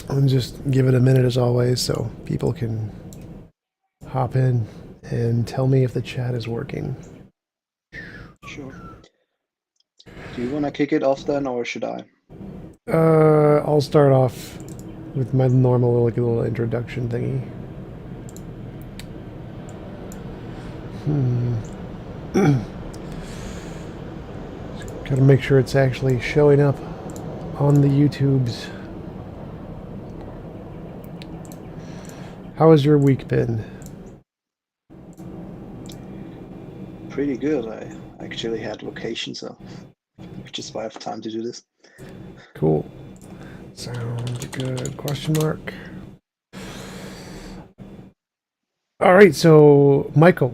And just give it a minute as always so people can hop in and tell me if the chat is working. Sure. Do you want to kick it off then, or should I? I'll start off with my normal like little introduction thingy. Gotta make sure it's actually showing up on the YouTubes. How has your week been? Pretty good. I actually had vacation, so which is why I have time to do this. Cool. Sounds good. Question mark. All right, so Michael,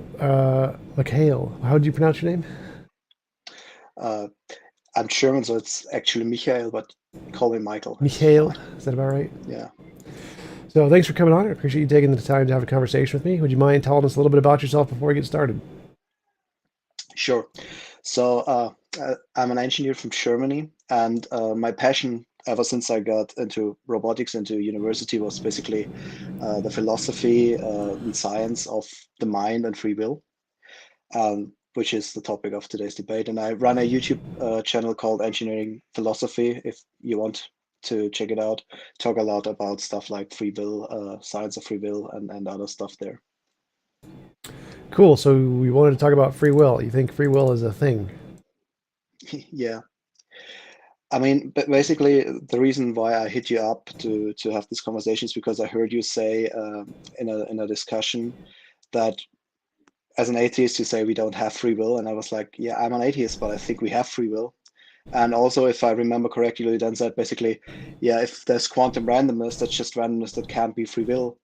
Mikhail, how do you pronounce your name? Uh, I'm German, so it's actually Michael, but call me Michael. It's Mikhail, fine. is that about right? Yeah, So thanks for coming on. I appreciate you taking the time to have a conversation with me. Would you mind telling us a little bit about yourself before we get started? sure. So I'm an engineer from Germany, and my passion ever since I got into robotics into university was basically the philosophy and science of the mind and free will. Which is the topic of today's debate. And I run a YouTube channel called Engineering Philosophy. If you want to check it out, talk a lot about stuff like free will, science of free will, and other stuff there. Cool. So we wanted to talk about free will. You think free will is a thing? Yeah. I mean, but basically, the reason why I hit you up to have this conversation is because I heard you say in a discussion that as an atheist you say we don't have free will, and I was like, yeah, I'm an atheist, but I think we have free will. And also, if I remember correctly, you then said basically, yeah, if there's quantum randomness, that's just randomness that can't be free will,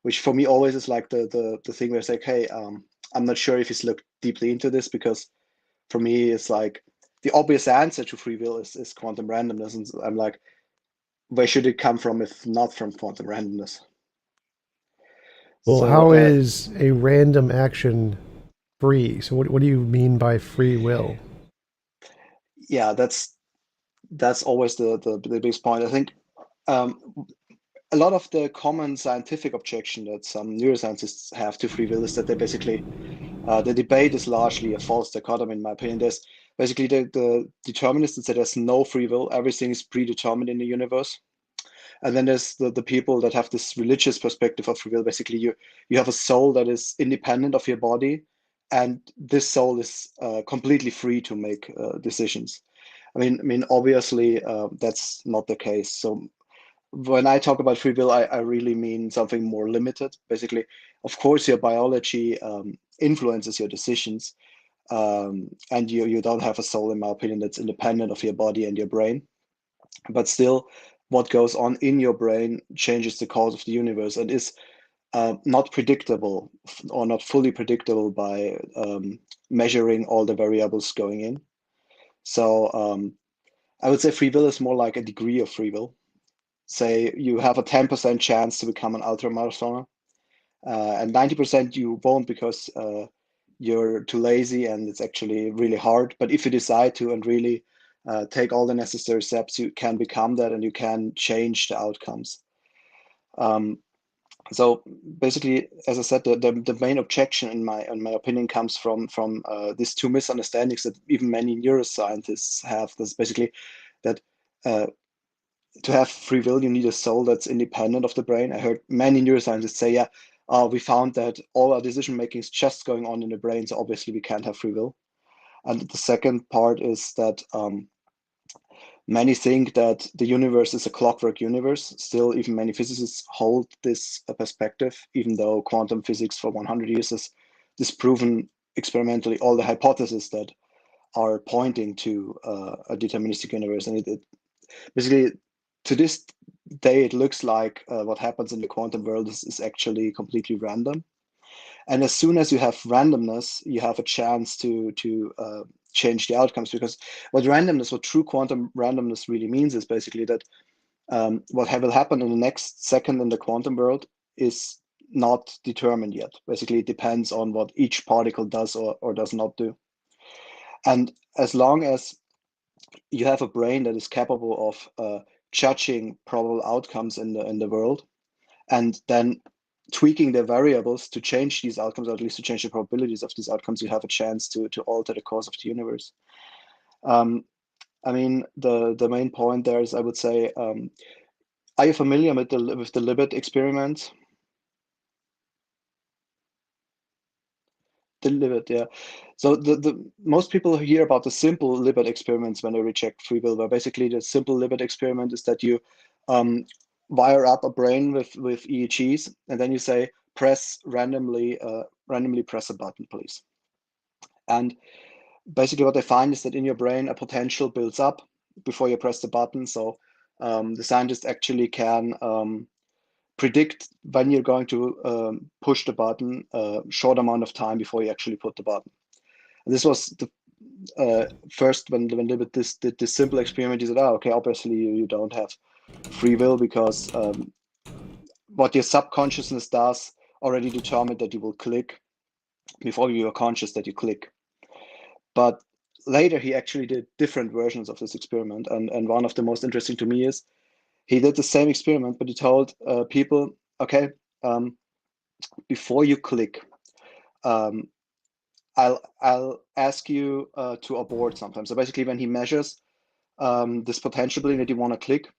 which for me always is like the thing where it's like, hey, I'm not sure if he's looked deeply into this because for me, it's like the obvious answer to free will is quantum randomness. And I'm like, where should it come from if not from quantum randomness? Well, So, how is a random action free? So what do you mean by free will? yeah, that's always the biggest point. I think um, a lot of the common scientific objection that some neuroscientists have to free will is that they basically the debate is largely a false dichotomy, in my opinion. There's basically the determinists that say there's no free will, everything is predetermined in the universe. And then there's the people that have this religious perspective of free will. Basically, you have a soul that is independent of your body, and this soul is completely free to make decisions. I mean, obviously, that's not the case. So when I talk about free will, I really mean something more limited. Basically, of course, your biology influences your decisions, and you don't have a soul, in my opinion, that's independent of your body and your brain. But still, what goes on in your brain changes the course of the universe and is not predictable or not fully predictable by measuring all the variables going in. So I would say free will is more like a degree of free will. Say you have a 10% chance to become an ultramarathoner, and 90% you won't because you're too lazy and it's actually really hard. But if you decide to and really take all the necessary steps, you can become that and you can change the outcomes. Um, so basically, as I said, the main objection in my opinion comes from these two misunderstandings that even many neuroscientists have. That's basically that uh, to have free will, you need a soul that's independent of the brain. I heard many neuroscientists say, yeah, we found that all our decision making is just going on in the brain, so obviously we can't have free will. And the second part is that many think that the universe is a clockwork universe. Still, even many physicists hold this perspective, even though quantum physics for 100 years has disproven experimentally all the hypotheses that are pointing to a deterministic universe. And it basically, to this day, it looks like what happens in the quantum world is actually completely random. And as soon as you have randomness, you have a chance to change the outcomes, because what true quantum randomness really means is basically that what will happen in the next second in the quantum world is not determined yet. Basically, it depends on what each particle does or does not do. And as long as you have a brain that is capable of judging probable outcomes in the world, and then tweaking the variables to change these outcomes, or at least to change the probabilities of these outcomes, you have a chance to alter the course of the universe. I mean, the main point there is, I would say, are you familiar with the Libet experiment? The Libet, yeah. So the most people hear about the simple Libet experiments when they reject free will, where basically the simple Libet experiment is that you wire up a brain with EEGs, and then you say, press randomly press a button, please. And basically what they find is that in your brain, a potential builds up before you press the button. So the scientist actually can predict when you're going to push the button a short amount of time before you actually put the button. And this was the first when Libet did this simple experiment. He said, "Oh, okay, obviously you don't have free will, because what your subconsciousness does already determined that you will click before you are conscious that you click." But later he actually did different versions of this experiment, and one of the most interesting to me is he did the same experiment, but he told people, okay, before you click, I'll ask you to abort sometimes. So basically, when he measures this potential building that you want to click,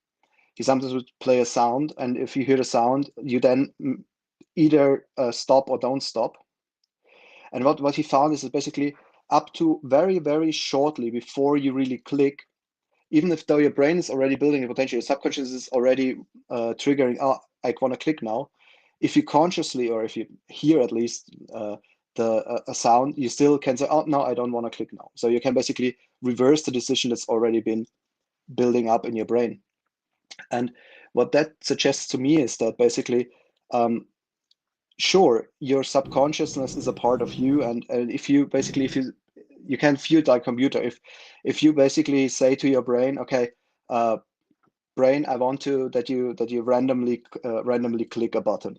he sometimes would play a sound, and if you hear the sound, you then either stop or don't stop. And what he found is that basically up to very, very shortly before you really click, even if though your brain is already building a potential, your subconscious is already triggering, oh, I want to click now. If you consciously, or if you hear at least a sound, you still can say, oh, no, I don't want to click now. So you can basically reverse the decision that's already been building up in your brain. And what that suggests to me is that basically, sure, your subconsciousness is a part of you, and if you you can view it like a computer. If you basically say to your brain, okay, brain, I want to that you randomly click a button,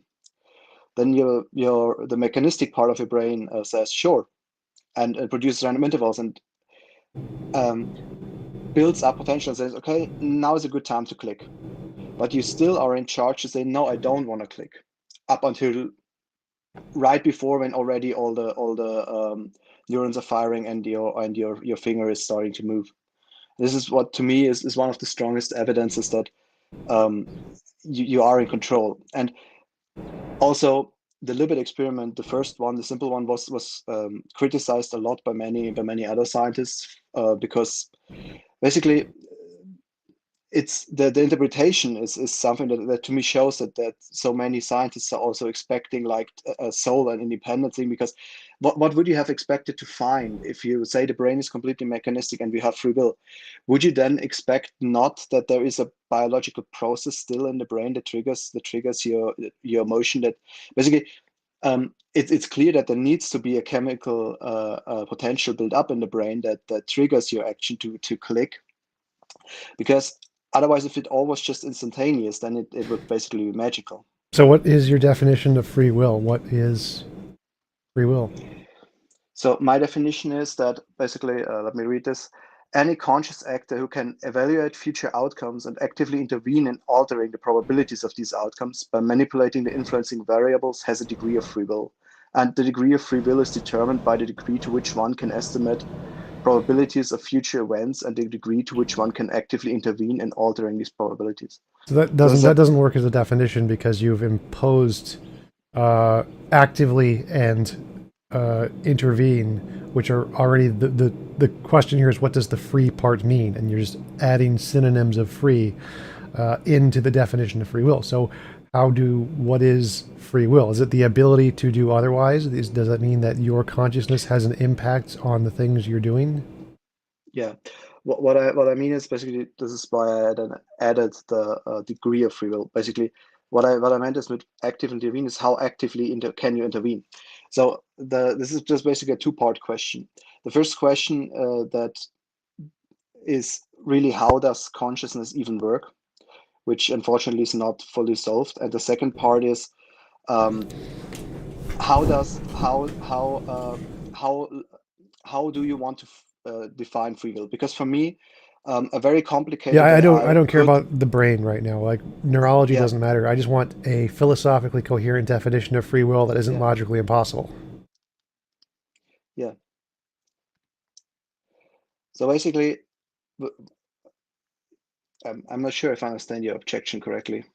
then the mechanistic part of your brain says sure, and produces random intervals, and builds up potential and says, okay, now is a good time to click. But you still are in charge to say, no, I don't want to click, up until right before, when already all the neurons are firing and your finger is starting to move. This is what to me is one of the strongest evidences that you are in control. And also the Libet experiment, the first one, the simple one, was criticized a lot by many other scientists because basically it's the interpretation is something that to me shows that so many scientists are also expecting like a soul and independent thing, because what would you have expected to find if you say the brain is completely mechanistic and we have free will? Would you then expect not that there is a biological process still in the brain that triggers your emotion? That basically it's clear that there needs to be a chemical potential built up in the brain that triggers your action to click, because otherwise, if it all was just instantaneous, then it would basically be magical. So, what is your definition of free will? What is free will? So my definition is that basically, let me read this. Any conscious actor who can evaluate future outcomes and actively intervene in altering the probabilities of these outcomes by manipulating the influencing variables has a degree of free will. And the degree of free will is determined by the degree to which one can estimate probabilities of future events and the degree to which one can actively intervene in altering these probabilities. So that doesn't work as a definition, because you've imposed actively and intervene, which are already the question here is, what does the free part mean? And you're just adding synonyms of free into the definition of free will. So what is free will? Is it the ability to do otherwise? Does that mean that your consciousness has an impact on the things you're doing? Yeah. What I mean is basically, this is why I added the degree of free will. Basically, what I meant is with active intervene is how actively can you intervene. So this is just basically a two-part question. The first question that is really, how does consciousness even work, which unfortunately is not fully solved. And the second part is how do you want to define free will? Because for me, A very Yeah, complicated I AI don't care could, about the brain right now. Like neurology yeah, doesn't matter. I just want a philosophically coherent definition of free will that isn't yeah, logically impossible. yeah. So basically, I'm not sure if I understand your objection correctly.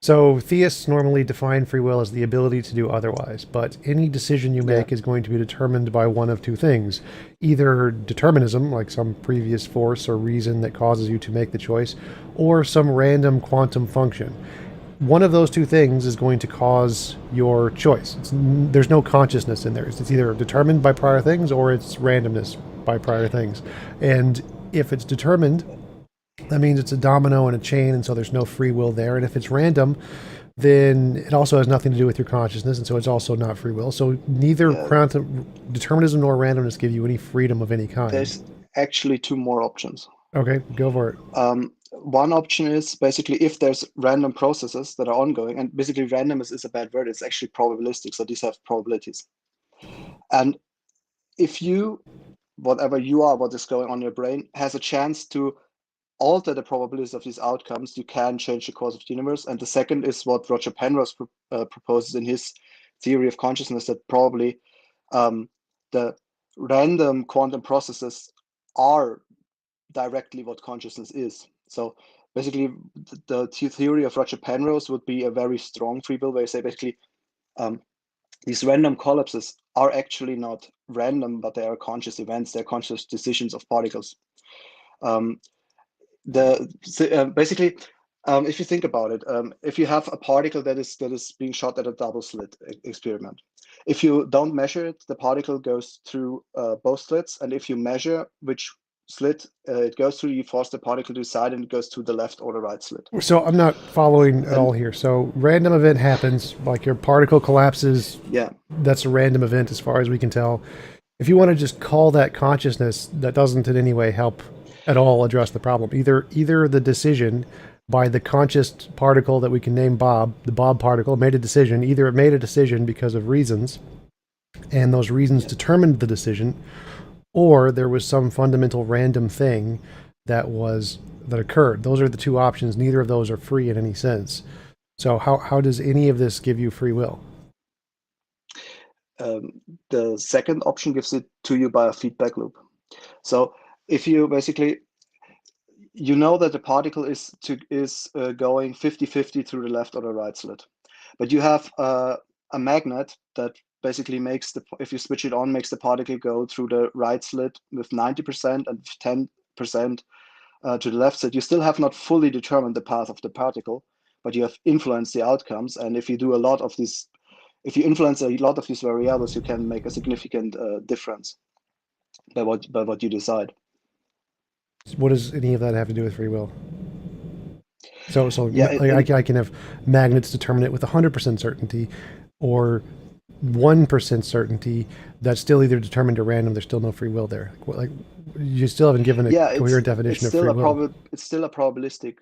So theists normally define free will as the ability to do otherwise, but any decision you Yeah, make is going to be determined by one of two things. Either determinism, like some previous force or reason that causes you to make the choice, or some random quantum function. One of those two things is going to cause your choice. There's no consciousness in there. It's either determined by prior things or it's randomness by prior things. And if it's determined, that means it's a domino and a chain, and so there's no free will there. And if it's random, then it also has nothing to do with your consciousness, and so it's also not free will. So neither yeah. quantum determinism nor randomness give you any freedom of any kind. There's actually two more options. Okay, go for it. One option is basically if there's random processes that are ongoing, and basically randomness is a bad word. It's actually probabilistic. So these have probabilities. And if you, whatever you are, what is going on in your brain, has a chance to alter the probabilities of these outcomes, you can change the course of the universe. And the second is what Roger Penrose proposes in his theory of consciousness, that probably the random quantum processes are directly what consciousness is. So basically, the theory of Roger Penrose would be a very strong free will, where you say basically um, these random collapses are actually not random, but they are conscious events. They're conscious decisions of particles. Um, basically, if you think about it, if you have a particle that is being shot at a double slit experiment, if you don't measure it, the particle goes through both slits, and if you measure which slit it goes through, you force the particle to decide, and it goes to the left or the right slit. So I'm not following at all And here. So random event happens, like your particle collapses. yeah, That's a random event as far as we can tell. If you want to just call that consciousness, that doesn't in any way help at all address the problem. Either the decision by the conscious particle that we can name Bob, the Bob particle, made a decision. Either it made a decision because of reasons, and those reasons yeah, determined the decision, or there was some fundamental random thing that occurred. Those are the two options. Neither of those are free in any sense. So how does any of this give you free will? the second option gives it to you by a feedback loop. So if you basically, you know that the particle is going 50-50 through the left or the right slit, but you have a magnet that basically makes if you switch it on, makes the particle go through the right slit with 90% and 10% to the left slit. You still have not fully determined the path of the particle, but you have influenced the outcomes. And if you do a lot of these, if you influence a lot of these variables, you can make a significant difference by what you decide. What does any of that have to do with free will? So Yeah, I can have magnets determine it with 100% certainty, or 1% certainty. That's still either determined or random. There's still no free will there. Like you still haven't given a yeah, coherent definition of free will. it's still a probabilistic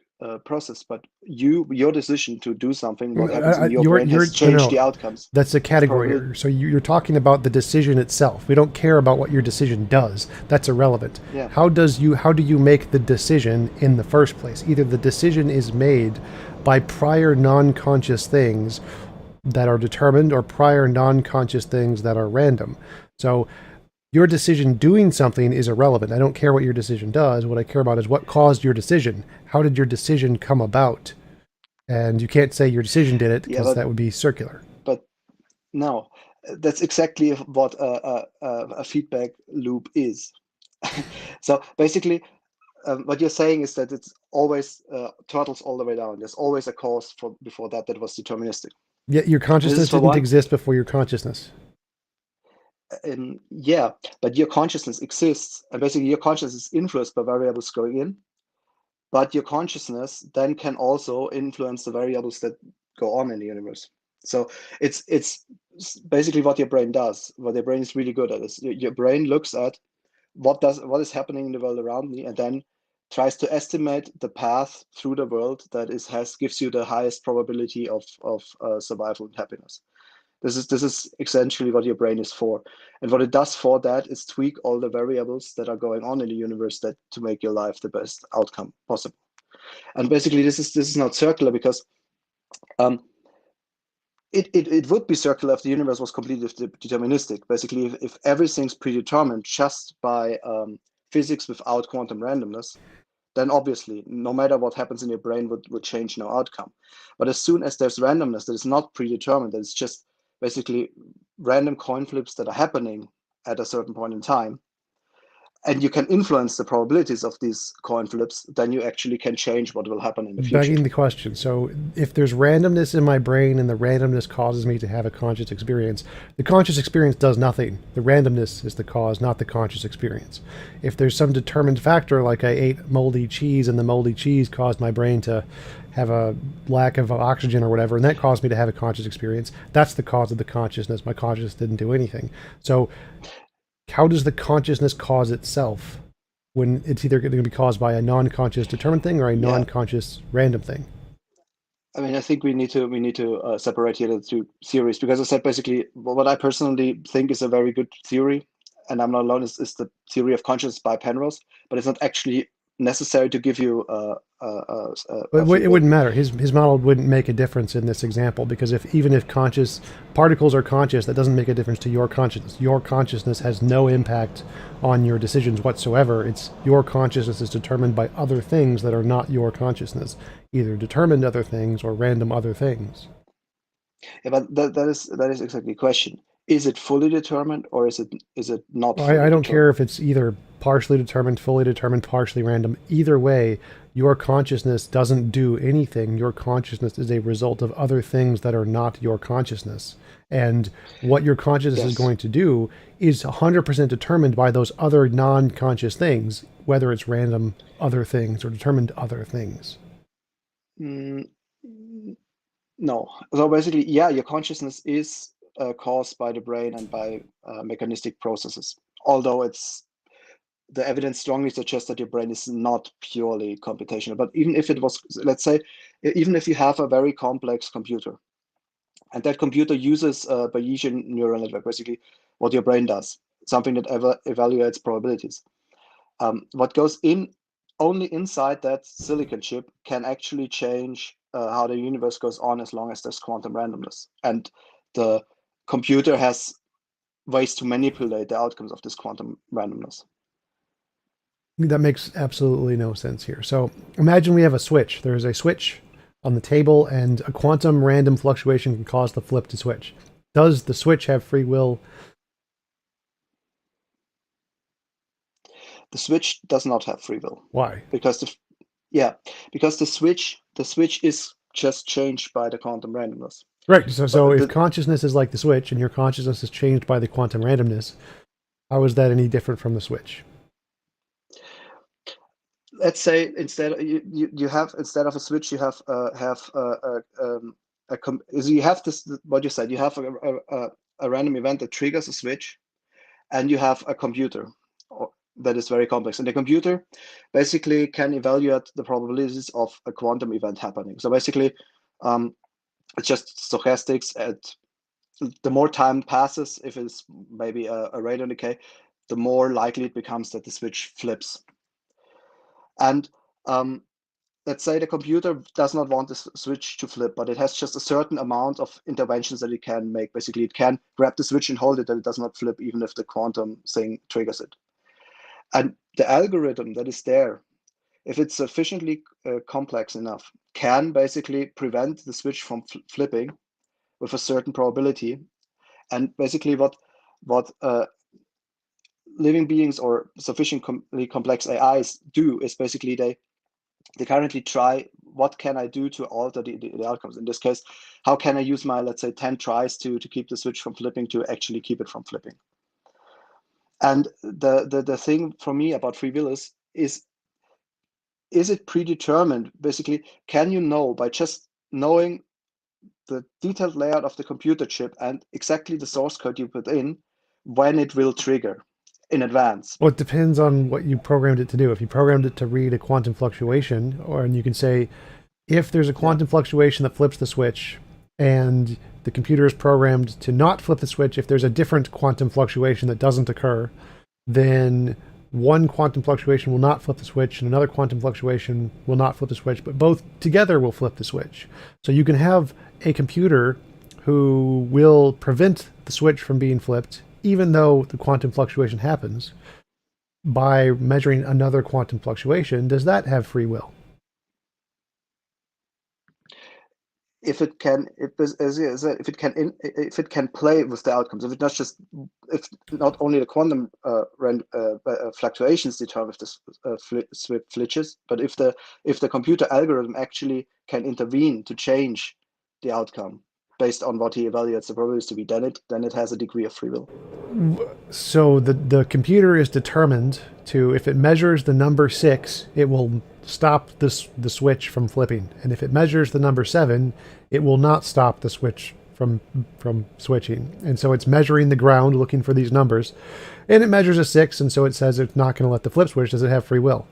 process, but your decision to do something, what happens in your brain, You're has no, changed the no. outcomes. That's a It's category probably, error. So you're talking about the decision itself. We don't care about what your decision does. That's irrelevant. yeah, How do you make the decision in the first place? Either the decision is made by prior non-conscious things that are determined, or prior non-conscious things that are random. So your decision doing something is irrelevant. I don't care what your decision does. What I care about is what caused your decision. How did your decision come about? And you can't say your decision did it, yeah, because that would be circular. but no, that's exactly what a feedback loop is. So basically, what you're saying is that it's always turtles all the way down. There's always a cause for before that was deterministic. Yet your This is consciousness for didn't one. exist before your consciousness. Yeah, but your consciousness exists, and basically your consciousness is influenced by variables going in. But your consciousness then can also influence the variables that go on in the universe. So it's basically what your brain does. What your brain is really good at is your brain looks at what is happening in the world around me, and then tries to estimate the path through the world that gives you the highest probability of survival and happiness. This is essentially what your brain is for. And what it does for that is tweak all the variables that are going on in the universe that to make your life the best outcome possible. And basically this is not circular because um, it would be circular if the universe was completely deterministic. Basically, if everything's predetermined just by physics without quantum randomness, then obviously no matter what happens in your brain would change no outcome. But as soon as there's randomness that is not predetermined, that it's just basically random coin flips that are happening at a certain point in time, and you can influence the probabilities of these coin flips, then you actually can change what will happen in the future. Begging the question. So if there's randomness in my brain and the randomness causes me to have a conscious experience, the conscious experience does nothing. The randomness is the cause, not the conscious experience. If there's some determined factor, like I ate moldy cheese and the moldy cheese caused my brain to have a lack of oxygen or whatever, and that caused me to have a conscious experience, that's the cause of the consciousness. My consciousness didn't do anything. So how does the consciousness cause itself when it's either going to be caused by a non-conscious determined thing or a non-conscious random thing? I mean, I think we need to separate here the two theories, because I said basically what I personally think is a very good theory, and I'm not alone, is the theory of consciousness by Penrose, but it's not actually necessary to give you But it wouldn't matter. His model wouldn't make a difference in this example, because even if conscious particles are conscious, that doesn't make a difference to your consciousness. Your consciousness has no impact on your decisions whatsoever. It's your consciousness is determined by other things that are not your consciousness, either determined other things or random other things. Yeah, but that is exactly the question. Is it fully determined, or is it not fully I don't determined? care if it's either partially determined, fully determined, partially random. Either way, your consciousness doesn't do anything. Your consciousness is a result of other things that are not your consciousness. And what your consciousness is going to do is 100% determined by those other non-conscious things, whether it's random other things or determined other things. No. So basically, yeah, your consciousness is caused by the brain and by mechanistic processes. Although the evidence strongly suggests that your brain is not purely computational. But even if it was, let's say, even if you have a very complex computer, and that computer uses a Bayesian neural network, basically what your brain does, something that evaluates probabilities. What goes in only inside that silicon chip can actually change how the universe goes on, as long as there's quantum randomness. And the computer has ways to manipulate the outcomes of this quantum randomness. That makes absolutely no sense here. So imagine we have a switch. There's a switch on the table, and a quantum random fluctuation can cause the flip to switch. Does the switch have free will? The switch does not have free will. Why? Because the switch is just changed by the quantum randomness. Right. So if consciousness is like the switch and your consciousness is changed by the quantum randomness, how is that any different from the switch? Let's say instead of a switch, you have you have this, what you said, you have a random event that triggers a switch, and you have a computer that is very complex, and the computer basically can evaluate the probabilities of a quantum event happening. So basically, it's just stochastics. The more time passes, if it's maybe a radon decay, the more likely it becomes that the switch flips. And let's say the computer does not want the switch to flip, but it has just a certain amount of interventions that it can make. Basically, it can grab the switch and hold it, that it does not flip, even if the quantum thing triggers it. And the algorithm that is there, if it's sufficiently complex enough, can basically prevent the switch from flipping with a certain probability. And basically what living beings or sufficiently complex AIs do is basically they currently try, what can I do to alter the outcomes? In this case, how can I use my, let's say, 10 tries to keep the switch from flipping to actually keep it from flipping? And the thing for me about free will is it predetermined? Basically, can you know by just knowing the detailed layout of the computer chip and exactly the source code you put in when it will trigger in advance? Well, it depends on what you programmed it to do. If you programmed it to read a quantum fluctuation, and you can say, if there's a quantum fluctuation that flips the switch, and the computer is programmed to not flip the switch if there's a different quantum fluctuation that doesn't occur, then one quantum fluctuation will not flip the switch and another quantum fluctuation will not flip the switch, but both together will flip the switch. So you can have a computer who will prevent the switch from being flipped, even though the quantum fluctuation happens, by measuring another quantum fluctuation. Does that have free will? If it can, if it can play with the outcomes, if not only the quantum fluctuations determine if the switch flitches, but if the computer algorithm actually can intervene to change the outcome based on what he evaluates the probabilities to be, then it has a degree of free will. So the computer is determined to, if it measures the number 6, it will stop the switch from flipping, and if it measures the number 7, it will not stop the switch from switching. And so it's measuring the ground, looking for these numbers, and it measures a 6, and so it says it's not going to let the flip switch. Does it have free will?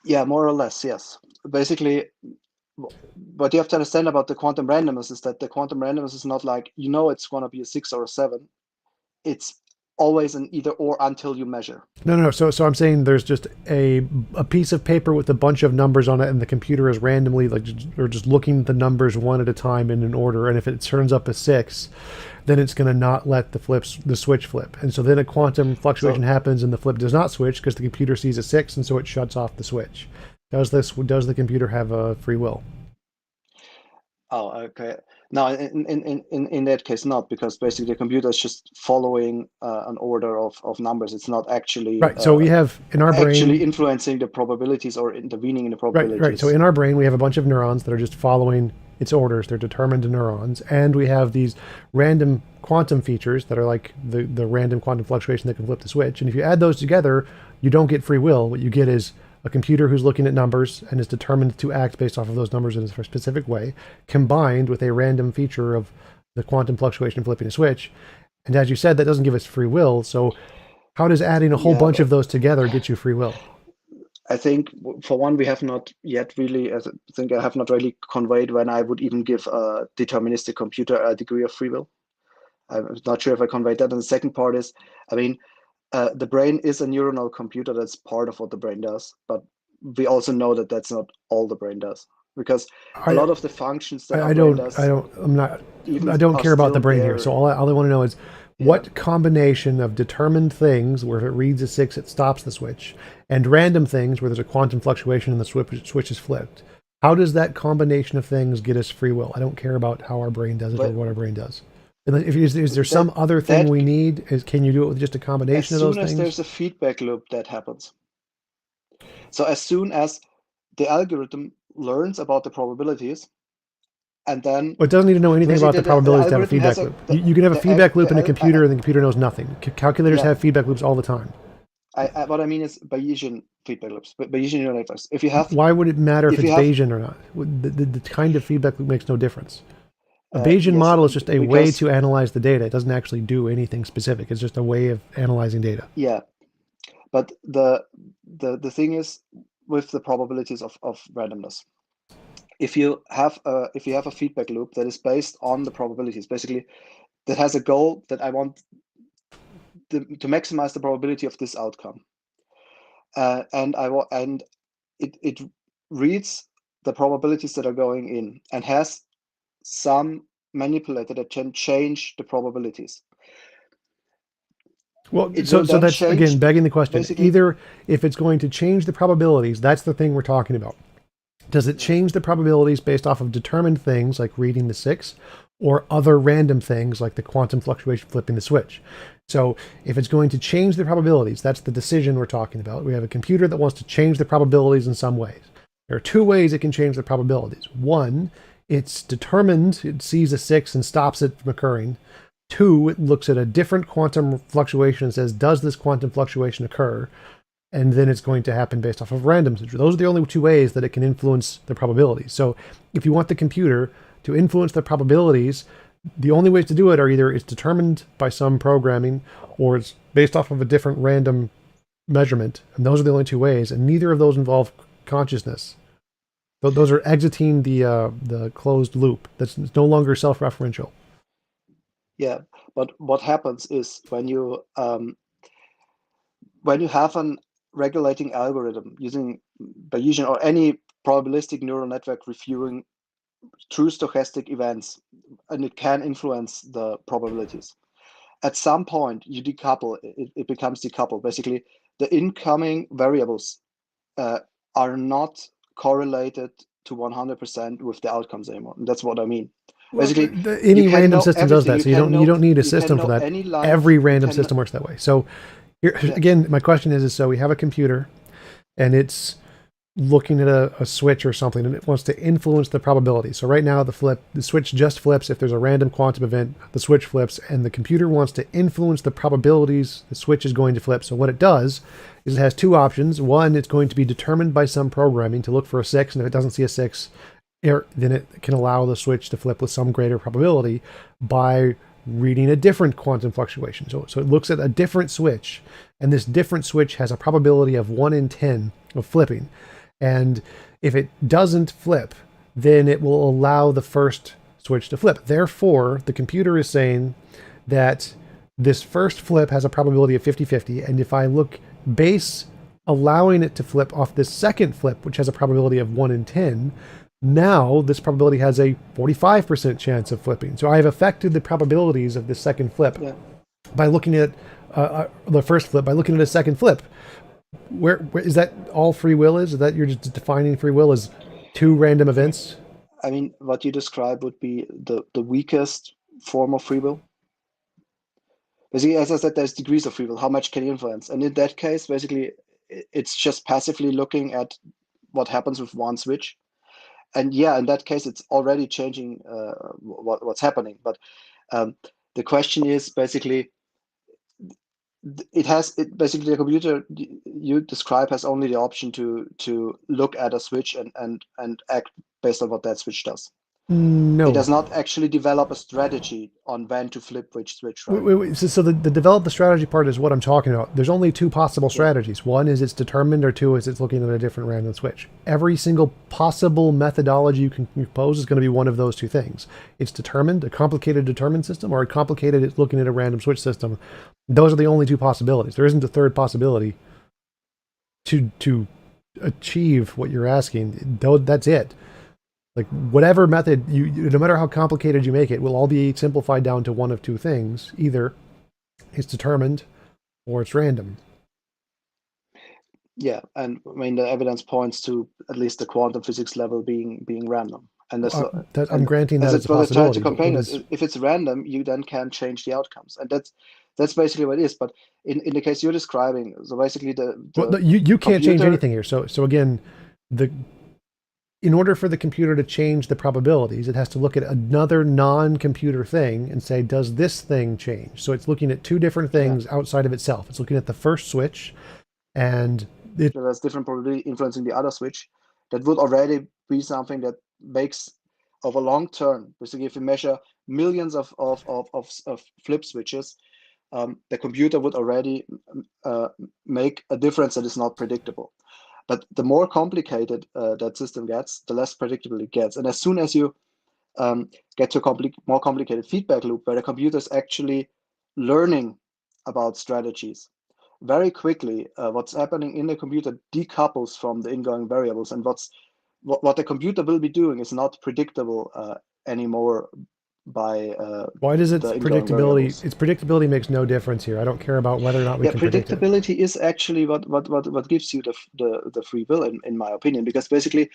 Yeah, more or less, yes. Basically, what you have to understand about the quantum randomness is that the quantum randomness is not like, it's going to be a 6 or a 7. It's always an either or until you measure. No. So I'm saying there's just a piece of paper with a bunch of numbers on it, and the computer is randomly just looking at the numbers one at a time in an order. And if it turns up a 6, then it's going to not let the switch flip. And so then a quantum fluctuation happens, and the flip does not switch because the computer sees a 6, and so it shuts off the switch. Does the computer have a free will? Oh, okay. No, in that case, not, because basically the computer is just following an order of numbers. It's not actually right. So we have in our brain actually influencing the probabilities or intervening in the probabilities. Right. So in our brain, we have a bunch of neurons that are just following its orders. They're determined neurons, and we have these random quantum features that are like the random quantum fluctuation that can flip the switch. And if you add those together, you don't get free will. What you get is a computer who's looking at numbers and is determined to act based off of those numbers in a specific way, combined with a random feature of the quantum fluctuation flipping a switch. And as you said, that doesn't give us free will. So how does adding a whole bunch of those together get you free will? I think, for one, we have not yet really, I think I have not really conveyed when I would even give a deterministic computer a degree of free will. I'm not sure if I conveyed that. And the second part is, the brain is a neuronal computer. That's part of what the brain does, but we also know that that's not all the brain does, because a lot of the functions that I don't care about the brain here. So all I want to know is what combination of determined things, where if it reads a 6, it stops the switch, and random things where there's a quantum fluctuation and the switch is flipped. How does that combination of things get us free will? I don't care about how our brain does it or what our brain does. Is there some other thing we need? Can you do it with just a combination of those things? As soon as there's a feedback loop that happens. So as soon as the algorithm learns about the probabilities, and then... Well, it doesn't need to know anything about the probabilities to have a feedback loop. You can have a feedback loop in a computer, and the computer knows nothing. Calculators have feedback loops all the time. What I mean is Bayesian feedback loops, Bayesian neural networks. If you have... Why would it matter if it's Bayesian or not? The kind of feedback loop makes no difference. A Bayesian model is just a way to analyze the data. It doesn't actually do anything specific. It's just a way of analyzing data. Yeah, but the thing is with the probabilities of randomness. If you have a feedback loop that is based on the probabilities, basically that has a goal that I want to maximize the probability of this outcome, and it reads the probabilities that are going in and has some manipulator that can change the probabilities. Well, so that's again begging the question. Either if it's going to change the probabilities, that's the thing we're talking about. Does it change the probabilities based off of determined things like reading the 6, or other random things like the quantum fluctuation flipping the switch? So if it's going to change the probabilities, that's the decision we're talking about. We have a computer that wants to change the probabilities in some ways. There are two ways it can change the probabilities. One, it's determined, it sees a 6 and stops it from occurring. Two, it looks at a different quantum fluctuation and says, does this quantum fluctuation occur? And then it's going to happen based off of randomness. Those are the only two ways that it can influence the probabilities. So if you want the computer to influence the probabilities, the only ways to do it are either it's determined by some programming, or it's based off of a different random measurement. And those are the only two ways. And neither of those involve consciousness. Those are exiting the closed loop. That's no longer self-referential. Yeah, but what happens is when you have an regulating algorithm using Bayesian or any probabilistic neural network reviewing true stochastic events, and it can influence the probabilities. At some point, you decouple, it becomes decoupled. Basically, the incoming variables are not correlated to 100% with the outcomes anymore. And that's what I mean. Well, Basically, you any can random know system does everything. that, so you don't need a You can system for know that. any line of, Every you random can, system works that way. So here yeah, again, my question is so we have a computer, and it's looking at a switch or something, and it wants to influence the probability. So right now, the switch just flips if there's a random quantum event. The switch flips, and the computer wants to influence the probabilities the switch is going to flip. So what it does is it has two options. One, it's going to be determined by some programming to look for a 6, and if it doesn't see a 6, then it can allow the switch to flip with some greater probability by reading a different quantum fluctuation. So it looks at a different switch, and this different switch has a probability of 1 in 10 of flipping. And if it doesn't flip, then it will allow the first switch to flip. Therefore, the computer is saying that this first flip has a probability of 50-50, and if I look base allowing it to flip off this second flip, which has a probability of 1 in 10, now this probability has a 45% chance of flipping. So I have affected the probabilities of this second flip yeah. by looking at the first flip, by looking at a second flip. Where is that all free will is? Is that you're just defining free will as two random events? I mean, what you describe would be the weakest form of free will. Basically, as I said, there's degrees of free will. How much can you influence? And in that case, basically, it's just passively looking at what happens with one switch. And yeah, in that case, it's already changing what's happening. But the question is basically, basically the computer you describe has only the option to look at a switch and act based on what that switch does. It No. does not actually develop a strategy on when to flip which switch, right? Wait. So the develop the strategy part is what I'm talking about. There's only two possible Yeah. strategies. One is it's determined, or two is it's looking at a different random switch. Every single possible methodology you can propose is going to be one of those two things. It's determined, a complicated determined system, or a complicated it's looking at a random switch system. Those are the only two possibilities. There isn't a third possibility to achieve what you're asking. That's it. Like whatever method no matter how complicated you make it, will all be simplified down to one of two things. Either it's determined or it's random. Yeah, and I mean the evidence points to at least the quantum physics level being random. And this, I'm and granting that as it's it's a what I tried to possibility, but complain what is is if it's random, you then can change the outcomes, and that's basically what it is. But in the case you're describing, so basically well, the you can't change computer, anything here. So again, the in order for the computer to change the probabilities, it has to look at another non-computer thing and say, does this thing change? So it's looking at two different yeah, things outside of itself. It's looking at the first switch, and it that has different probability influencing the other switch. That would already be something that makes of a long term. Basically, if you measure millions of flip switches, the computer would already make a difference that is not predictable. But the more complicated that system gets, the less predictable it gets. And as soon as you get to a more complicated feedback loop where the computer is actually learning about strategies, very quickly, what's happening in the computer decouples from the ingoing variables, and what the computer will be doing is not predictable anymore by why does the its ingoing predictability? variables. Its predictability makes no difference here. I don't care about whether or not we Yeah, can predict it. predictability is actually what gives you the free will, in my opinion, because basically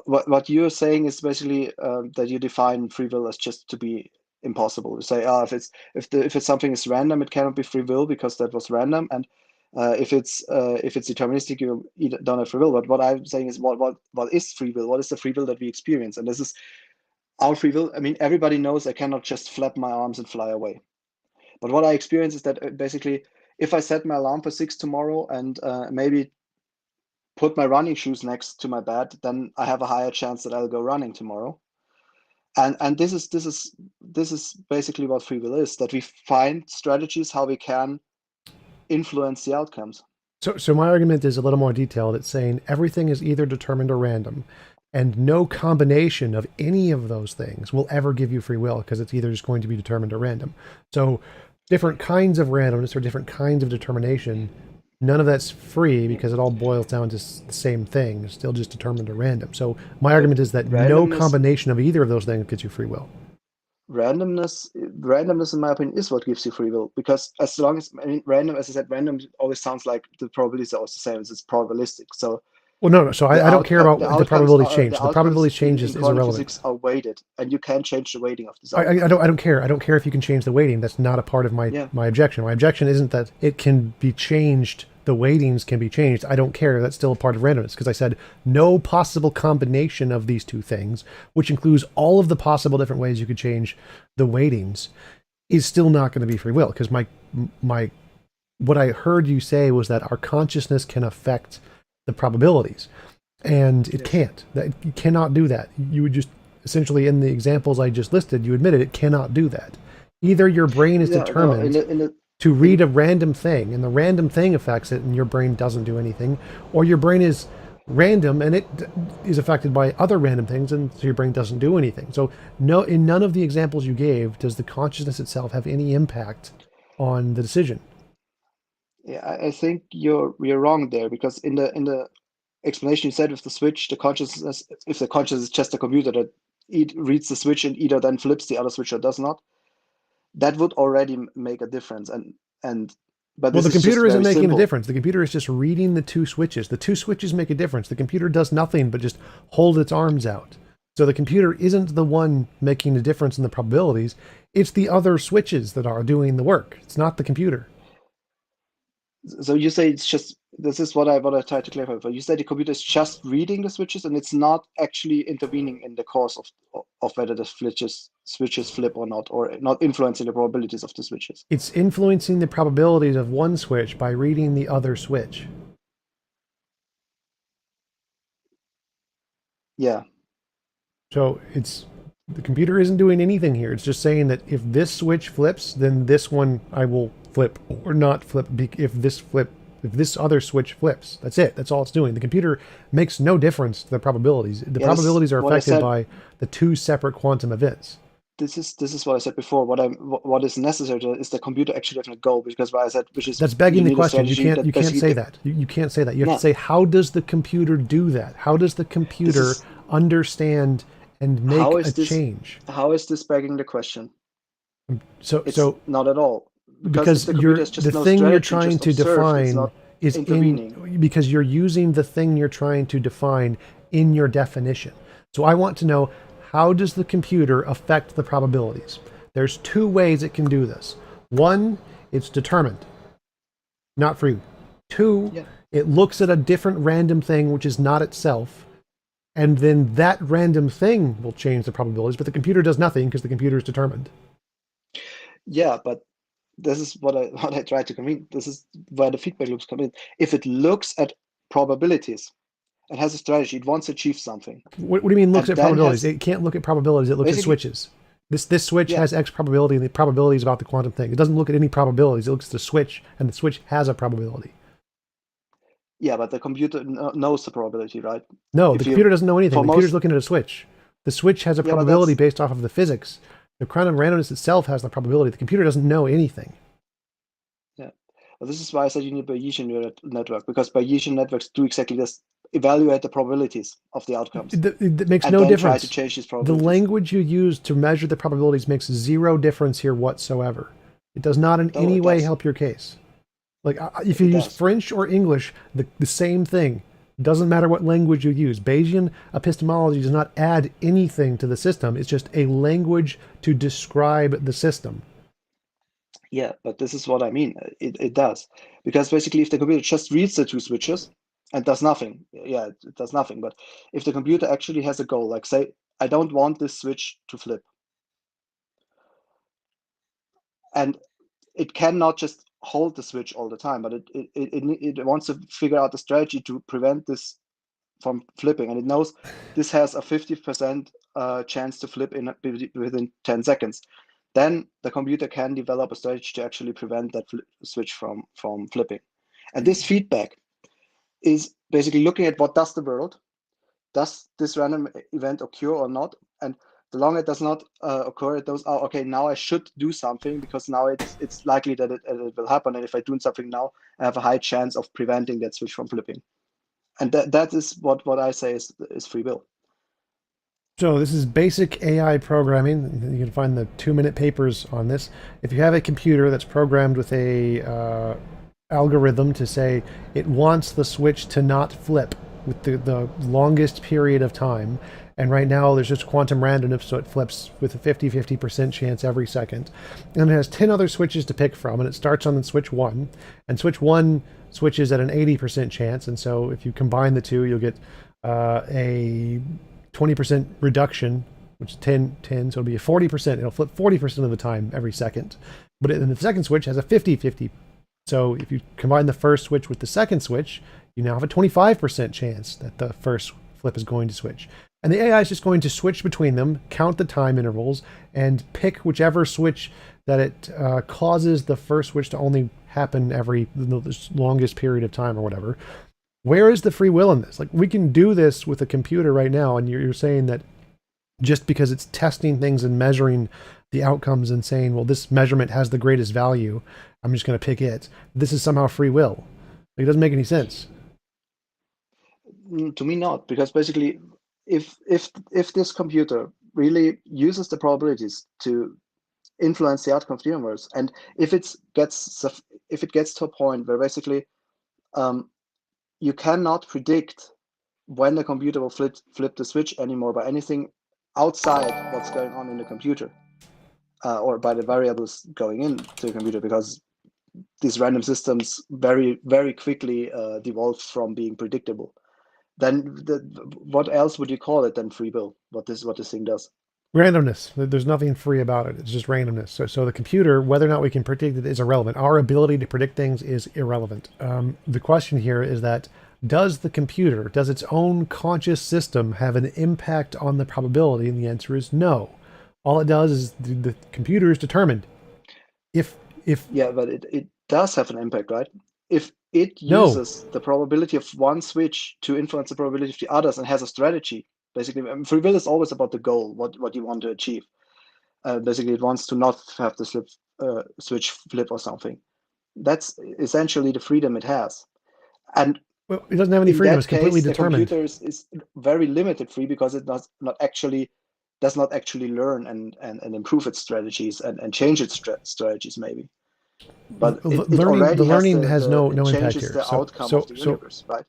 what you're saying is basically that you define free will as just to be impossible. You say, if it's something is random, it cannot be free will because that was random, and if it's deterministic, you don't have free will. But what I'm saying is what is free will? What is the free will that we experience? And this is our free will. I mean, everybody knows I cannot just flap my arms and fly away. But what I experience is that basically, if I set my alarm for 6 tomorrow and maybe put my running shoes next to my bed, then I have a higher chance that I'll go running tomorrow. And this is basically what free will is, that we find strategies how we can influence the outcomes. So my argument is a little more detailed. It's saying everything is either determined or random. And no combination of any of those things will ever give you free will because it's either just going to be determined or random. So different kinds of randomness or different kinds of determination, none of that's free because it all boils down to the same thing. It's still just determined or random. So my But argument is that no randomness, combination of either of those things gets you free will. randomness, in my opinion, is what gives you free will. Because as long as, I mean, random, as I said, random always sounds like the probabilities are always the same. It's probabilistic. So Well, no. So I don't care the about the outcomes probability are change. The probability change in is quantum irrelevant. physics are weighted, and you can change the weighting of this I, outcome. I don't care. I don't care if you can change the weighting. That's not a part of Yeah. my objection. My objection isn't that it can be changed. The weightings can be changed. I don't care. That's still a part of randomness because I said no possible combination of these two things, which includes all of the possible different ways you could change the weightings, is still not going to be free will. Because my what I heard you say was that our consciousness can affect the probabilities, and it can't. That you cannot do that. You would just essentially, in the examples I just listed, you admitted it cannot do that. Either your brain is Yeah, no, determined to read a random thing, and the random thing affects it, and your brain doesn't do anything, or your brain is random and it is affected by other random things, and so your brain doesn't do anything. So, no, in none of the examples you gave does the consciousness itself have any impact on the decision. yeah, I think you're wrong there, because in the explanation you said with the switch, the consciousness, if the consciousness is just a computer that reads the switch and either then flips the other switch or does not, that would already make a difference. And but Well, this the is just computer isn't very making a simple. difference. The computer is just reading the two switches. The two switches make a difference. The computer does nothing but just hold its arms out. So the computer isn't the one making the difference in the probabilities. It's the other switches that are doing the work. It's not the computer. So you say it's just, this is what I tried to clarify. But you say the computer is just reading the switches and it's not actually intervening in the course of whether the switches flip or not, or not influencing the probabilities of the switches. It's influencing the probabilities of one switch by reading the other switch. Yeah. So it's the computer isn't doing anything here. It's just saying that if this switch flips, then this one I will flip or not flip. If this other switch flips, that's it. That's all it's doing. The computer makes no difference to the probabilities. The Yeah, probabilities are what I affected said. by the two separate quantum events. This is what I said before. What is necessary is the computer actually having a goal, because what I said, which is That's begging you the need a question. strategy that You can't basically say that. You can't say that. You have no. to say, how does the computer do that? How does the This computer is understand and make a change? how is this begging the question? So It's so not at all, because if because the computer has the just no thing you're strategy, trying just to observes, it's define not is intervening. because you're using the thing you're trying to define in your definition. So I want to know, how does the computer affect the probabilities? There's two ways it can do this. One, it's determined, not free. Two, Yeah. it looks at a different random thing which is not itself, and then that random thing will change the probabilities, but the computer does nothing because the computer is determined. Yeah, but this is what I what I try to convey. This is where the feedback loops come in. If it looks at probabilities and has a strategy, it wants to achieve something, What do you mean looks and at then probabilities? has It can't look at probabilities. It looks at basically, switches. This switch yeah, has X probability, and the probability is about the quantum thing. It doesn't look at any probabilities. It looks at the switch, and the switch has a probability. yeah, but the computer knows the probability, right? No, the If you, computer doesn't know anything. for The computer's most, looking at a switch. The switch has a yeah, but probability that's based off of the physics. The quantum randomness itself has the probability. The computer doesn't know anything. yeah. Well, this is why I said you need Bayesian network, because Bayesian networks do exactly this: evaluate the probabilities of the outcomes, It makes and no then try to difference. change these The probabilities. language you use to measure the probabilities makes zero difference here whatsoever. It does not in No, any it way does. help your case. Like if you It use does. French or English, the same thing. Doesn't matter what language you use. Bayesian epistemology does not add anything to the system. It's just a language to describe the system. Yeah, but this is what I mean. It does. Because basically, if the computer just reads the two switches and does nothing, yeah, it does nothing. But if the computer actually has a goal, like say, I don't want this switch to flip, and it cannot just hold the switch all the time, but it wants to figure out a strategy to prevent this from flipping, and it knows this has a 50% chance to flip within 10 seconds. Then the computer can develop a strategy to actually prevent that switch from flipping. And this feedback is basically looking at what does the world, does this random event occur or not? And the longer it does not occur, it goes, oh, okay, now I should do something because now it's likely that it will happen. And if I do something now, I have a high chance of preventing that switch from flipping. And that is what I say is free will. So this is basic AI programming. You can find the 2-minute papers on this. If you have a computer that's programmed with a algorithm to say it wants the switch to not flip with the longest period of time, and right now there's just quantum randomness, so it flips with a 50% chance every second. And it has 10 other switches to pick from, and it starts on switch 1, and switch 1 switches at an 80% chance, and so if you combine the two, you'll get a 20% reduction, which is 10, so it'll be a 40%. It'll flip 40% of the time every second. But then the second switch has a 50-50. So if you combine the first switch with the second switch, you now have a 25% chance that the first flip is going to switch. And the AI is just going to switch between them, count the time intervals, and pick whichever switch that it causes the first switch to only happen every the longest period of time or whatever. Where is the free will in this? Like, we can do this with a computer right now, and you're saying that just because it's testing things and measuring the outcomes and saying, well, this measurement has the greatest value, I'm just going to pick it. This is somehow free will. Like, it doesn't make any sense. To me, not, because basically, if this computer really uses the probabilities to influence the outcome of the universe, and if it gets to a point where basically you cannot predict when the computer will flip the switch anymore by anything outside what's going on in the computer, or by the variables going into the computer, because these random systems very, very quickly devolve from being predictable. Then what else would you call it than free will? What this thing does? Randomness. There's nothing free about it. It's just randomness. So the computer, whether or not we can predict it, is irrelevant. Our ability to predict things is irrelevant. The question here is that, does the computer, does its own conscious system have an impact on the probability? And the answer is no. All it does is the computer is determined. If Yeah, but it does have an impact, right? If it no, uses the probability of one switch to influence the probability of the others and has a strategy, basically, free will is always about the goal, what you want to achieve. Basically, it wants to not have the switch flip or something. That's essentially the freedom it has. And well, it doesn't have any in freedom. that It's completely case, the determined. computer is very limited free, because it does not actually learn and improve its strategies and change its strategies maybe. But it The already has learning has no it impact changes here. the So outcome of the universe, right?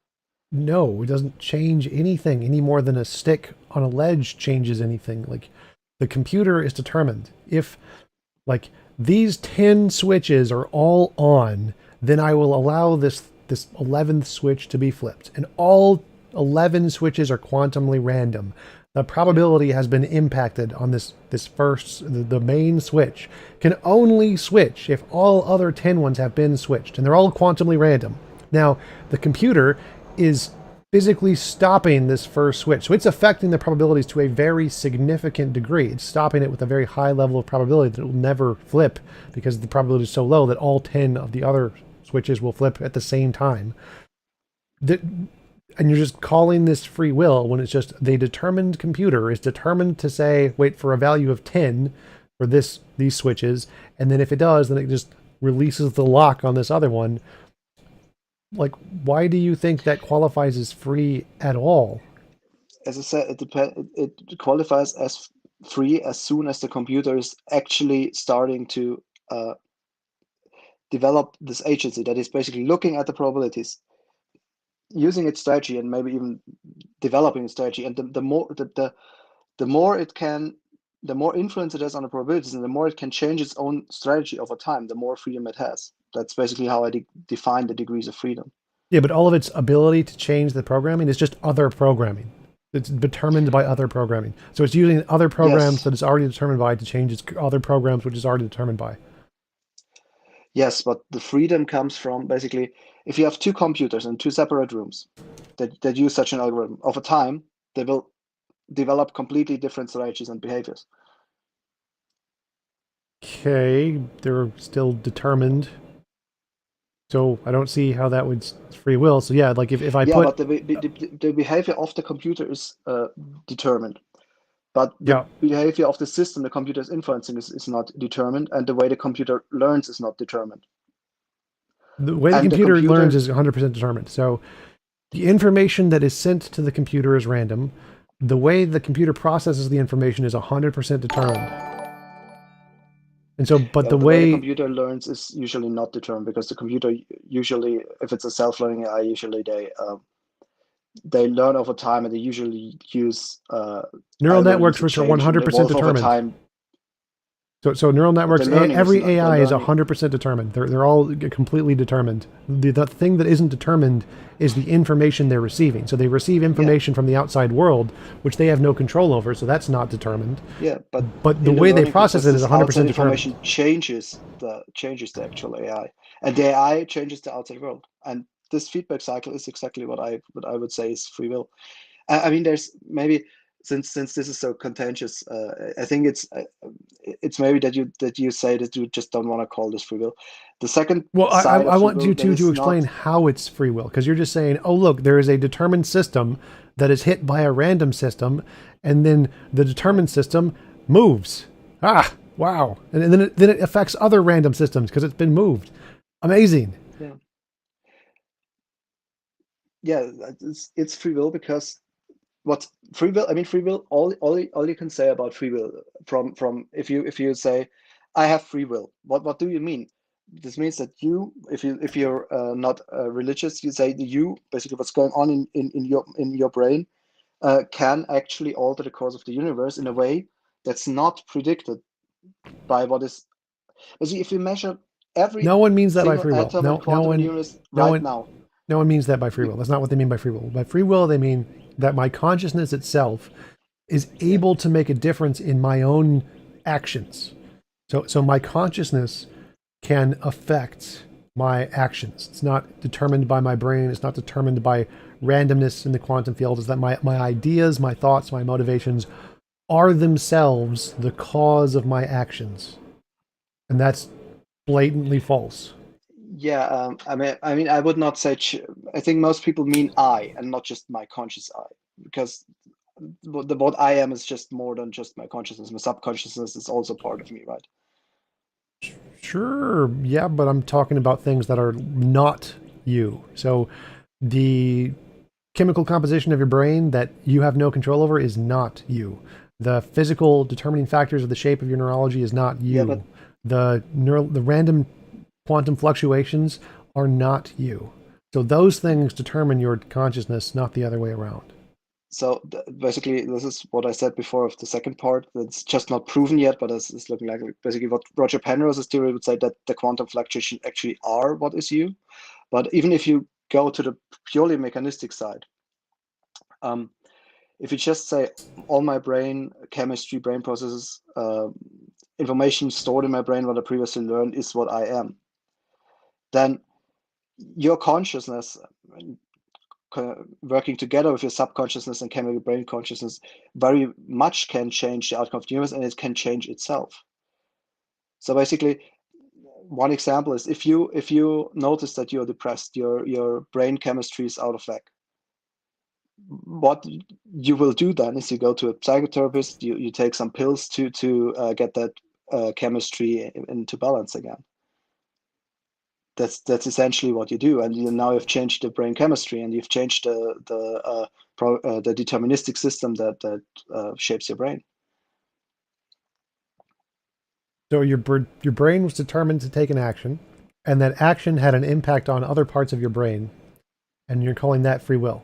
no, it doesn't change anything any more than a stick on a ledge changes anything. Like, the computer is determined. If, like, these 10 switches are all on, then I will allow this 11th switch to be flipped. And all 11 switches are quantumly random. The probability has been impacted on this first, the main switch can only switch if all other 10 ones have been switched, and they're all quantumly random. Now, the computer is physically stopping this first switch, so it's affecting the probabilities to a very significant degree. It's stopping it with a very high level of probability that it will never flip, because the probability is so low that all 10 of the other switches will flip at the same time. And you're just calling this free will when it's just the determined computer is determined to say, wait for a value of 10 for these switches, and then if it does, then it just releases the lock on this other one. Like, why do you think that qualifies as free at all? As I said, it qualifies as free as soon as the computer is actually starting to develop this agency that is basically looking at the probabilities, using its strategy, and maybe even developing a strategy. And the more it can, the more influence it has on the probabilities, and the more it can change its own strategy over time, the more freedom it has. That's basically how I define the degrees of freedom. Yeah, but all of its ability to change the programming is just other programming. It's determined by other programming. So it's using other programs Yes. that it's already determined by to change its other programs, which is already determined by. Yes, but the freedom comes from basically, if you have two computers in two separate rooms that use such an algorithm, over time, they will develop completely different strategies and behaviors. Okay, they're still determined. So I don't see how that would free will. So yeah, like if I Yeah, put but the behavior of the computer is determined. But the yeah behavior of the system the computer is influencing is not determined, and the way the computer learns is not determined. the way the And the computer learns computer, is 100% determined. So the information that is sent to the computer is random. The way the computer processes the information is 100% determined. And so, but yeah, the but the way the way computer learns is usually not determined because the computer usually, if it's a self-learning AI, usually they learn over time and they usually use neural algorithms networks, that which are change and 100% evolve over determined. time. So neural But the networks, learning is every not. The AI is learning, 100% determined. They're all completely determined. The thing that isn't determined is the information they're receiving. So they receive yeah, information from the outside world, which they have no control over. So that's not determined. yeah. But But the in the way they learning process process, it is this outside 100% determined. information changes the actual AI, and the AI changes the outside world. And this feedback cycle is exactly what I would say is free will. I mean, there's maybe since this is so contentious, I think it's maybe that you say that you just don't want to call this free will. The second Well, side of I free want will you that to is explain not. how it's free will, because you're just saying, oh, look, there is a determined system that is hit by a random system, and then the Yeah, determined system moves. Ah, wow. And then it affects other random systems because it's been moved. Amazing. yeah, yeah. It's free will because what free will, I mean, free will, all you can say about free will from if you say I have free will, what do you mean? This means that you, if you're not religious, you say that you basically what's going on in your brain can actually alter the course of the universe in a way that's not predicted by what is. See, if you measure every No one means that by single free will. atom and No, quantum in the universe no right one, now, no one means that by free you, will. That's not what they mean by free will. By free will, they mean that my consciousness itself is yeah, able to make a difference in my own actions. So my consciousness can affect my actions. It's not determined by my brain. It's not determined by randomness in the quantum field. Is that my ideas, my thoughts, my motivations are themselves the cause of my actions. And that's blatantly false. yeah. I mean, I would not say. I think most people mean I, and not just my conscious I, because what I am is just more than just my consciousness. My subconsciousness is also part of me, right? Sure, yeah, but I'm talking about things that are not you. So the chemical composition of your brain that you have no control over is not you. The physical determining factors of the shape of your neurology is not Yeah, you. but The random quantum fluctuations are not you. So those things determine your consciousness, not the other way around. so basically, this is what I said before of the second part. That's just not proven yet, but it's looking like basically what Roger Penrose's theory would say, that the quantum fluctuations actually are what is you. But even if you go to the purely mechanistic side, um, if you just say all my brain chemistry, brain processes, information stored in my brain, what I previously learned is what I am, then your consciousness, working together with your subconsciousness and chemical brain consciousness, very much can change the outcome of the universe, and it can change itself. So basically, one example is if you notice that you're depressed, your brain chemistry is out of whack. What you will do then is you go to a psychotherapist, you take some pills to get that chemistry into balance again. That's essentially what you do, and now you've changed the brain chemistry, and you've changed the deterministic system that shapes your brain. So your brain was determined to take an action, and that action had an impact on other parts of your brain, and you're calling that free will.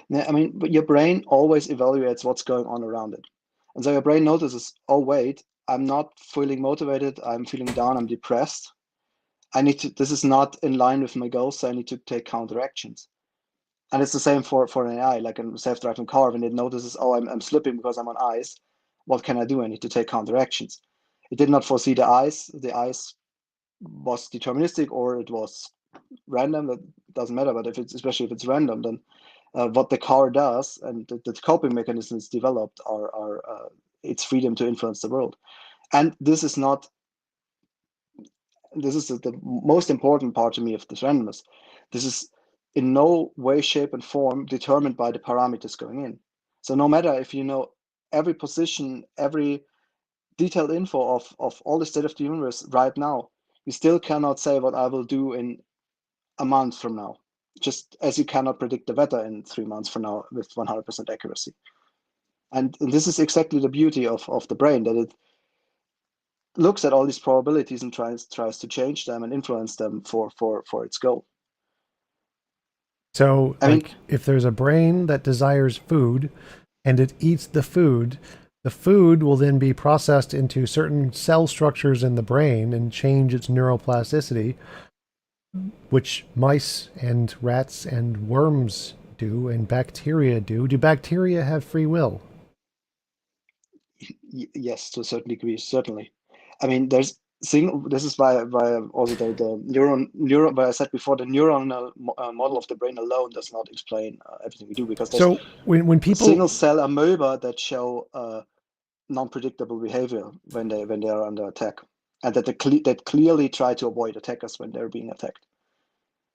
Yeah, I mean, but your brain always evaluates what's going on around it, and so your brain notices, oh wait, I'm not feeling motivated, I'm feeling down, I'm depressed. I need to. This is not in line with my goals, so I need to take counteractions. And it's the same for an AI, like a self-driving car. When it notices, oh, I'm slipping because I'm on ice, what can I do? I need to take counteractions. It did not foresee the ice. The ice was deterministic or it was random. That doesn't matter. But if it's especially if it's random, then what the car does and the coping mechanisms developed are its freedom to influence the world. And this is not this is the most important part to me of this randomness. This is in no way, shape, and form determined by the parameters going in. So no matter if you know every position, every detailed info of all the state of the universe right now, you still cannot say what I will do in a month from now, just as you cannot predict the weather in 3 months from now with 100% accuracy. And this is exactly the beauty of the brain, that it looks at all these probabilities and tries to change them and influence them for its goal. So, I mean, if there's a brain that desires food and it eats the food will then be processed into certain cell structures in the brain and change its neuroplasticity, which mice and rats and worms do, and bacteria do. Do bacteria have free will? Yes, to a certain degree, certainly. I mean, this is why also the neuron, why I said before, the neuronal model of the brain alone does not explain everything we do, because there's So when people single cell amoeba that show non-predictable behavior when they are under attack, and that clearly try to avoid attackers when they're being attacked.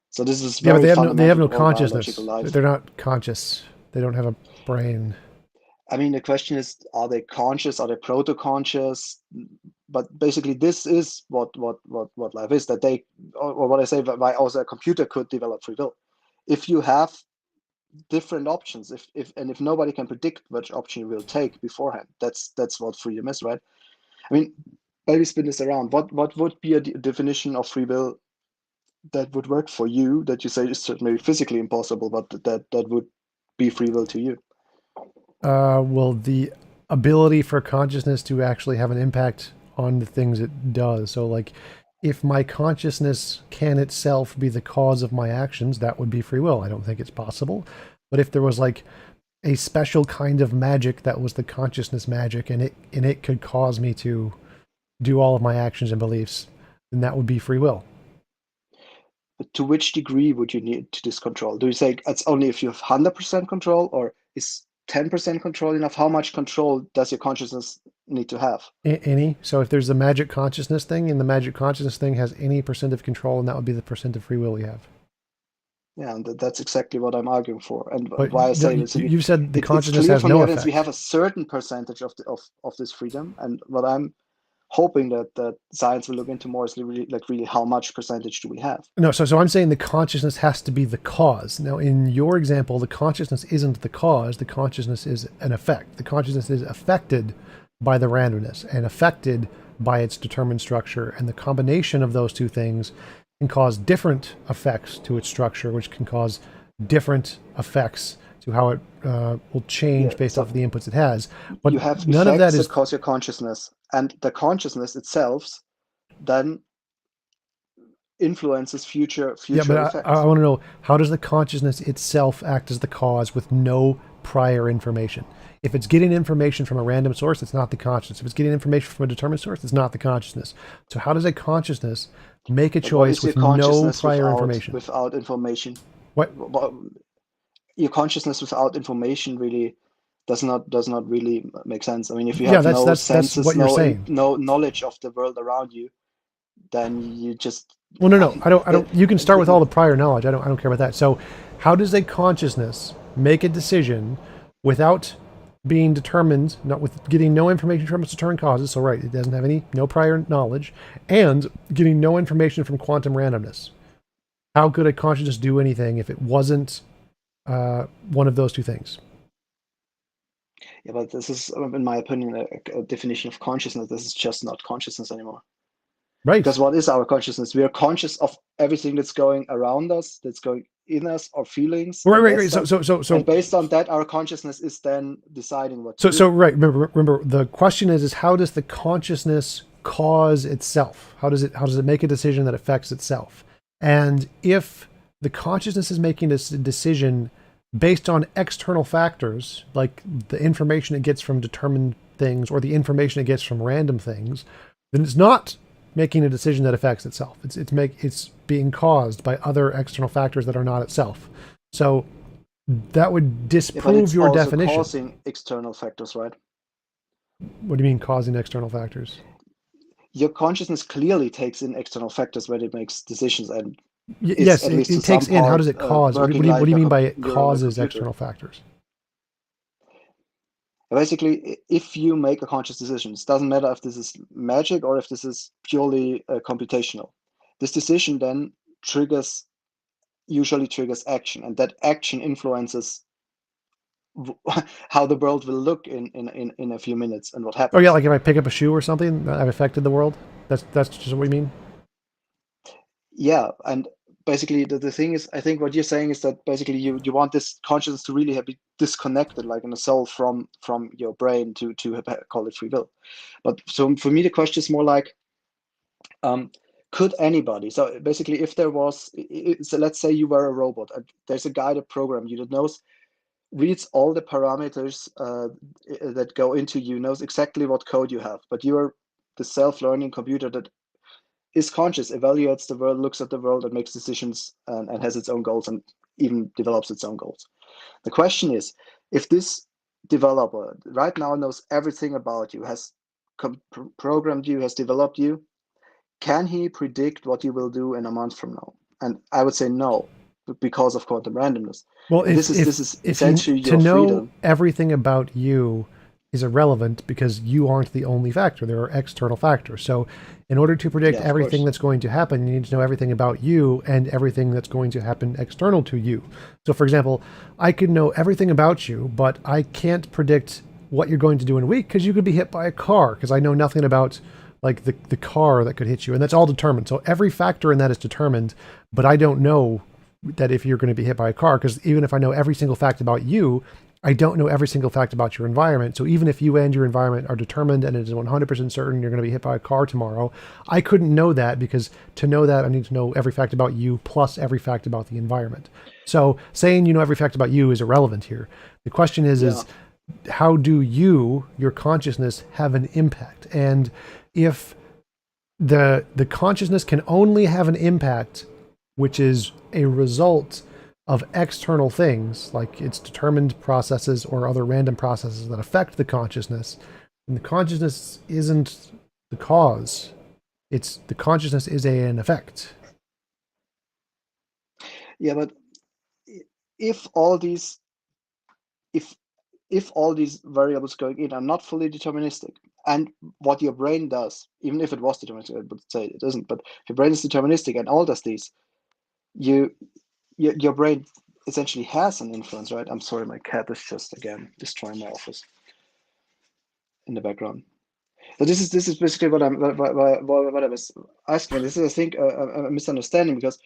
So this is yeah, but very they have fundamental no to all consciousness. biological life. They're not conscious. They don't have a brain. I mean, the question is, are they conscious? Are they proto-conscious? But basically, this is what life is. That they, or what I say, why also a computer could develop free will. If you have different options, if nobody can predict which option you will take beforehand, that's what freedom is, right? I mean, maybe spin this around. What would be a definition of free will that would work for you? That you say is maybe physically impossible, but that would be free will to you. Well, the ability for consciousness to actually have an impact on the things it does. So, like, if my consciousness can itself be the cause of my actions, that would be free will. I don't think it's possible. But if there was like a special kind of magic that was the consciousness magic, and it could cause me to do all of my actions and beliefs, then that would be free will. But to which degree would you need this control? Do you say it's only if you have 100% control, or is 10% control enough? How much control does your consciousness need to have? Any. So if there's a magic consciousness thing, and the magic consciousness thing has any percent of control, and that would be the percent of free will we have. Yeah, and that's exactly what I'm arguing for, and But why I say you said the consciousness it's clear has from no the evidence effect. we have a certain percentage of this freedom, and what I'm hoping that science will look into more is really how much percentage do we have? No, so I'm saying the consciousness has to be the cause. Now, in your example, the consciousness isn't the cause. The consciousness is an effect. The consciousness is affected by the randomness and affected by its determined structure, and the combination of those two things can cause different effects to its structure, which can cause different effects to how it will change based off of the inputs it has. But you have none of that is that cause your consciousness, and the consciousness itself then influences future yeah. But effects. I want to know, how does the consciousness itself act as the cause with no prior information? If it's getting information from a random source, it's not the consciousness. If it's getting information from a determined source, it's not the consciousness. So how does a consciousness make a choice with no prior information? Without information. What? Your consciousness without information really does not really make sense. I mean, if you Yeah, have no that's senses, what you're saying. no knowledge of the world around you, then you just Well, no. I don't. You can start with all the prior knowledge. I don't care about that. So, how does a consciousness make a decision without being determined, not with getting no information from its determined causes? So, right, it doesn't have no prior knowledge, and getting no information from quantum randomness. How could a consciousness do anything if it wasn't one of those two things? Yeah, but this is, in my opinion, a definition of consciousness. This is just not consciousness anymore. Right. Because what is our consciousness? We are conscious of everything that's going around us, that's going in us, our feelings. Right. So and based on that, our consciousness is then deciding what to do. So right. Remember, the question is how does the consciousness cause itself? How does it make a decision that affects itself? And if the consciousness is making this decision based on external factors, like the information it gets from determined things or the information it gets from random things, then it's not making a decision that affects itself. It's being caused by other external factors that are not itself. So that would disprove your definition. Causing external factors, right? What do you mean causing external factors? your consciousness clearly takes in external factors when it makes decisions and is Yes, at least to it some takes in. How does part it cause? What working do like you a mean by it neural causes computer. external factors? Basically, if you make a conscious decision, it doesn't matter if this is magic or if this is purely computational. This decision then usually triggers action, and that action influences how the world will look in a few minutes and what Oh yeah, happens. like if I pick up a shoe or something, I've affected the world. That's just what you mean. Yeah, and basically the thing is, I think what you're saying is that basically you want this consciousness to really be disconnected, like in a soul from your brain to call it free will. But so for me, the question is more like, could anybody? So basically, if there was, so let's say you were a robot, and there's a guided program you that knows reads all the parameters that go into you, knows exactly what code you have, but you're the self-learning computer that is conscious, evaluates the world, looks at the world, and makes decisions, and has its own goals, and even develops its own goals. The question is, if this developer right now knows everything about you, has programmed you, has developed you, can he predict what you will do in a month from now? And I would say no, because of quantum randomness. Well, And this is if you essentially to your know freedom. everything about you is irrelevant because you aren't the only factor. There are external factors. So, in order to predict Yeah, of everything course. that's going to happen, you need to know everything about you and everything that's going to happen external to you. So, for example, I could know everything about you, but I can't predict what you're going to do in a week because you could be hit by a car because I know nothing about like the car that could hit you, and that's all determined. So every factor in that is determined, but I don't know that if you're going to be hit by a car, because even if I know every single fact about you, I don't know every single fact about your environment. So even if you and your environment are determined and it is 100% certain you're going to be hit by a car tomorrow, I couldn't know that because to know that I need to know every fact about you plus every fact about the environment. So saying you know every fact about you is irrelevant here. The question Yeah. is how do you, your consciousness, have an impact? And if the consciousness can only have an impact which is a result of external things, like its determined processes or other random processes that affect the consciousness, and the consciousness isn't the cause. It's the consciousness is an effect. Yeah, but if all these if if all these variables going in are not fully deterministic, and what your brain does, even if it was deterministic, I would say it isn't, but if your brain is deterministic and all does these, you your brain essentially has an influence, right? I'm sorry, my cat is just again destroying my office in the background. So this is basically what I was asking. And this is, I think, a misunderstanding because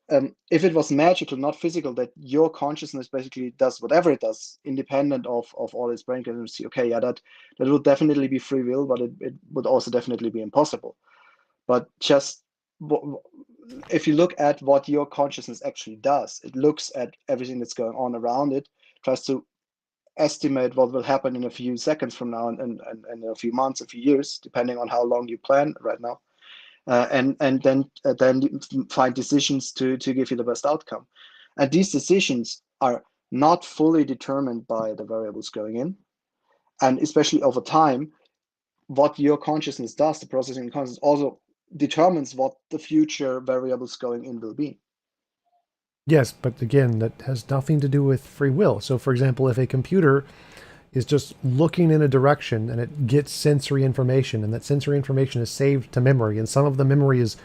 if it was magical, not physical, that your consciousness basically does whatever it does, independent of all its brain chemistry, okay, yeah, that would definitely be free will, but it would also definitely be impossible. But just if you look at what your consciousness actually does, it looks at everything that's going on around it, tries to estimate what will happen in a few seconds from now and a few months, a few years, depending on how long you plan right now, and then find decisions to give you the best outcome. And these decisions are not fully determined by the variables going in, and especially over time, what your consciousness does, the processing consciousness also determines what the future variables going in will be. Yes, but again, that has nothing to do with free will. So, for example, if a computer is just looking in a direction and it gets sensory information, and that sensory information is saved to memory, and some of the memory is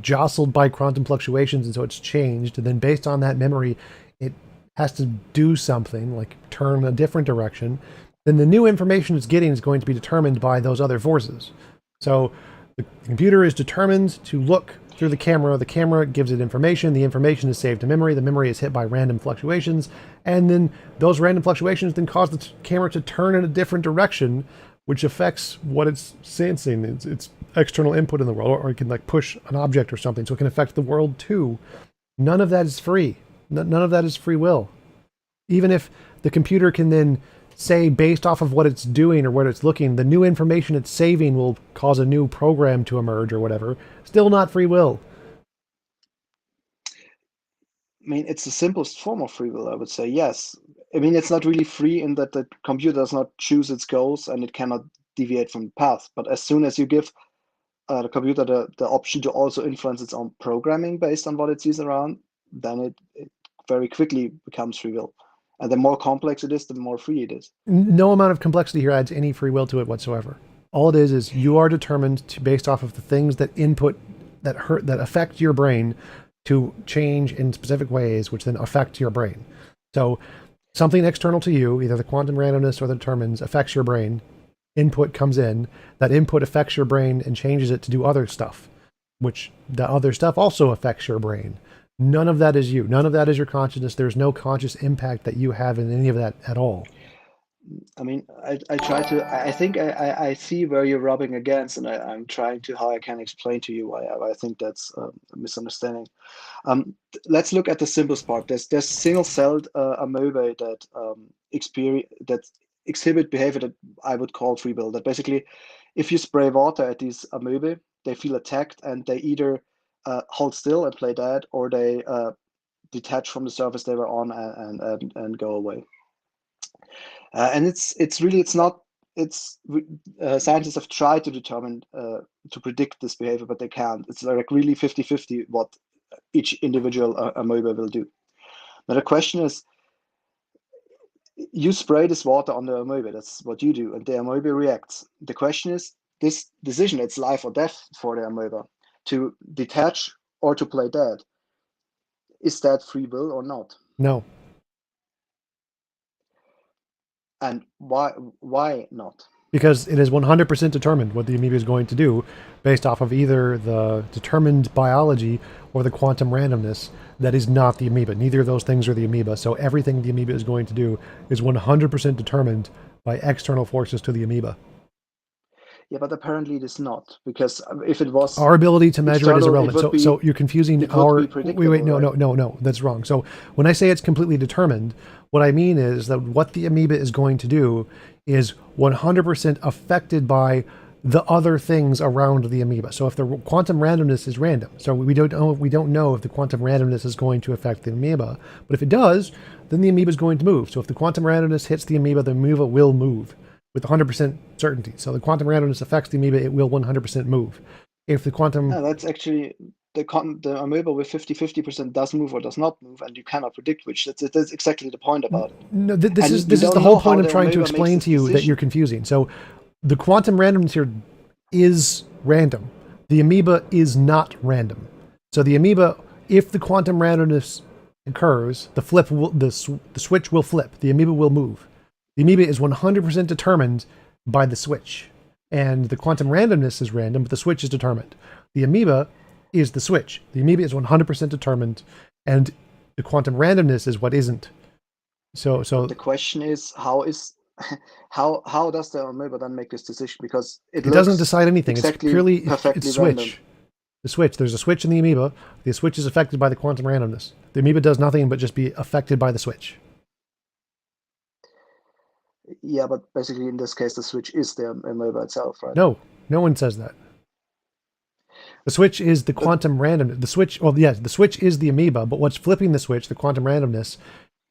jostled by quantum fluctuations, and so it's changed, and then based on that memory, it has to do something like turn a different direction, then the new information it's getting is going to be determined by those other forces. So the computer is determined to look through the camera gives it information, the information is saved to memory, the memory is hit by random fluctuations, and then those random fluctuations then cause the camera to turn in a different direction, which affects what it's sensing, its external input in the world, or it can like push an object or something, so it can affect the world too. None of that is free. None of that is free will. Even if the computer can then say, based off of what it's doing or what it's looking, the new information it's saving will cause a new program to emerge or whatever, still not free will. I mean, it's the simplest form of free will, I would say. Yes. I mean, it's not really free in that the computer does not choose its goals and it cannot deviate from the path. But as soon as you give the computer the option to also influence its own programming based on what it sees around, then it very quickly becomes free will. And the more complex it is, the more free it is. No amount of complexity here adds any free will to it whatsoever. All it is you are determined to, based off of the things that that affect your brain to change in specific ways, which then affect your brain. So something external to you, either the quantum randomness or the determines, affects your brain. Input comes in. That input affects your brain and changes it to do other stuff, which the other stuff also affects your brain. None of that is you. None of that is your consciousness. There's no conscious impact that you have in any of that at all. I mean, I try to, I think I see where you're rubbing against, and I'm trying to how I can explain to you why I think that's a misunderstanding. Let's look at the simplest part. There's single-celled amoeba that exhibit behavior that I would call free will. That basically, if you spray water at these amoeba, they feel attacked and they either hold still and play dead, or they detach from the surface they were on and go away. And scientists have tried to determine to predict this behavior, but they can't. It's like really 50-50 what each individual amoeba will do. Now the question is, you spray this water on the amoeba, that's what you do, and the amoeba reacts. The question is, this decision, it's life or death for the amoeba, to detach or to play dead, is that free will or not? No. And why not? Because it is 100% determined what the amoeba is going to do based off of either the determined biology or the quantum randomness that is not the amoeba. Neither of those things are the amoeba. So everything the amoeba is going to do is 100% determined by external forces to the amoeba. Yeah, but apparently it is not, because if it was, our ability to measure it is irrelevant. So you're confusing our. Wait, no, right? no, that's wrong. So when I say it's completely determined, what I mean is that what the amoeba is going to do is 100% affected by the other things around the amoeba. So if the quantum randomness is random, so we don't know if the quantum randomness is going to affect the amoeba, but if it does, then the amoeba is going to move. So if the quantum randomness hits the amoeba will move with 100% certainty. So the quantum randomness affects the amoeba, it will 100% move. If the quantum... No, that's actually, the amoeba with 50% does move or does not move, and you cannot predict which. That's exactly the point about it. No, this is the whole point I'm trying to explain to you that you're confusing. So the quantum randomness here is random. The amoeba is not random. So the amoeba, if the quantum randomness occurs, the switch will flip. The amoeba will move. The amoeba is 100% determined by the switch. And the quantum randomness is random, but the switch is determined. The amoeba is the switch. The amoeba is 100% determined, and the quantum randomness is what isn't. So the question is, how does the amoeba then make this decision? Because it doesn't decide anything. Exactly, it's purely perfectly it's switch. Random. The switch. There's a switch in the amoeba. The switch is affected by the quantum randomness. The amoeba does nothing but just be affected by the switch. Yeah, but basically in this case, the switch is the amoeba itself, right? No one says that. The switch is the quantum randomness. The switch, well, yes, the switch is the amoeba, but what's flipping the switch, the quantum randomness,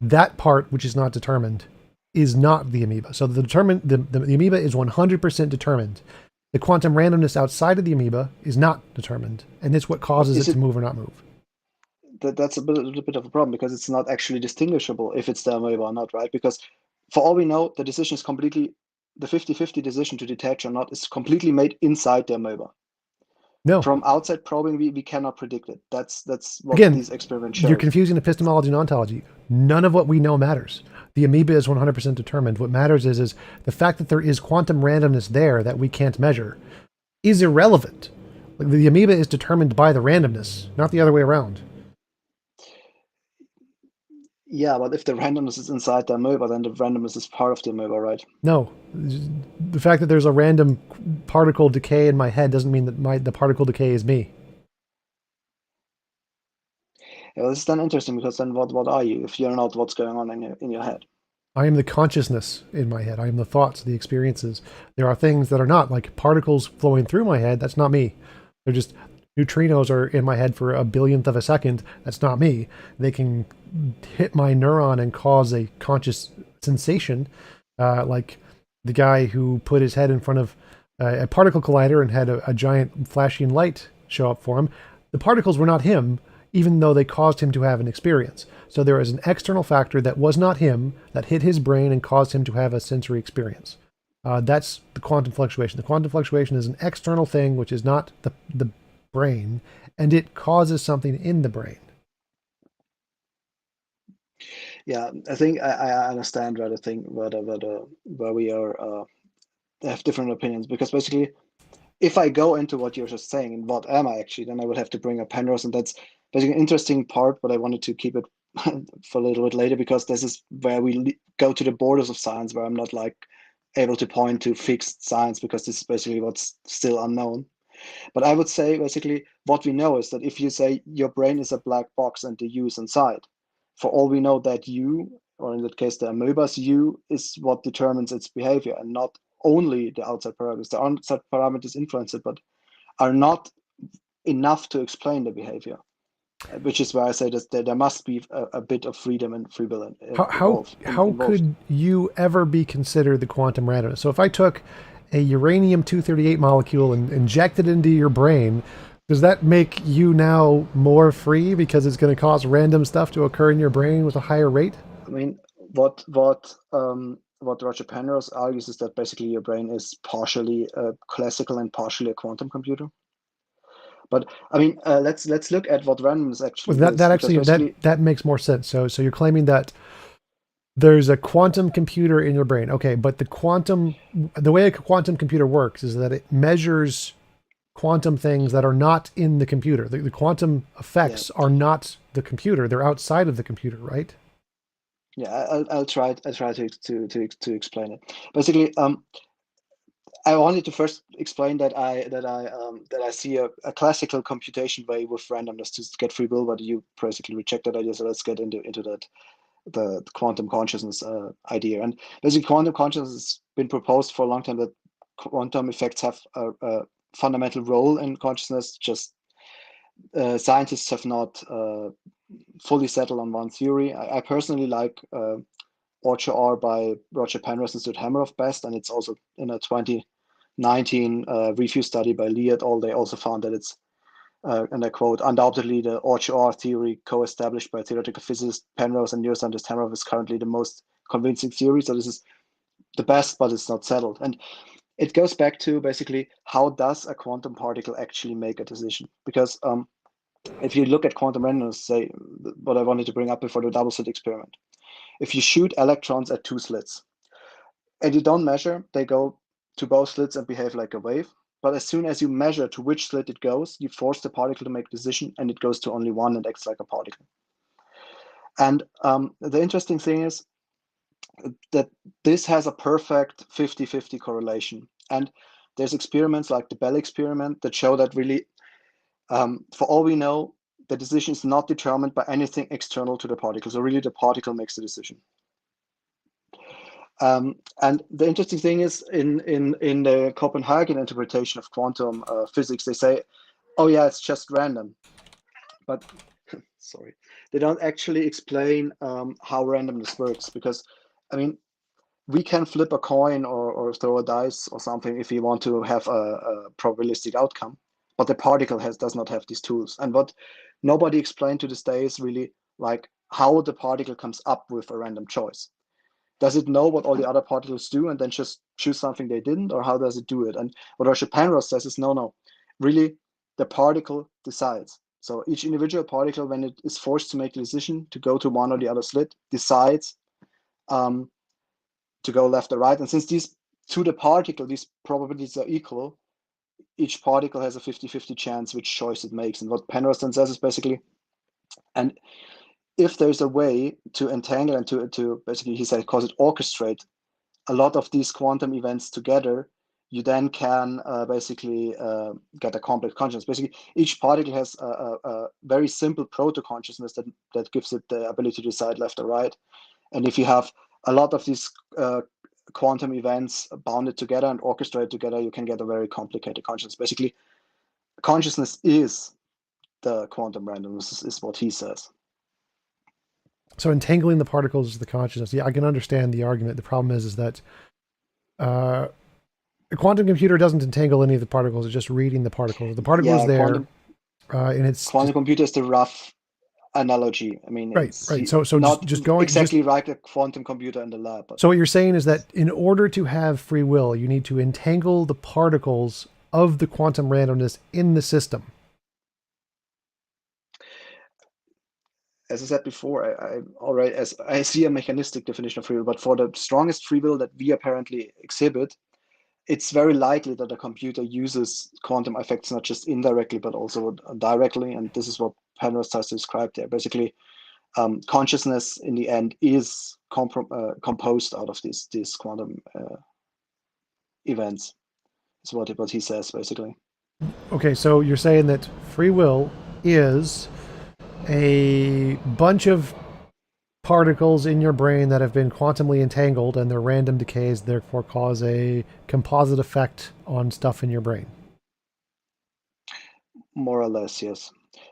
that part which is not determined, is not the amoeba. So the amoeba is 100% determined. The quantum randomness outside of the amoeba is not determined, and it's what causes it to move or not move. That's a bit of a problem, because it's not actually distinguishable if it's the amoeba or not, right? Because for all we know, the decision is completely, the 50-50 decision to detach or not is completely made inside the amoeba. No. From outside probing, we cannot predict it. That's what these experiments show. You're confusing epistemology and ontology. None of what we know matters. The amoeba is 100% determined. What matters is the fact that there is quantum randomness there that we can't measure is irrelevant. The amoeba is determined by the randomness, not the other way around. Yeah, but if the randomness is inside the amoeba, then the randomness is part of the amoeba, right? No. The fact that there's a random particle decay in my head doesn't mean that the particle decay is me. Yeah, well, this is then interesting, because then what are you if you're not what's going on in your head? I am the consciousness in my head. I am the thoughts, the experiences. There are things that are not, like particles flowing through my head. That's not me. They're just neutrinos are in my head for a billionth of a second. That's not me. They can hit my neuron and cause a conscious sensation, like the guy who put his head in front of a particle collider and had a giant flashing light show up for him, the particles were not him, even though they caused him to have an experience. So there is an external factor that was not him that hit his brain and caused him to have a sensory experience. That's the quantum fluctuation. The quantum fluctuation is an external thing, which is not the brain, and it causes something in the brain. Yeah, I think I understand where the thing where we are have different opinions, because basically, if I go into what you're just saying and what am I actually, then I would have to bring up Penrose, and that's basically an interesting part, but I wanted to keep it for a little bit later, because this is where we go to the borders of science, where I'm not like able to point to fixed science, because this is basically what's still unknown. But I would say basically what we know is that if you say your brain is a black box and the U is inside, for all we know, that U, or in that case the amoeba's U, is what determines its behavior, and not only the outside parameters. The outside parameters influence it, but are not enough to explain the behavior, which is where I say that there must be a bit of freedom and free will How involved. could you ever be considered the quantum randomness? So if I took a uranium 238 molecule and injected it into your brain, does that make you now more free because it's going to cause random stuff to occur in your brain with a higher rate? I mean, what Roger Penrose argues is that basically your brain is partially classical and partially a quantum computer. But I mean, let's look at what randomness Well, actually that is, because actually basically, that makes more sense. So you're claiming that there's a quantum computer in your brain. Okay, but the way a quantum computer works is that it measures quantum things that are not in the computer. The quantum yeah, effects are not the computer; they're outside of the computer, right? yeah, I'll try to explain it. Basically, I wanted to first explain that I see a classical computation way with randomness to get free will, but you basically reject that idea. So let's get into that, the quantum consciousness idea. And basically, quantum consciousness has been proposed for a long time, that quantum effects have a fundamental role in consciousness. Just scientists have not fully settled on one theory. I personally like ORCHA-R by Roger Penrose and Stuart Hameroff best, and it's also in a 2019 review study by Lee et al. They also found that it's, and I quote, undoubtedly the ORCHA-R theory co-established by theoretical physicist Penrose and neuroscientist Hameroff is currently the most convincing theory. So this is the best, but it's not settled. And it goes back to basically, how does a quantum particle actually make a decision? Because if you look at quantum randomness, say what I wanted to bring up before, the double slit experiment. If you shoot electrons at two slits and you don't measure, they go to both slits and behave like a wave. But as soon as you measure to which slit it goes, you force the particle to make a decision, and it goes to only one and acts like a particle. And the interesting thing is that this has a perfect 50-50 correlation. And there's experiments like the Bell experiment that show that really, for all we know, the decision is not determined by anything external to the particle. So really the particle makes the decision. And the interesting thing is, in the Copenhagen interpretation of quantum physics, they say, oh yeah, it's just random. But sorry, they don't actually explain how randomness works, because, I mean, we can flip a coin or throw a dice or something if we want to have a probabilistic outcome, but the particle does not have these tools. And what nobody explained to this day is really like how the particle comes up with a random choice. Does it know what all the other particles do and then just choose something they didn't, or how does it do it? And what Roger Penrose says is no, really, the particle decides. So each individual particle, when it is forced to make a decision to go to one or the other slit, decides um, to go left or right. And since these, to the particle, these probabilities are equal, each particle has a 50-50 chance which choice it makes. And what Penrose then says is basically, and if there's a way to entangle and to basically, he said, calls it orchestrate a lot of these quantum events together, you then can basically get a complex consciousness. Basically, each particle has a very simple proto-consciousness that gives it the ability to decide left or right. And if you have a lot of these quantum events bounded together and orchestrated together, you can get a very complicated consciousness. Basically, consciousness is the quantum randomness, is what he says. So entangling the particles is the consciousness. Yeah, I can understand the argument. The problem is that uh, a quantum computer doesn't entangle any of the particles. It's just reading the particles. The particle is Yeah, there, and it's quantum just computer is the rough analogy. I mean, right, it's right. So not just going just exactly like a quantum computer in the lab, but so what you're saying is that in order to have free will, you need to entangle the particles of the quantum randomness in the system. as I said before, I already as I see a mechanistic definition of free will, but for the strongest free will that we apparently exhibit, it's very likely that a computer uses quantum effects not just indirectly but also directly, and this is what Penrose tries to describe there. Basically, consciousness in the end is composed out of these quantum events. Is what he says basically. Okay, so you're saying that free will is a bunch of particles in your brain that have been quantumly entangled and their random decays therefore cause a composite effect on stuff in your brain. More or less, yes.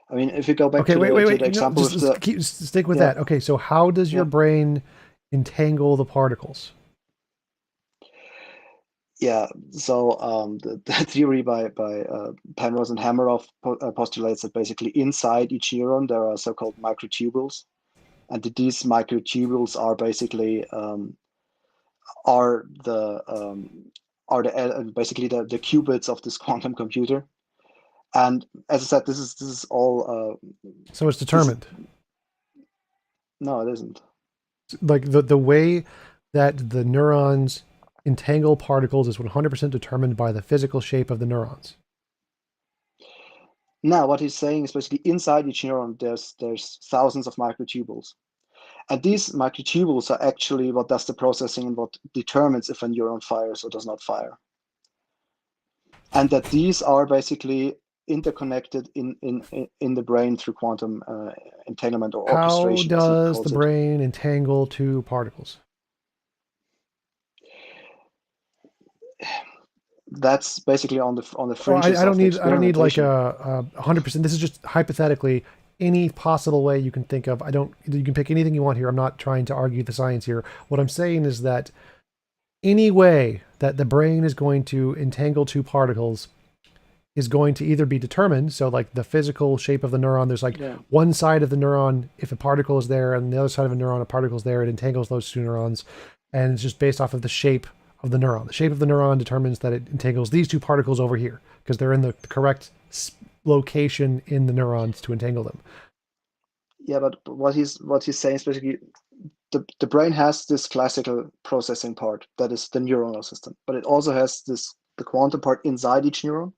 I mean, if you go back Okay, to wait, the wait, to the wait. No, example with the stick with yeah that. Okay, so how does your yeah brain entangle the particles? yeah, so the theory by Penrose and Hameroff postulates that basically inside each neuron there are so-called microtubules, and these microtubules are basically are the basically the qubits of this quantum computer. And as I said, this is all So it's this is determined. no, it isn't. Like the way that the neurons entangle particles is 100% determined by the physical shape of the neurons. Now, what he's saying is basically inside each neuron there's thousands of microtubules. And these microtubules are actually what does the processing and what determines if a neuron fires or does not fire. And that these are basically interconnected in the brain through quantum entanglement or How orchestration, as he does the calls it. brain entangle two particles? That's basically on the Oh, fringes I don't of the need like experimentation. a 100%. This is just hypothetically any possible way you can think of. I don't. You can pick anything you want here. I'm not trying to argue the science here. What I'm saying is that any way that the brain is going to entangle two particles is going to either be determined. So like the physical shape of the neuron, there's like Yeah. one side of the neuron, if a particle is there, and the other side of a neuron, a particle is there, it entangles those two neurons. And it's just based off of the shape of the neuron. The shape of the neuron determines that it entangles these two particles over here because they're in the correct location in the neurons to entangle them. Yeah, but what he's saying is basically the brain has this classical processing part that is the neuronal system, but it also has the quantum part inside each neuron.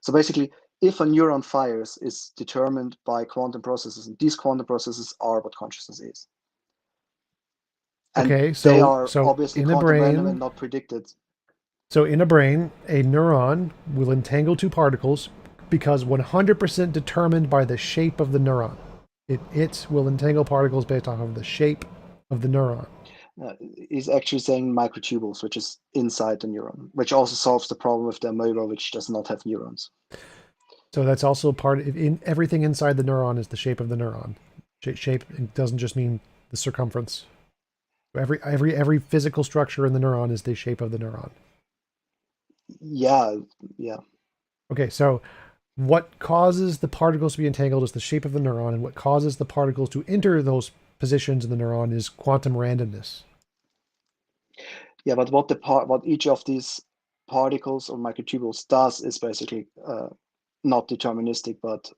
So basically, if a neuron fires is determined by quantum processes, and these quantum processes are what consciousness is. And Okay, they so are obviously in a quantum random and brain, not predicted. so in a brain, a neuron will entangle two particles because 100% determined by the shape of the neuron. It will entangle particles based off of the shape of the neuron. He's actually saying microtubules, which is inside the neuron, which also solves the problem with the amoeba, which does not have neurons. So that's also part of in everything inside the neuron is the shape of the neuron. Shape it doesn't just mean the circumference. Every physical structure in the neuron is the shape of the neuron. Yeah, yeah. Okay, so what causes the particles to be entangled is the shape of the neuron, and what causes the particles to enter those positions in the neuron is quantum randomness. Yeah, but what each of these particles or microtubules does is basically not deterministic, but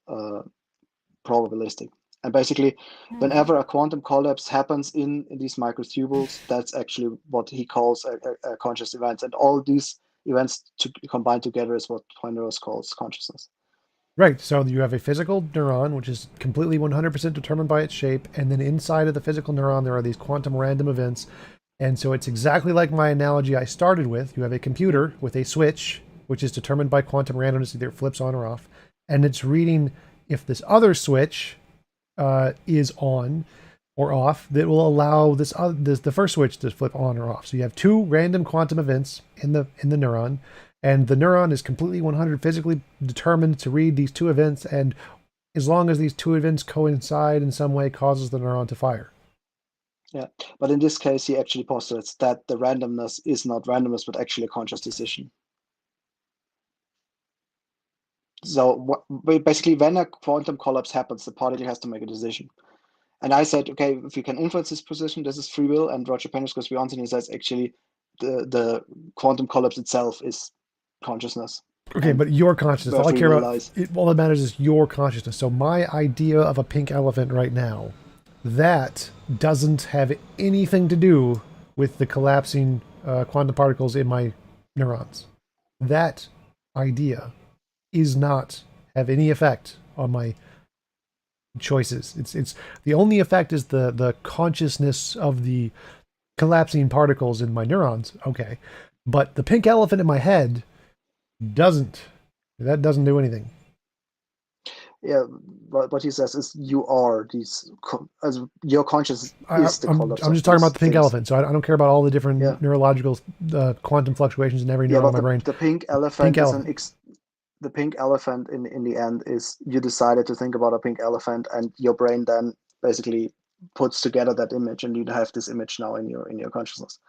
probabilistic. And basically, whenever a quantum collapse happens in these microtubules, that's actually what he calls a conscious event. And all these events combined together is what Penrose calls consciousness. Right, so you have a physical neuron, which is completely 100% determined by its shape, and then inside of the physical neuron, there are these quantum random events. And so it's exactly like my analogy I started with. You have a computer with a switch, which is determined by quantum randomness, either it flips on or off, and it's reading if this other switch is on or off that will allow the first switch to flip on or off. So you have two random quantum events in the neuron, and the neuron is completely 100 physically determined to read these two events, and as long as these two events coincide in some way, causes the neuron to fire. Yeah, but in this case, he actually postulates that the randomness is not randomness, but actually a conscious decision. So basically, when a quantum collapse happens, the particle has to make a decision. And I said, okay, if you can influence this position, this is free will. And Roger Penrose goes beyond and he says, actually, the quantum collapse itself is consciousness. Okay, but your consciousness. Where All I free care will about, lies. all that matters is your consciousness. So my idea of a pink elephant right now, that doesn't have anything to do with the collapsing quantum particles in my neurons. That idea is not have any effect on my choices. It's the only effect is the consciousness of the collapsing particles in my neurons. Okay, but the pink elephant in my head doesn't. That doesn't do anything. Yeah, what he says is you are these, as your conscious is the collapse I'm of just talking about these the pink things. elephant. So I don't care about all the different Yeah. neurological quantum fluctuations in every Yeah, neuron but in my brain. the pink elephant is the pink elephant in the end is you decided to think about a pink elephant and your brain then basically puts together that image and you have this image now in your consciousness.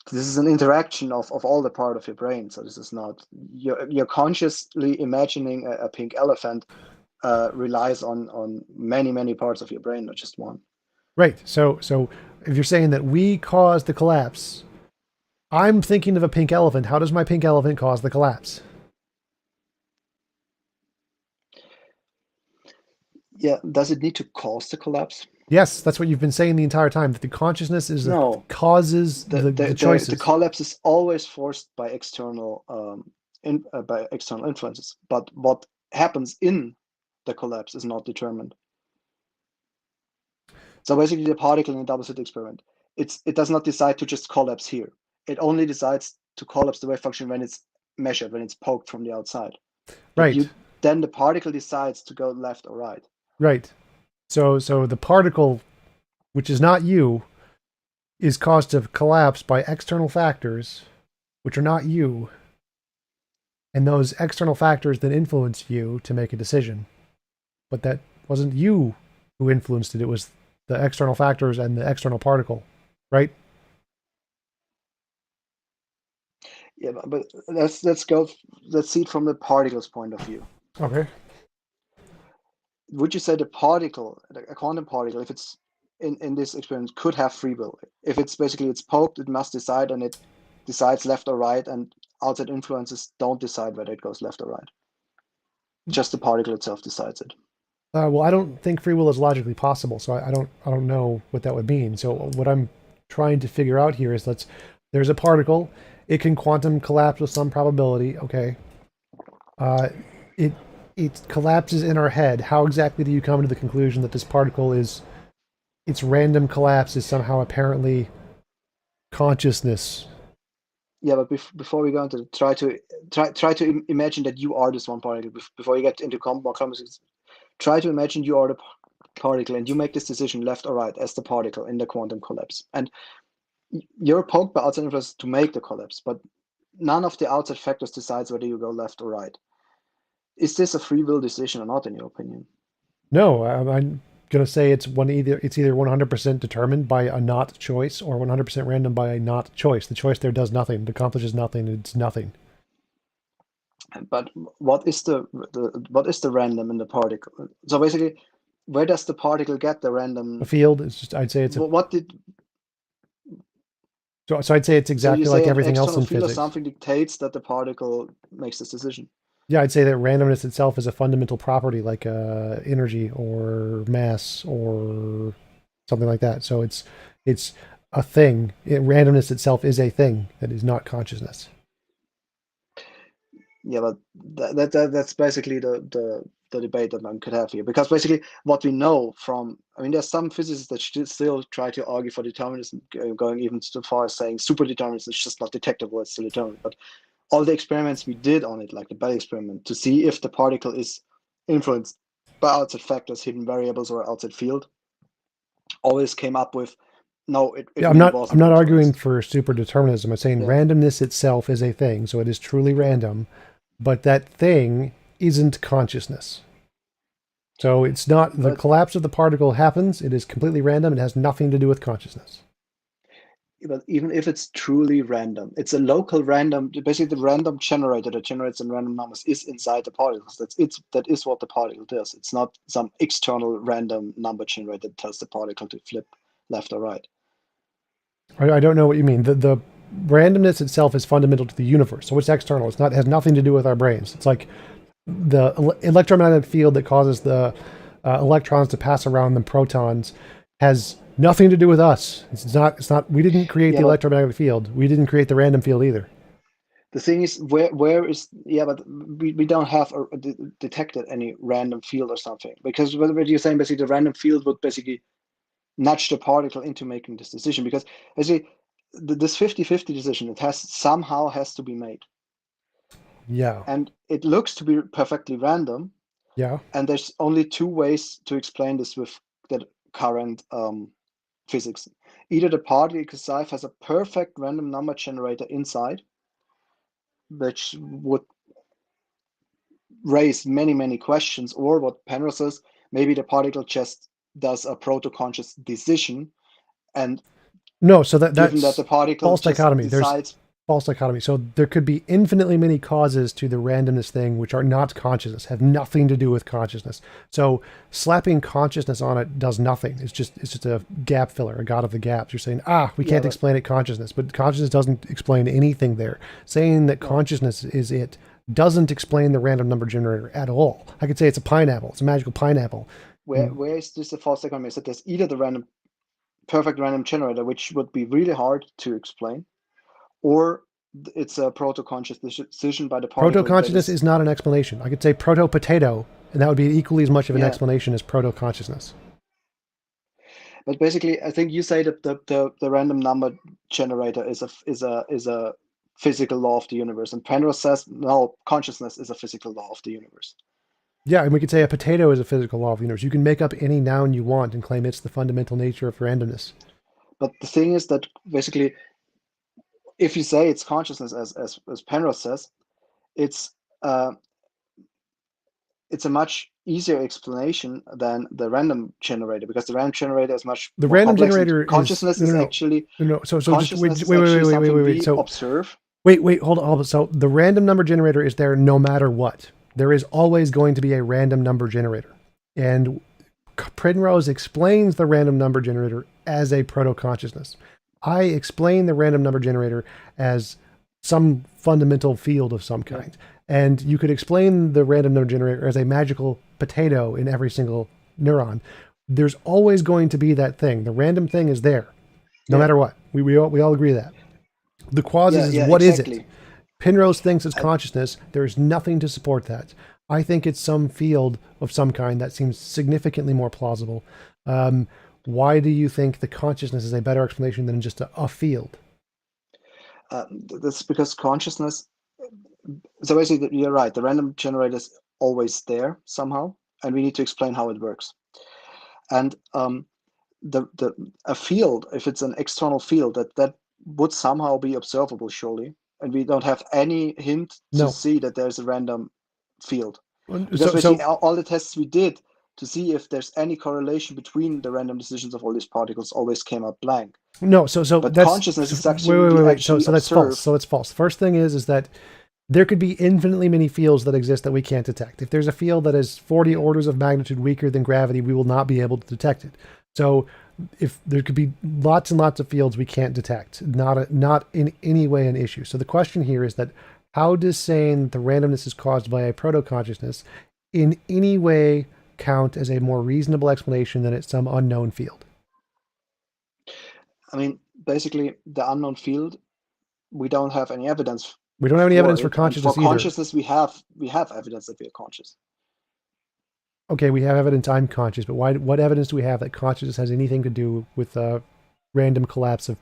This is an interaction of all the part of your brain. So this is not you're consciously imagining a pink elephant relies on many parts of your brain, not just one. Right. So if you're saying that we caused the collapse, I'm thinking of a pink elephant. How does my pink elephant cause the collapse? Yeah, does it need to cause the collapse? Yes, that's what you've been saying the entire time. That the consciousness is the No. causes the choices. The collapse is always forced by external influences. But what happens in the collapse is not determined. So basically, the particle in a double-slit experiment, it does not decide to just collapse here. It only decides to collapse the wave function when it's measured, when it's poked from the outside. But Right. then the particle decides to go left or right. Right. So the particle, which is not you, is caused to collapse by external factors, which are not you. And those external factors then influence you to make a decision. But that wasn't you who influenced it. It was the external factors and the external particle, right? Yeah, but let's see it from the particle's point of view. Okay. Would you say the particle, a quantum particle, if it's in this experiment, could have free will? If it's basically it's poked, it must decide, and it decides left or right, and outside influences don't decide whether it goes left or right. Just the particle itself decides it. Well, I don't think free will is logically possible, so I don't know what that would mean. So what I'm trying to figure out here is there's a particle, it can quantum collapse with some probability. Okay. It collapses in our head. How exactly do you come to the conclusion that this particle its random collapse is somehow apparently consciousness? Yeah, but before we go into try to imagine that you are this one particle before you get into more complex. Try to imagine you are the particle and you make this decision left or right as the particle in the quantum collapse, and you're poked by outside influence to make the collapse, but none of the outside factors decides whether you go left or right. Is this a free will decision or not, in your opinion? No, I'm gonna say it's either 100% determined by a not choice or 100% random by a not choice. The choice there does nothing. It accomplishes nothing. It's nothing. But what is the random in the particle? So basically, where does the particle get the random? A field. It's just I'd say it's a. What did So I'd say it's so you exactly say like an everything else external in field or physics. something dictates that the particle makes this decision? Yeah, I'd say that randomness itself is a fundamental property like energy or mass or something like that. So it's a thing. Randomness itself is a thing that is not consciousness. Yeah, but that's basically the debate that one could have here, because basically what we know from, I mean, there's some physicists that still try to argue for determinism, going even so far as saying super determinism is just not detectable, it's still determined. But all the experiments we did on it, like the Bell experiment, to see if the particle is influenced by outside factors, hidden variables, or outside field, always came up with no, it Yeah, really I'm wasn't not arguing influenced. for super determinism. I'm saying Yeah. randomness itself is a thing, so it is truly random, but that thing isn't consciousness. So it's not the But collapse of the particle happens, it is completely random, it has nothing to do with consciousness. but even if it's truly random, it's a local random. Basically, the random generator that generates in random numbers is inside the particles. That is what the particle does. It's not some external random number generator that tells the particle to flip left or right. I don't know what you mean. The randomness itself is fundamental to the universe, so it's external. It's not has nothing to do with our brains. It's like the electromagnetic field that causes the electrons to pass around the protons has nothing to do with us. It's not. We didn't create the electromagnetic field. We didn't create the random field either. The thing is, where is but we don't have detected any random field or something, because what you're saying, basically the random field would basically nudge the particle into making this decision, because basically this 50-50 decision, it somehow has to be made. Yeah. And it looks to be perfectly random. Yeah. And there's only two ways to explain this with that current physics. Either the particle size has a perfect random number generator inside, which would raise many, many questions, or what Penrose says, maybe the particle just does a proto-conscious decision, and no, so that's given that the particle false dichotomy. decides, there's false dichotomy. So there could be infinitely many causes to the randomness thing, which are not consciousness, have nothing to do with consciousness. So slapping consciousness on it does nothing. It's just a gap filler, a god of the gaps. You're saying, we can't explain it consciousness, but consciousness doesn't explain anything there. Saying that consciousness is it doesn't explain the random number generator at all. I could say it's a pineapple. It's a magical pineapple. Where is this a false dichotomy? Is that there's either the perfect random generator, which would be really hard to explain, or it's a proto-conscious decision by the particle. Proto-consciousness is not an explanation. I could say proto-potato, and that would be equally as much of an explanation as proto-consciousness. But basically, I think you say that the random number generator is a physical law of the universe, and Penrose says no, consciousness is a physical law of the universe. Yeah, and we could say a potato is a physical law of the universe. You can make up any noun you want and claim it's the fundamental nature of randomness. But the thing is that basically, if you say it's consciousness, as Penrose says, it's a much easier explanation than the random generator, because the random generator is much the more random complex. Generator consciousness is actually no. So consciousness just wait. So observe. Wait, hold on. So the random number generator is there no matter what. There is always going to be a random number generator. And Penrose explains the random number generator as a proto-consciousness. I explain the random number generator as some fundamental field of some kind. And you could explain the random number generator as a magical potato in every single neuron. There's always going to be that thing. The random thing is there, no matter what. We all agree that. The quasis is what exactly is it? Penrose thinks it's consciousness. There's nothing to support that. I think it's some field of some kind that seems significantly more plausible. Why do you think the consciousness is a better explanation than just a field? That's because consciousness. So basically, you're right. The random generator is always there somehow, and we need to explain how it works. And a field, if it's an external field, that would somehow be observable, surely. And we don't have any hint to see that there's a random field. Because basically all the tests we did to see if there's any correlation between the random decisions of all these particles always came up blank. No, but that's, consciousness is actually wait. So that's false. So it's false. First thing is that there could be infinitely many fields that exist that we can't detect. If there's a field that is 40 orders of magnitude weaker than gravity, we will not be able to detect it. So if there could be lots and lots of fields we can't detect, not in any way an issue. So the question here is that how does saying the randomness is caused by a proto-consciousness in any way count as a more reasonable explanation than it's some unknown field? I mean, basically, the unknown field, we don't have any evidence. We don't have any evidence for consciousness either. For consciousness, we have evidence that we are conscious. Okay, we have evidence I'm conscious, but what evidence do we have that consciousness has anything to do with the random collapse of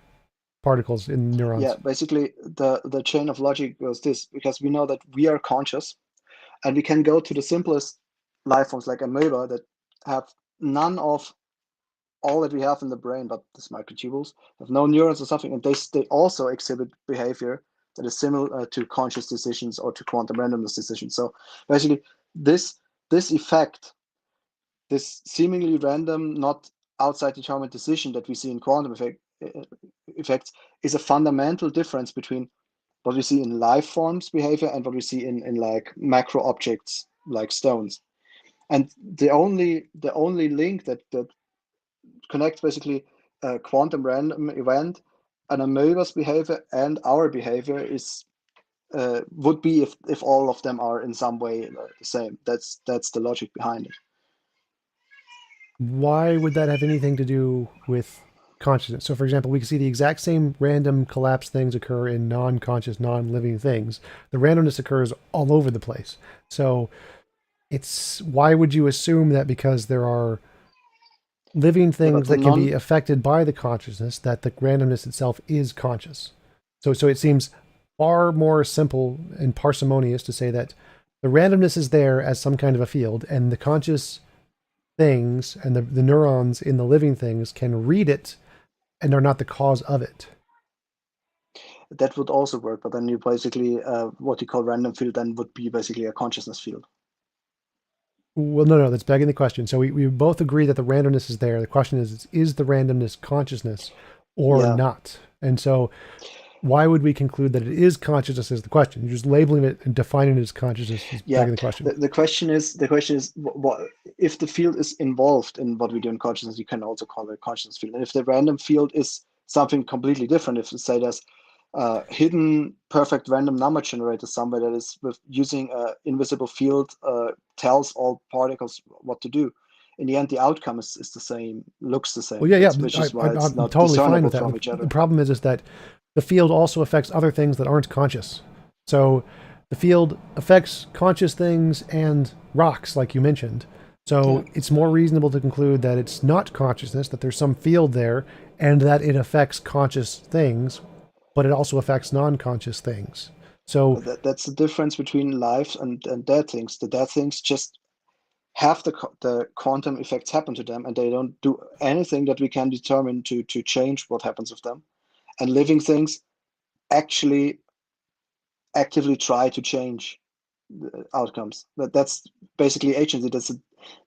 particles in neurons? Yeah, basically the chain of logic goes this, because we know that we are conscious, and we can go to the simplest life forms like amoeba that have none of all that we have in the brain, but these microtubules have no neurons or something, and they also exhibit behavior that is similar to conscious decisions or to quantum randomness decisions. So basically this effect, this seemingly random, not outside determined decision that we see in quantum effect, effects is a fundamental difference between what we see in life forms behavior and what we see in like macro objects like stones. And the only link that connects basically a quantum random event, an amoeba's behavior, and our behavior is would be if all of them are in some way the same. That's the logic behind it. Why would that have anything to do with consciousness? So, for example, we can see the exact same random collapse things occur in non-conscious, non-living things. The randomness occurs all over the place. So, it's why would you assume that because there are living things that can be affected by the consciousness, that the randomness itself is conscious? So it seems far more simple and parsimonious to say that the randomness is there as some kind of a field, and the conscious things and the neurons in the living things can read it and are not the cause of it. That would also work, but then you basically what you call random field then would be basically a consciousness field. Well, no, that's begging the question. So we both agree that the randomness is there. The question is the randomness consciousness or not? And so why would we conclude that it is consciousness is the question? You're just labeling it and defining it as consciousness is begging the question. The question is what if the field is involved in what we do in consciousness, you can also call it a consciousness field. And if the random field is something completely different, if say there's hidden perfect random number generator somewhere that is with using an invisible field tells all particles what to do. In the end, the outcome is the same, looks the same. Well, yeah, which is why it's I'm not totally fine with that. from each other. The problem is that the field also affects other things that aren't conscious. So the field affects conscious things and rocks, like you mentioned. So it's more reasonable to conclude that it's not consciousness, that there's some field there, and that it affects conscious things, but it also affects non-conscious things. So that's the difference between live and dead things. The dead things just have the quantum effects happen to them, and they don't do anything that we can determine to change what happens with them. And living things actually actively try to change the outcomes. That's basically agency.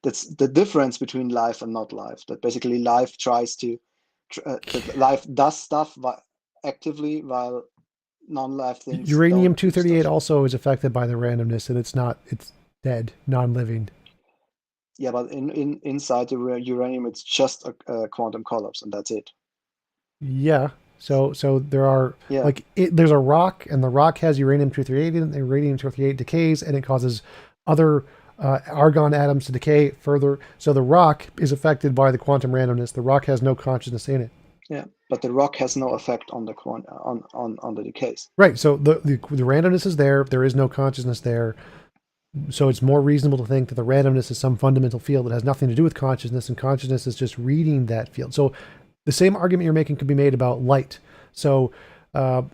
That's the difference between life and not life. That basically life tries to that life does stuff actively, while non-life things. Uranium-238 also is affected by the randomness, and it's dead, non-living. Yeah, but inside the uranium, it's just a quantum collapse, and that's it. Yeah. So there are there's a rock, and the rock has uranium-238 in it. And uranium-238 decays, and it causes other argon atoms to decay further. So the rock is affected by the quantum randomness. The rock has no consciousness in it. Yeah, but the rock has no effect on the on the decays. Right. So the randomness is there. There is no consciousness there. So it's more reasonable to think that the randomness is some fundamental field that has nothing to do with consciousness, and consciousness is just reading that field. So the same argument you're making could be made about light. So when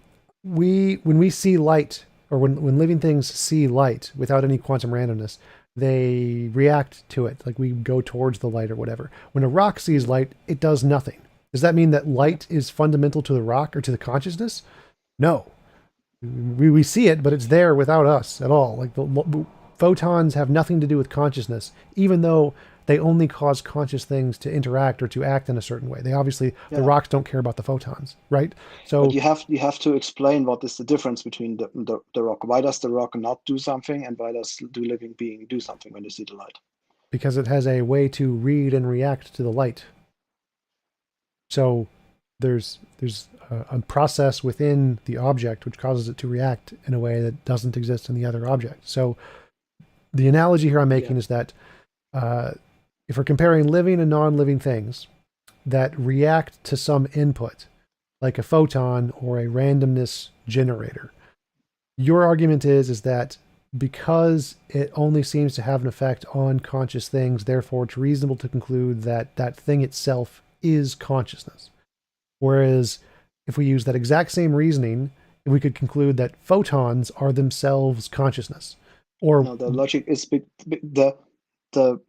we see light, or when living things see light without any quantum randomness, they react to it. Like we go towards the light or whatever. When a rock sees light, it does nothing. Does that mean that light is fundamental to the rock or to the consciousness? No. We see it, but it's there without us at all. Like the photons have nothing to do with consciousness, even though they only cause conscious things to interact or to act in a certain way. They obviously, the rocks don't care about the photons, right? So but you have to explain what is the difference between the rock. Why does the rock not do something, and why does the living being do something when they see the light? Because it has a way to read and react to the light. So there's a process within the object which causes it to react in a way that doesn't exist in the other object. So the analogy here I'm making is that if we're comparing living and non-living things that react to some input, like a photon or a randomness generator, your argument is that because it only seems to have an effect on conscious things, therefore it's reasonable to conclude that that thing itself is consciousness. Whereas if we use that exact same reasoning, we could conclude that photons are themselves consciousness. Or no, the logic is the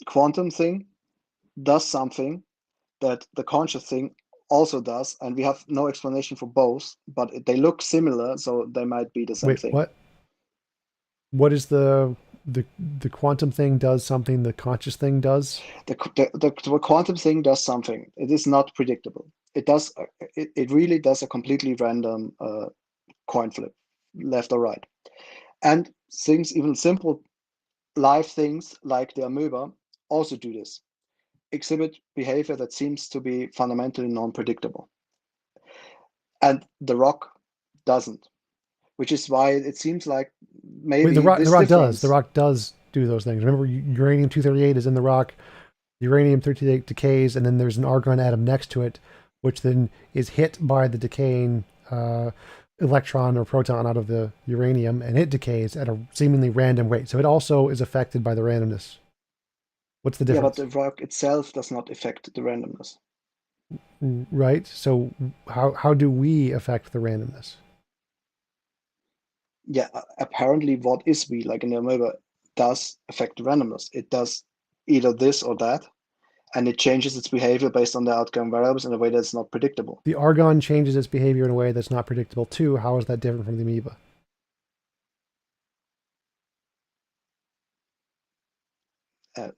quantum thing does something that the conscious thing also does, and we have no explanation for both, but they look similar, so they might be the same thing. What is the quantum thing does something the conscious thing does? The quantum thing does something. It is not predictable. it really does a completely random coin flip, left or right. And things, even simple live things like the amoeba, also do this, exhibit behavior that seems to be fundamentally non-predictable. And the rock doesn't, which is why it seems like maybe The rock, this the rock difference. does. The rock does do those things. Remember, uranium-238 is in the rock. Uranium-238 decays, and then there's an argon atom next to it, which then is hit by the decaying electron or proton out of the uranium, and it decays at a seemingly random rate. So it also is affected by the randomness. What's the Yeah, but difference? the rock itself does not affect the randomness. Right? So how do we affect the randomness? Yeah, apparently what is we, like in the amoeba, does affect the randomness. It does either this or that, and it changes its behavior based on the outcome variables in a way that's not predictable. The argon changes its behavior in a way that's not predictable too. How is that different from the amoeba? Uh,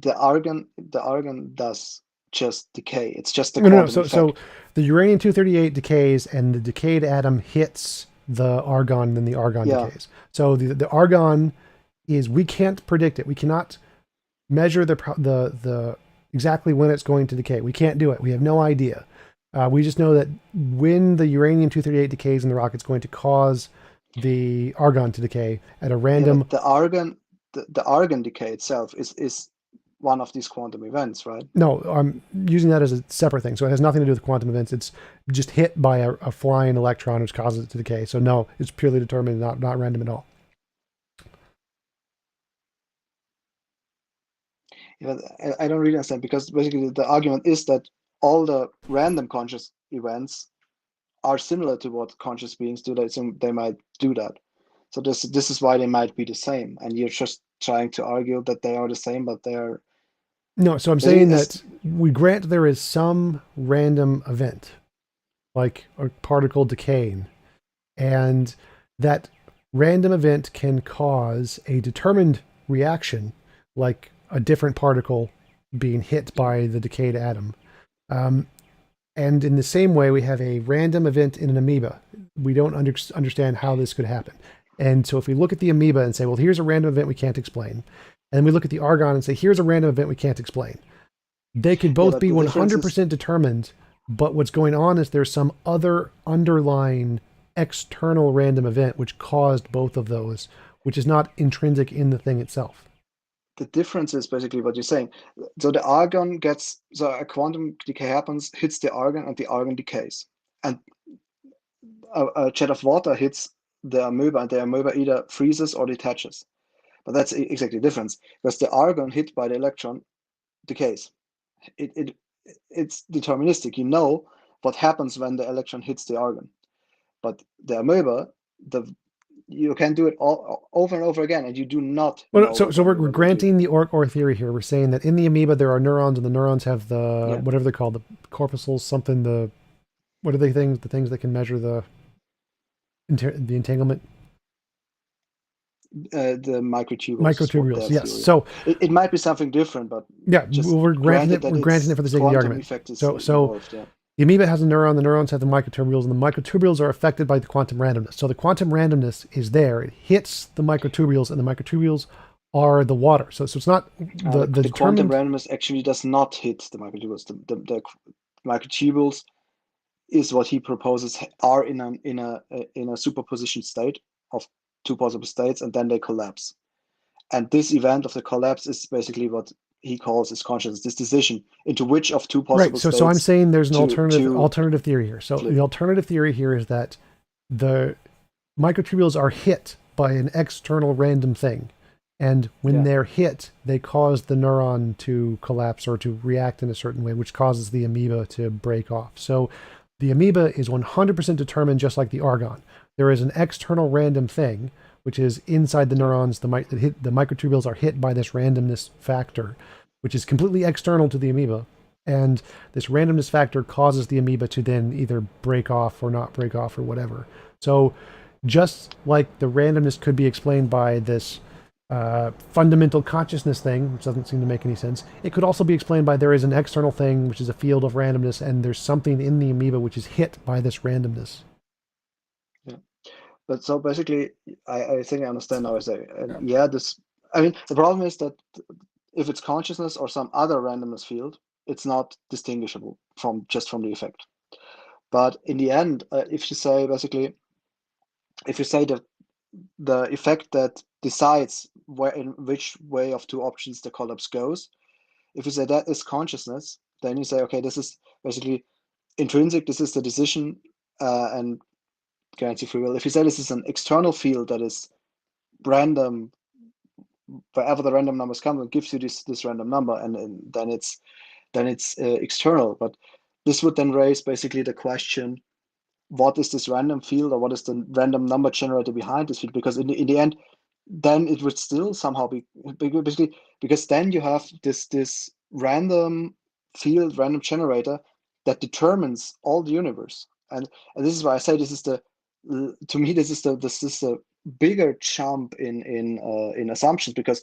the argon does just decay. It's just a No, no, no. quantum So effect. the uranium-238 decays, and the decayed atom hits the argon, and then the argon Yeah. decays. So the argon is, we can't predict it. We cannot measure the exactly when it's going to decay. We can't do it. We have no idea. We just know that when the uranium-238 decays in the rock, it's going to cause the argon to decay at a random. Yeah, the argon decay itself is one of these quantum events, right? No, I'm using that as a separate thing. So it has nothing to do with quantum events. It's just hit by a flying electron, which causes it to decay. So no, it's purely determined, not random at all. Yeah, I don't really understand, because basically the argument is that all the random conscious events are similar to what conscious beings do. So they might do that. So this is why they might be the same, and you're just trying to argue that they are the same, but they are. No, so I'm saying that we grant there is some random event, like a particle decaying, and that random event can cause a determined reaction, like a different particle being hit by the decayed atom. And in the same way, we have a random event in an amoeba. We don't understand how this could happen. And so if we look at the amoeba and say, well, here's a random event we can't explain, and then we look at the argon and say, here's a random event we can't explain, they could both be 100% determined, but what's going on is there's some other underlying external random event which caused both of those, which is not intrinsic in the thing itself. The difference is basically what you're saying. So the argon gets, so a quantum decay happens, hits the argon, and the argon decays. And a jet of water hits the amoeba, and the amoeba either freezes or detaches. But that's exactly the difference, because the argon hit by the electron decays. It's deterministic. You know what happens when the electron hits the argon. But the amoeba, you can do it all over and over again, and you do not. Well, so we're granting the or theory here. We're saying that in the amoeba there are neurons, and the neurons have the whatever they're called, the corpuscles, something. What are they things? The things that can measure the entanglement. The microtubules. Microtubules, yes. So it might be something different, but yeah, we're granting it. We're granting it for the sake of the argument. So involved, the amoeba has a neuron. The neurons have the microtubules, and the microtubules are affected by the quantum randomness. So the quantum randomness is there. It hits the microtubules, and the microtubules are the water. So it's not the quantum randomness actually does not hit the microtubules. The microtubules is what he proposes are in a superposition state of two possible states, and then they collapse. And this event of the collapse is basically what he calls his consciousness, this decision into which of two possible states. So I'm saying there's an alternative theory here. So the alternative theory here is that the microtubules are hit by an external random thing. And when they're hit, they cause the neuron to collapse or to react in a certain way, which causes the amoeba to break off. So the amoeba is 100% determined, just like the argon. There is an external random thing, which is inside the neurons. The microtubules are hit by this randomness factor, which is completely external to the amoeba. And this randomness factor causes the amoeba to then either break off or not break off or whatever. So just like the randomness could be explained by this fundamental consciousness thing, which doesn't seem to make any sense. It could also be explained by there is an external thing, which is a field of randomness, and there's something in the amoeba which is hit by this randomness. Yeah. But so basically, I think I understand now. I say, and yeah, I mean, the problem is that if it's consciousness or some other randomness field, it's not distinguishable from the effect. But in the end, if you say basically, if you say that the effect that decides where in which way of two options the collapse goes, if you say that is consciousness, then you say, okay, this is basically intrinsic. This is the decision and guarantee free will. If you say this is an external field that is random, wherever the random numbers come, it gives you this random number, and then it's external. But this would then raise basically the question: what is this random field, or what is the random number generator behind this field? Because in the end, then it would still somehow be basically, because then you have this random field, random generator that determines all the universe. And this is why I say this is to me this is the bigger jump in assumptions, because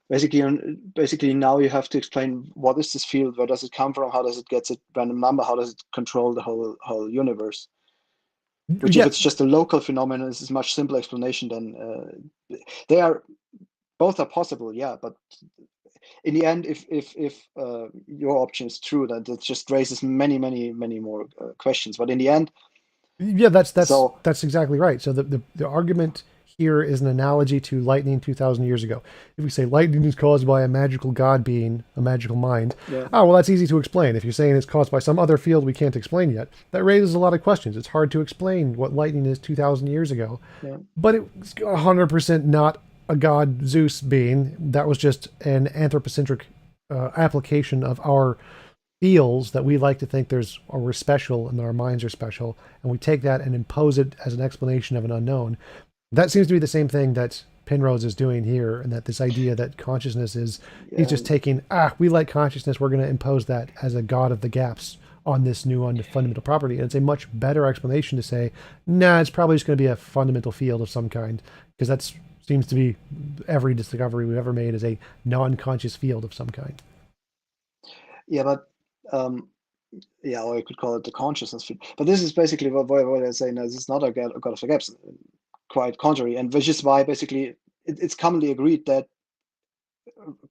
basically now you have to explain what is this field, where does it come from, how does it get its random number, how does it control the whole universe. Which, if Yeah, it's just a local phenomenon, is a much simpler explanation than they are. Both are possible, yeah. But in the end, if your option is true, that it just raises many more questions. But in the end, yeah, so that's exactly right. So the argument here is an analogy to lightning 2,000 years ago. If we say lightning is caused by a magical god being, a magical mind, yeah, oh, well, that's easy to explain. If you're saying it's caused by some other field we can't explain yet, that raises a lot of questions. It's hard to explain what lightning is 2,000 years ago. yeah, But it's 100% not a god Zeus being. That was just an anthropocentric application of our feels that we like to think or we're special and our minds are special, and we take that and impose it as an explanation of an unknown. That seems to be the same thing that Penrose is doing here, and that this idea that consciousness is, he's yeah, just taking, we like consciousness, we're going to impose that as a god of the gaps on this new fundamental property. And it's a much better explanation to say, nah, it's probably just going to be a fundamental field of some kind, because that seems to be every discovery we've ever made is a non-conscious field of some kind. yeah. But yeah, or you could call it the consciousness field. But this is basically what I say. No, this is not a god of the gaps. Quite contrary, and which is why basically it's commonly agreed that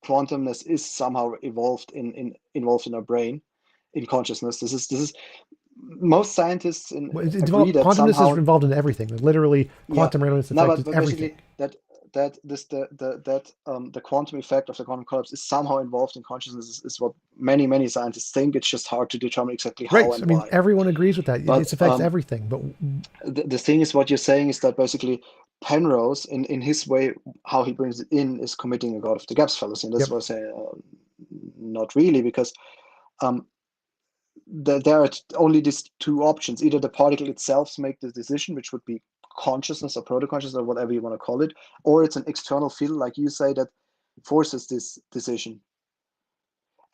quantumness is somehow involved in our brain, in consciousness. This is most scientists agree that Quantumness is somehow, involved in everything. Literally, yeah. quantum randomness No, effect but, is but everything. basically the quantum effect of the quantum collapse is somehow involved in consciousness is what many scientists think. It's just hard to determine exactly how Right. and I mean, why. everyone agrees with that. But It affects everything. But the thing is, what you're saying is that basically Penrose, in his way, how he brings it in, is committing a God of the gaps fallacy. And that's yep. what I say, not really, because um, there are only these two options. Either the particle itself makes the decision, which would be consciousness or proto-consciousness or whatever you want to call it, or it's an external field, like you say, that forces this decision.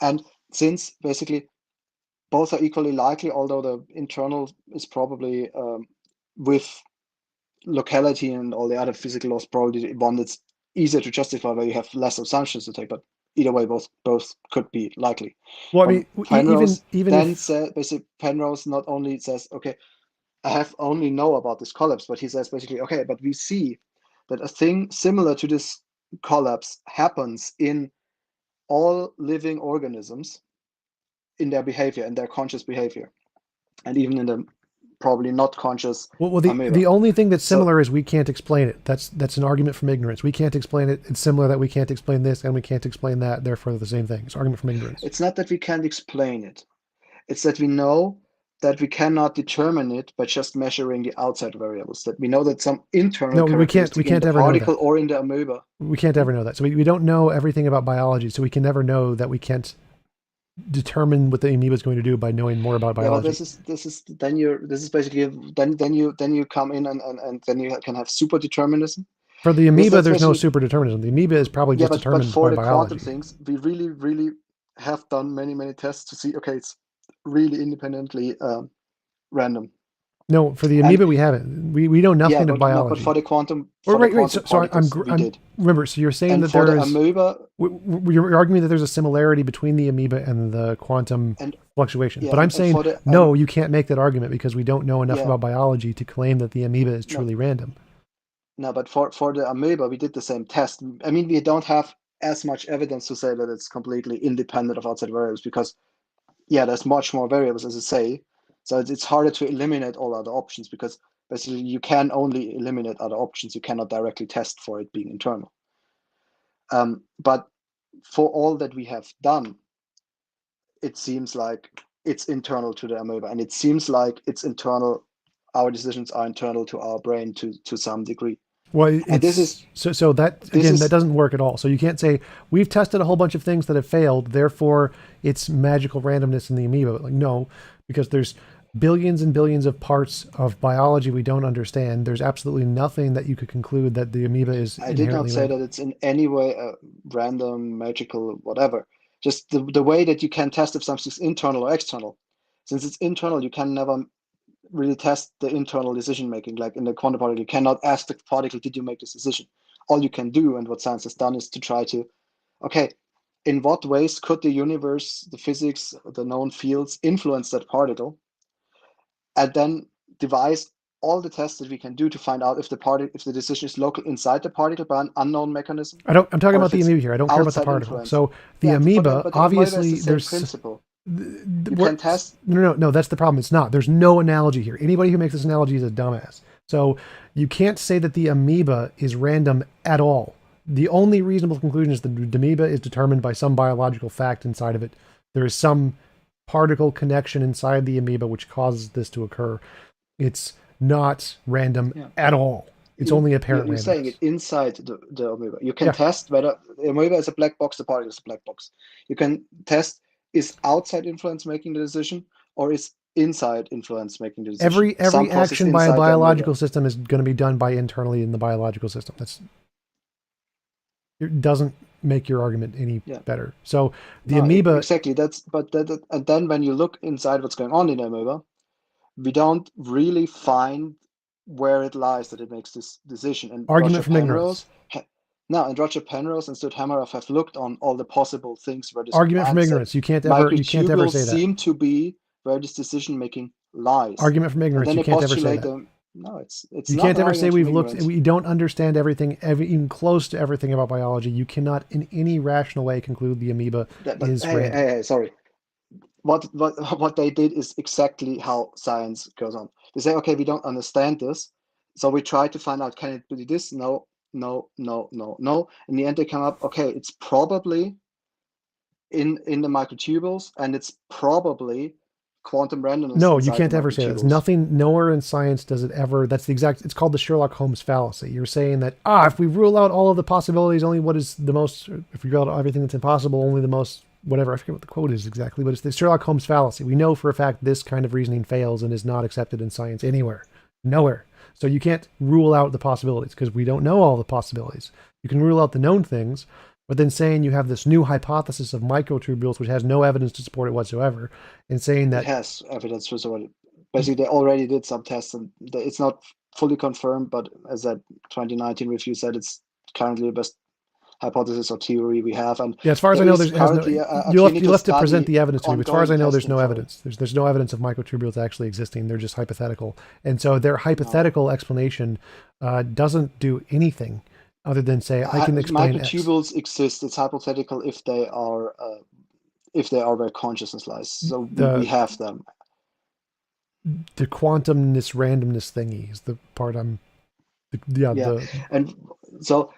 And since basically both are equally likely, although the internal is probably with locality and all the other physical laws, probably one that's easier to justify, where you have less assumptions to take. But either way, both could be likely. Well, I mean, Penrose even then if said, basically, Penrose not only says, okay, I have only know about this collapse, but he says basically, okay, but we see that a thing similar to this collapse happens in all living organisms, in their behavior, in their conscious behavior, and even in the probably not conscious the amoeba. only thing that's So similar is we can't explain it. That's an argument from ignorance. We can't explain it. It's similar that we can't explain this and we can't explain that. Therefore, the same thing. It's argument from ignorance. it's not that we can't explain it. It's that we know that we cannot determine it by just measuring the outside variables, that we know that some internal No, we can't. We characteristic in can't the ever know that. particle or in the amoeba. We can't Hmm? ever know that. So we don't know everything about biology. So we can never know that we can't determine what the amoeba is going to do by knowing more about Yeah, but biology. this is basically then you come in and then you can have super determinism, For the because amoeba, that's there's no basically, super determinism. The amoeba is probably yeah, just but determined for by the quantum biology. things, we really have done many tests to see, okay, it's really independently random. No, for the And amoeba we haven't. We know yeah, nothing of but no, but biology. for the quantum Or for the right. quantum So particles, we I'm did. remember. So you're saying And that for there the is. amoeba, You're arguing that there's a similarity between the amoeba and the quantum and fluctuation. yeah, But I'm and saying for the no, you can't make that argument because we don't know enough yeah, about biology to claim that the amoeba is no, truly random. no, but for the amoeba, we did the same test. I mean, we don't have as much evidence to say that it's completely independent of outside variables because yeah, there's much more variables, as I say. So it's harder to eliminate all other options because basically you can only eliminate other options. You cannot directly test for it being internal. But for all that we have done, it seems like it's internal to the amoeba, and it seems like it's internal. Our decisions are internal to our brain to some degree. Well, And it's so that this again that is doesn't work at all. So you can't say we've tested a whole bunch of things that have failed, therefore it's magical randomness in the amoeba. Like no, because there's billions and billions of parts of biology we don't understand. There's absolutely nothing that you could conclude that the amoeba is I did not inherently say random. that it's in any way random, magical, whatever. Just the way that you can test if something's internal or external. Since it's internal, you can never really test the internal decision making. Like in the quantum particle, you cannot ask the particle, did you make this decision? All you can do, and what science has done, is to try to, okay, in what ways could the universe, the physics, the known fields influence that particle? And then devise all the tests that we can do to find out if the decision is local inside the particle by an unknown mechanism, I'm talking or about if the it's amoeba here. I don't care about the outside particle. influence. So the Yeah, amoeba, but the amoeba is the obviously, same there's principle. You we're, can test. no, that's the problem. It's not. There's no analogy here. Anybody who makes this analogy is a dumbass. So you can't say that the amoeba is random at all. The only reasonable conclusion is that the amoeba is determined by some biological fact inside of it. There is some particle connection inside the amoeba which causes this to occur. It's not random Yeah. at all. It's only apparent You're saying randomness. it inside the amoeba. You can Yeah. test whether the amoeba is a black box, the particle is a black box. You can test, is outside influence making the decision, or is inside influence making the decision? Some Every process action by a inside the amoeba. biological system is going to be done by internally in the biological system. It doesn't make your argument any Yeah. better. So the No, amoeba exactly. And then when you look inside what's going on in the amoeba, we don't really find where it lies that it makes this decision. And argument from ignorance. Roger Penrose and Stuart Hameroff have looked on all the possible things where this Argument from and said ignorance. You can't ever microtubules say that. seem to be where this decision making lies. Argument from And ignorance. then You they can't ever say postulate that. them. No, it's You not can't an ever say argument from we've looked. ignorance. We don't understand everything, even close to everything about biology. You cannot, in any rational way, conclude the amoeba But is hey, random. hey, sorry. What they did is exactly how science goes on. They say, okay, we don't understand this, so we try to find out, can it be this? No, no, no, no, no. In the end, they come up, okay, it's probably in the microtubules, and it's probably quantum randomness No, you inside the can't ever say that. It's microtubules. nothing. Nowhere in science does it ever. That's the exact. It's called the Sherlock Holmes fallacy. You're saying that if we rule out all of the possibilities, only what is the most. If we rule out everything that's impossible, only the most. Whatever. I forget what the quote is exactly, but it's the Sherlock Holmes fallacy. We know for a fact this kind of reasoning fails and is not accepted in science anywhere, nowhere. So you can't rule out the possibilities because we don't know all the possibilities. You can rule out the known things, but then saying you have this new hypothesis of microtubules, which has no evidence to support it whatsoever, and saying It that has evidence for so basically they already did some tests, and it's not fully confirmed, but as that 2019 review said, it's currently the best hypothesis or theory we have, and yeah, as far as I there know, is there has no. currently a You'll clinical have to present study the evidence to me. But as far as ongoing I know, there's testing no for it. evidence. There's no evidence of microtubules actually existing. They're just hypothetical, and so their hypothetical explanation doesn't do anything other than say I can explain X. Microtubules exist. It's hypothetical if they are where consciousness lies. So we The have them. the quantumness randomness thingy is the part I'm. Yeah, and so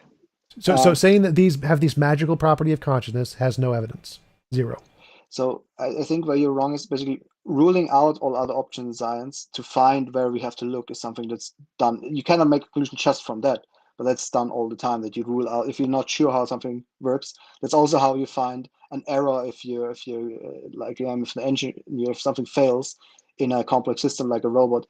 So saying that these have this magical property of consciousness has no evidence. Zero. So I think where you're wrong is basically ruling out all other options in science to find where we have to look is something that's done. You cannot make a conclusion just from that, but that's done all the time. That you rule out if you're not sure how something works. That's also how you find an error if if the engine if something fails in a complex system like a robot.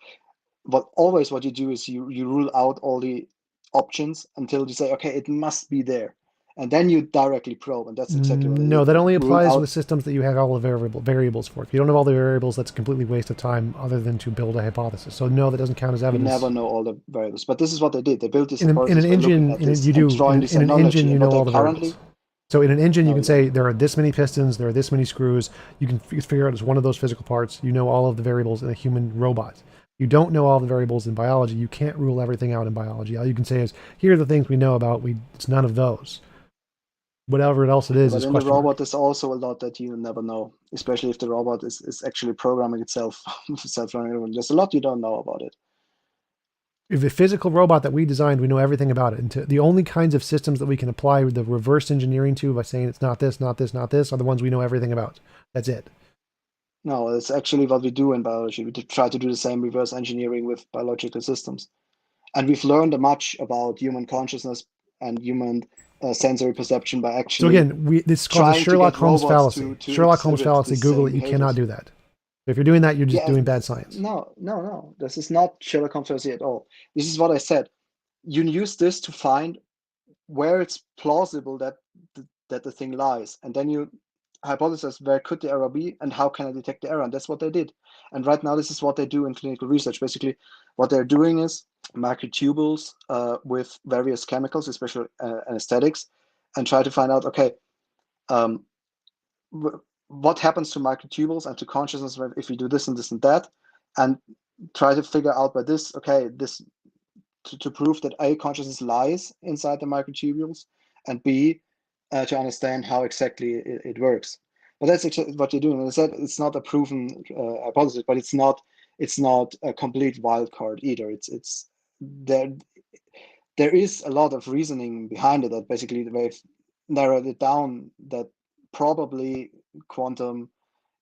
But always what you do is you rule out all the options until you say, okay, it must be there. and then you directly probe, and that's exactly what I No, did. that only Rule applies out, with systems that you have all the variables for. If you don't have all the variables, that's a completely waste of time other than to build a hypothesis. So no, that doesn't count as we evidence. never know all the variables, but this is what they did. They built these In an hypotheses by looking engine, at this you and do. drawing this In an analogy. engine, you And know what they all the currently, variables. So in an engine, you no, can you say don't. there are this many pistons, there are this many screws. You can figure out it's one of those physical parts. You know all of the variables in a human robot. You don't know all the variables in biology. You can't rule everything out in biology. All you can say is, here are the things we know about. It's none of those. Whatever else it is But in the question mark. robot, there's also a lot that you never know, especially if the robot is actually programming itself, self-learning. There's a lot you don't know about it. If a physical robot that we designed, we know everything about it. And the only kinds of systems that we can apply the reverse engineering to by saying it's not this, not this, not this, are the ones we know everything about. That's it. No, it's actually what we do in biology. We try to do the same reverse engineering with biological systems. And we've learned much about human consciousness and human sensory perception by So actually again, this is called the trying to Sherlock get Holmes robots fallacy. to Sherlock Holmes exhibit fallacy. the Google same it. You cannot behaviors. do that. If you're doing that, you're just Yeah, doing bad science. no. This is not Sherlock Holmes fallacy at all. This is what I said. You use this to find where it's plausible that the thing lies, and then you hypothesize where could the error be and how can I detect the error, and that's what they did. And right now, this is what they do in clinical research. Basically, what they're doing is microtubules with various chemicals, especially anesthetics, and try to find out, okay, um, what happens to microtubules and to consciousness if we do this and this and that, and try to figure out by this, okay, this to prove that A, consciousness lies inside the microtubules, and B, to understand how exactly it works. But that's actually what you're doing. As I said, it's not a proven hypothesis, but it's not a complete wild card either. It's there. There is a lot of reasoning behind it that basically they've narrowed it down that probably quantum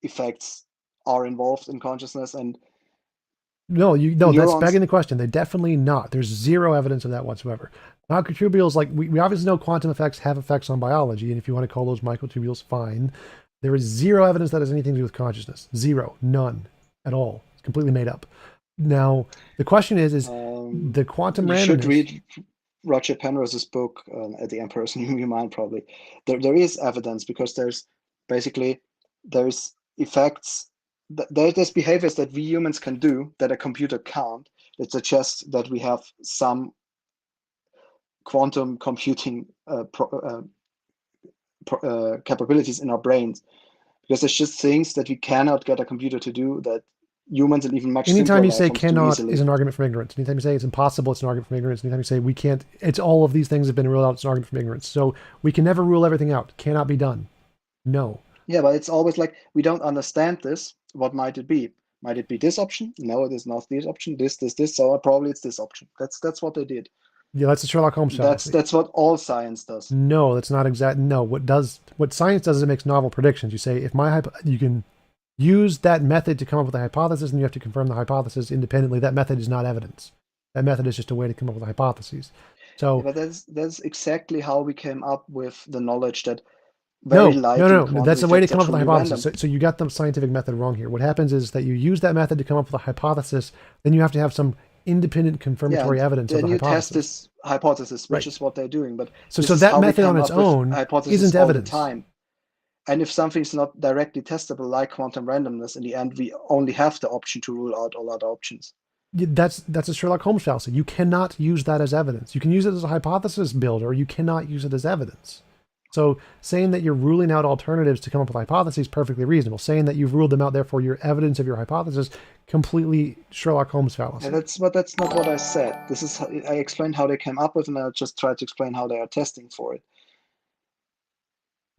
effects are involved in consciousness, and No, that's neurons. begging the question. They're definitely not. There's zero evidence of that whatsoever. Microtubules, like we obviously know quantum effects have effects on biology, and if you want to call those microtubules, fine. There is zero evidence that has anything to do with consciousness. Zero, none at all. It's completely made up. Now, the question is the quantum You randomness. should read Roger Penrose's book, At the Emperor's New Mind, probably. There is evidence because there's effects, there's behaviors that we humans can do that a computer can't, that suggest that we have some quantum computing capabilities in our brains. Because there's just things that we cannot get a computer to do that humans and even much simpler Anytime you life say forms do cannot easily. is an argument from ignorance. Anytime you say it's impossible, it's an argument from ignorance. Anytime you say we can't, it's all of these things have been ruled out, it's an argument from ignorance. So we can never rule everything out. Cannot be done. No. Yeah, but it's always like, we don't understand this. What might it be? Might it be this option? No, it is not this option. This. So probably it's this option. That's what they did. Yeah, that's a Sherlock Holmes fallacy. That's what all science does. No, that's not exact. No, what science does is it makes novel predictions. You say if you can use that method to come up with a hypothesis, and you have to confirm the hypothesis independently. That method is not evidence. That method is just a way to come up with hypotheses. So, Yeah, but that's exactly how we came up with the knowledge that no, very likely no, no. quantum That's a way to effects are come up with a truly hypothesis. random. So you got the scientific method wrong here. What happens is that you use that method to come up with a hypothesis. Then you have to have some independent confirmatory Yeah, evidence of then the you test hypothesis. this hypothesis, which Right. is what they're doing. But So this is that how we method on come its up with own hypotheses isn't all the evidence. time. And if something's not directly testable, like quantum randomness, in the end, we only have the option to rule out all other options. That's a Sherlock Holmes fallacy. You cannot use that as evidence. You can use it as a hypothesis builder. You cannot use it as evidence. So saying that you're ruling out alternatives to come up with hypotheses is perfectly reasonable. Saying that you've ruled them out, therefore your evidence of your hypothesis, completely Sherlock Holmes fallacy. Yeah, that's not what I said. This is I explained how they came up with, and I just tried to explain how they are testing for it.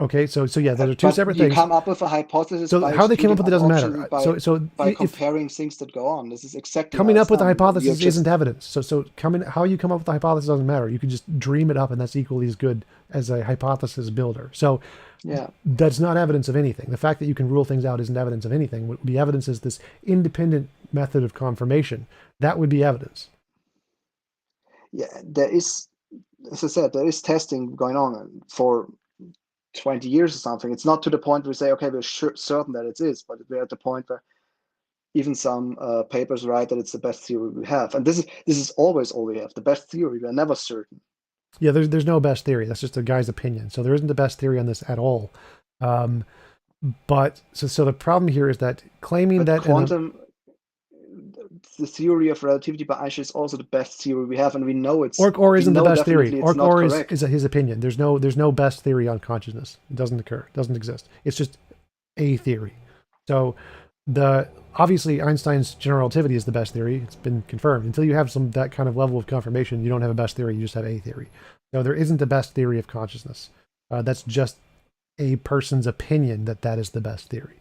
Okay, so yeah, those are two separate you things. come up with a hypothesis So by how they came up with it doesn't options, matter. by comparing things that go on. This is exactly coming how up with a done. hypothesis isn't evidence. So how you come up with a hypothesis doesn't matter. You can just dream it up, and that's equally as good as a hypothesis builder. So yeah, that's not evidence of anything. The fact that you can rule things out isn't evidence of anything. What would be evidence is this independent method of confirmation. That would be evidence. Yeah, there is, as I said, there is testing going on for 20 years or something. It's not to the point where we say, okay, we're certain that it is, but we're at the point where even some papers write that it's the best theory we have. And this is always all we have, the best theory. We're never certain. Yeah, there's no best theory. That's just a guy's opinion. So there isn't a best theory on this at all. Um, but so the problem here is that claiming But that quantum, the theory of relativity by Einstein is also the best theory we have, and we know or we isn't the know best theory. definitely it's not Or correct. is his opinion. There's no best theory on consciousness. It doesn't occur. It doesn't exist. It's just a theory. So obviously Einstein's general relativity is the best theory. It's been confirmed. Until you have that kind of level of confirmation, you don't have a best theory. You just have a theory. So there isn't a best theory of consciousness. That's just a person's opinion that is the best theory.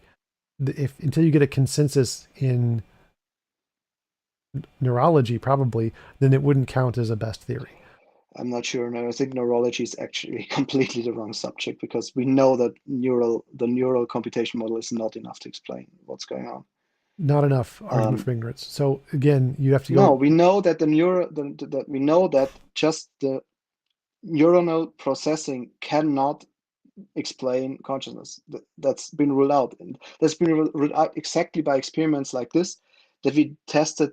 If until you get a consensus in neurology, probably, then it wouldn't count as a best theory. I'm not sure. No, I think neurology is actually completely the wrong subject, because we know that the neural computation model is not enough to explain what's going on. Not enough argument from ignorance. So again, you have to go. No, we know that we know that just the neuronal processing cannot explain consciousness. That's been ruled out, and that's been ruled out exactly by experiments like this, that we tested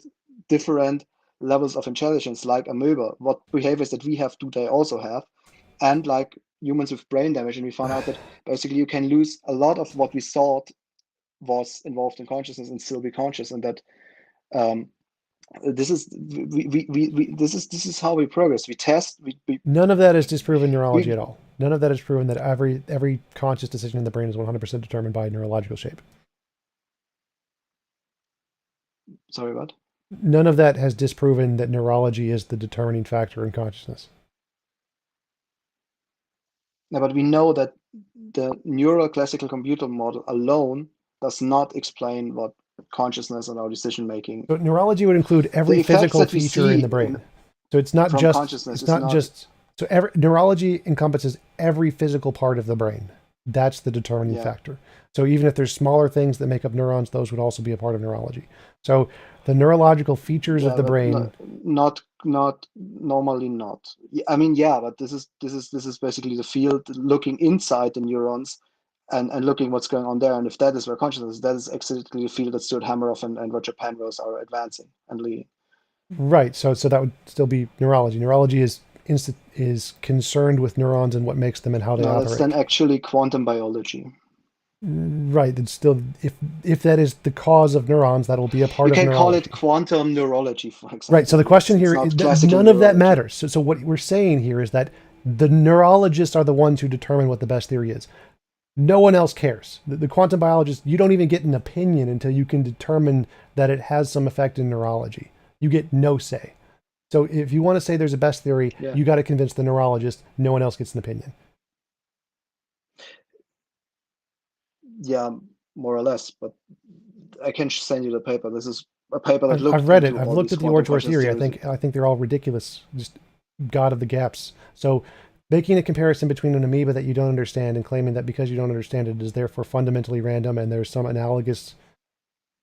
different levels of intelligence, like amoeba, what behaviors that we have do they also have, and like humans with brain damage, and we found out that basically you can lose a lot of what we thought was involved in consciousness and still be conscious, and that this is this is how we progress. We test. None of that is disproven neurology We at all. None of that is proven that every conscious decision in the brain is 100% determined by neurological shape. sorry, what? None of that has disproven that neurology is the determining factor in consciousness. No, but we know that the neural classical computer model alone does not explain what consciousness and our decision making. So neurology would include every The effects physical that we feature in see the brain. So it's not from just consciousness is not. so neurology encompasses every physical part of the brain. That's the determining Yeah. factor. So even if there's smaller things that make up neurons, those would also be a part of neurology. So the neurological features Yeah, of the but brain. not normally not. I mean, yeah, but this is basically the field looking inside the neurons and looking what's going on there. And if that is where consciousness is, that is exactly the field that Stuart Hameroff and Roger Penrose are advancing and leading. Right. So that would still be neurology. Neurology is concerned with neurons and what makes them and how they No, that's operate. then actually quantum biology. Right. It's still if that is the cause of neurons, that'll be a part We of can call neurology. it quantum neurology, for example. Right. So the question It's here not is classical none of that neurology. matters. So what we're saying here is that the neurologists are the ones who determine what the best theory is. No one else cares. The quantum biologist, you don't even get an opinion until you can determine that it has some effect in neurology. You get no say. So if you want to say there's a best theory, Yeah. you got to convince the neurologist. No one else gets an opinion. Yeah, more or less. But I can send you the paper. This is a paper that looked I've read it. into I've all looked these at the quantum Orgeois consciousness theory. theories. I think they're all ridiculous. Just God of the gaps. So making a comparison between an amoeba that you don't understand and claiming that because you don't understand it is therefore fundamentally random and there's some analogous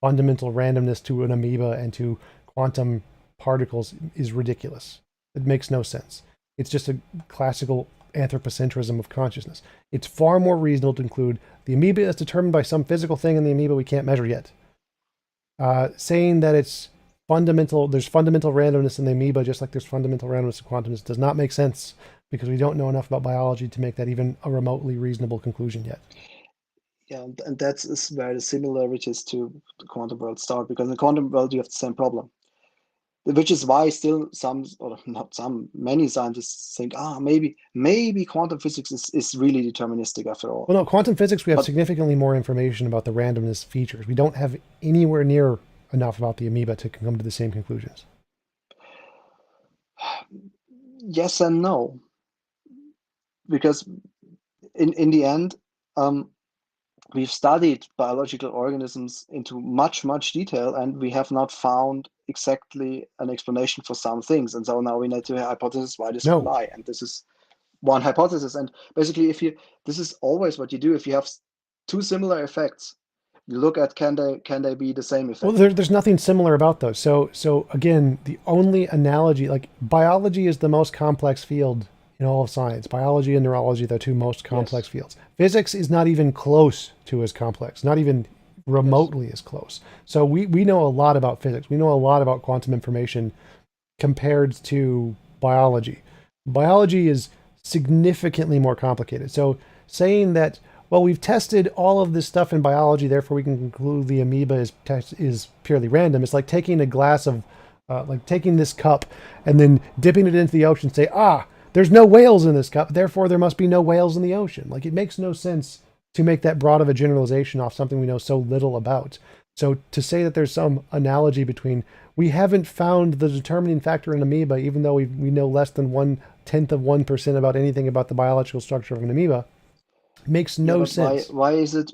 fundamental randomness to an amoeba and to quantum particles is ridiculous. It makes no sense. It's just a classical anthropocentrism of consciousness. It's far more reasonable to include the amoeba is determined by some physical thing in the amoeba we can't measure yet. Saying that it's fundamental, there's fundamental randomness in the amoeba just like there's fundamental randomness in quantumness does not make sense because we don't know enough about biology to make that even a remotely reasonable conclusion yet. Yeah, and that is where the similarities to the quantum world start, because in the quantum world you have the same problem, which is why still some, or not some, many scientists think, maybe quantum physics is really deterministic after all. Well, no, quantum physics, we have But significantly more information about the randomness features. We don't have anywhere near enough about the amoeba to come to the same conclusions. yes and no, because in the end, we've studied biological organisms into much detail, and we have not found exactly an explanation for some things. And so now we need to hypothesize why this would No. lie. And this is one hypothesis. And basically, this is always what you do. If you have two similar effects, you look at can they be the same effect? Well, there's nothing similar about those. So again, the only analogy, like biology is the most complex field in all of science. Biology and neurology are the two most complex fields. Physics is not even close to as complex, not even remotely as close. So we know a lot about physics. We know a lot about quantum information compared to biology. Biology is significantly more complicated. So saying that, well, we've tested all of this stuff in biology, therefore we can conclude the amoeba is purely random. It's like taking a glass of, like taking this cup and then dipping it into the ocean and say, ah, there's no whales in this cup, therefore there must be no whales in the ocean. Like, it makes no sense to make that broad of a generalization off something we know so little about. So to say that there's some analogy between, we haven't found the determining factor in amoeba, even though we know less than 1/10 of 1% about anything about the biological structure of an amoeba, makes Yeah, no but sense. why is it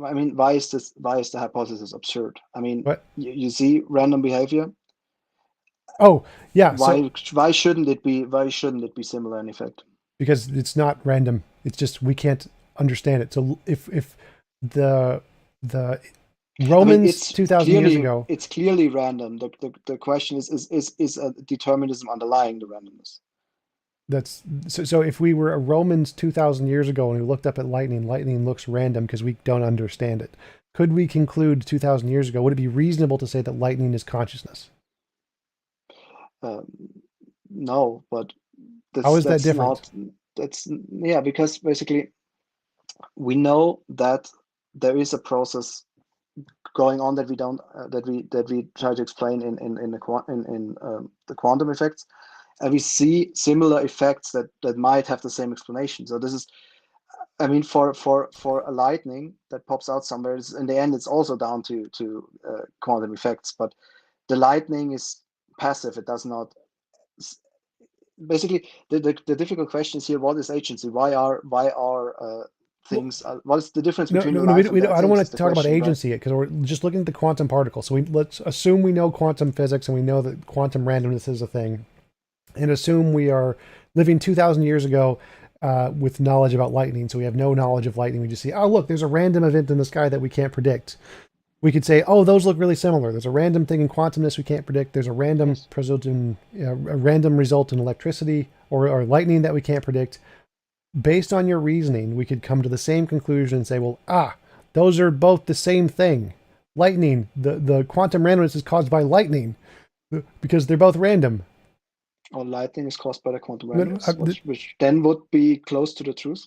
I mean, why is the hypothesis absurd? I mean, But you see random behavior. oh yeah, so Why shouldn't it be similar in effect? because it's not random, it's just we can't understand it. So if the I mean, Romans 2,000 years ago, it's clearly random. The question is a determinism underlying the randomness. that's so if we were a Romans 2,000 years ago and we looked up at lightning looks random because we don't understand it. Could we conclude 2,000 years ago, would it be reasonable to say that lightning is consciousness? Um, no, but How is that that's different? not that's yeah, because basically we know that there is a process going on that we don't that we try to explain in the quantum effects, and we see similar effects that might have the same explanation. So this is, I mean, for a lightning that pops out somewhere, in the end, it's also down to quantum effects. But the lightning is passive; it does not. Basically, the difficult question is here: what is agency? Why are Well, things? What is the difference no, between no, no. alive and We don't, dead I don't things? want Is to the talk about question, right? agency yet because we're just looking at the quantum particle. So let's assume we know quantum physics and we know that quantum randomness is a thing, and assume we are living 2,000 years ago with knowledge about lightning. So we have no knowledge of lightning. We just see, oh, look, there's a random event in the sky that we can't predict. We could say, oh, those look really similar. There's a random thing in quantumness we can't predict. There's a random Yes. a random result in electricity or lightning that we can't predict. Based on your reasoning, we could come to the same conclusion and say, well, those are both the same thing. Lightning, the quantum randomness is caused by lightning because they're both random. Or lightning is caused by the quantum No, randomness, which then would be close to the truth.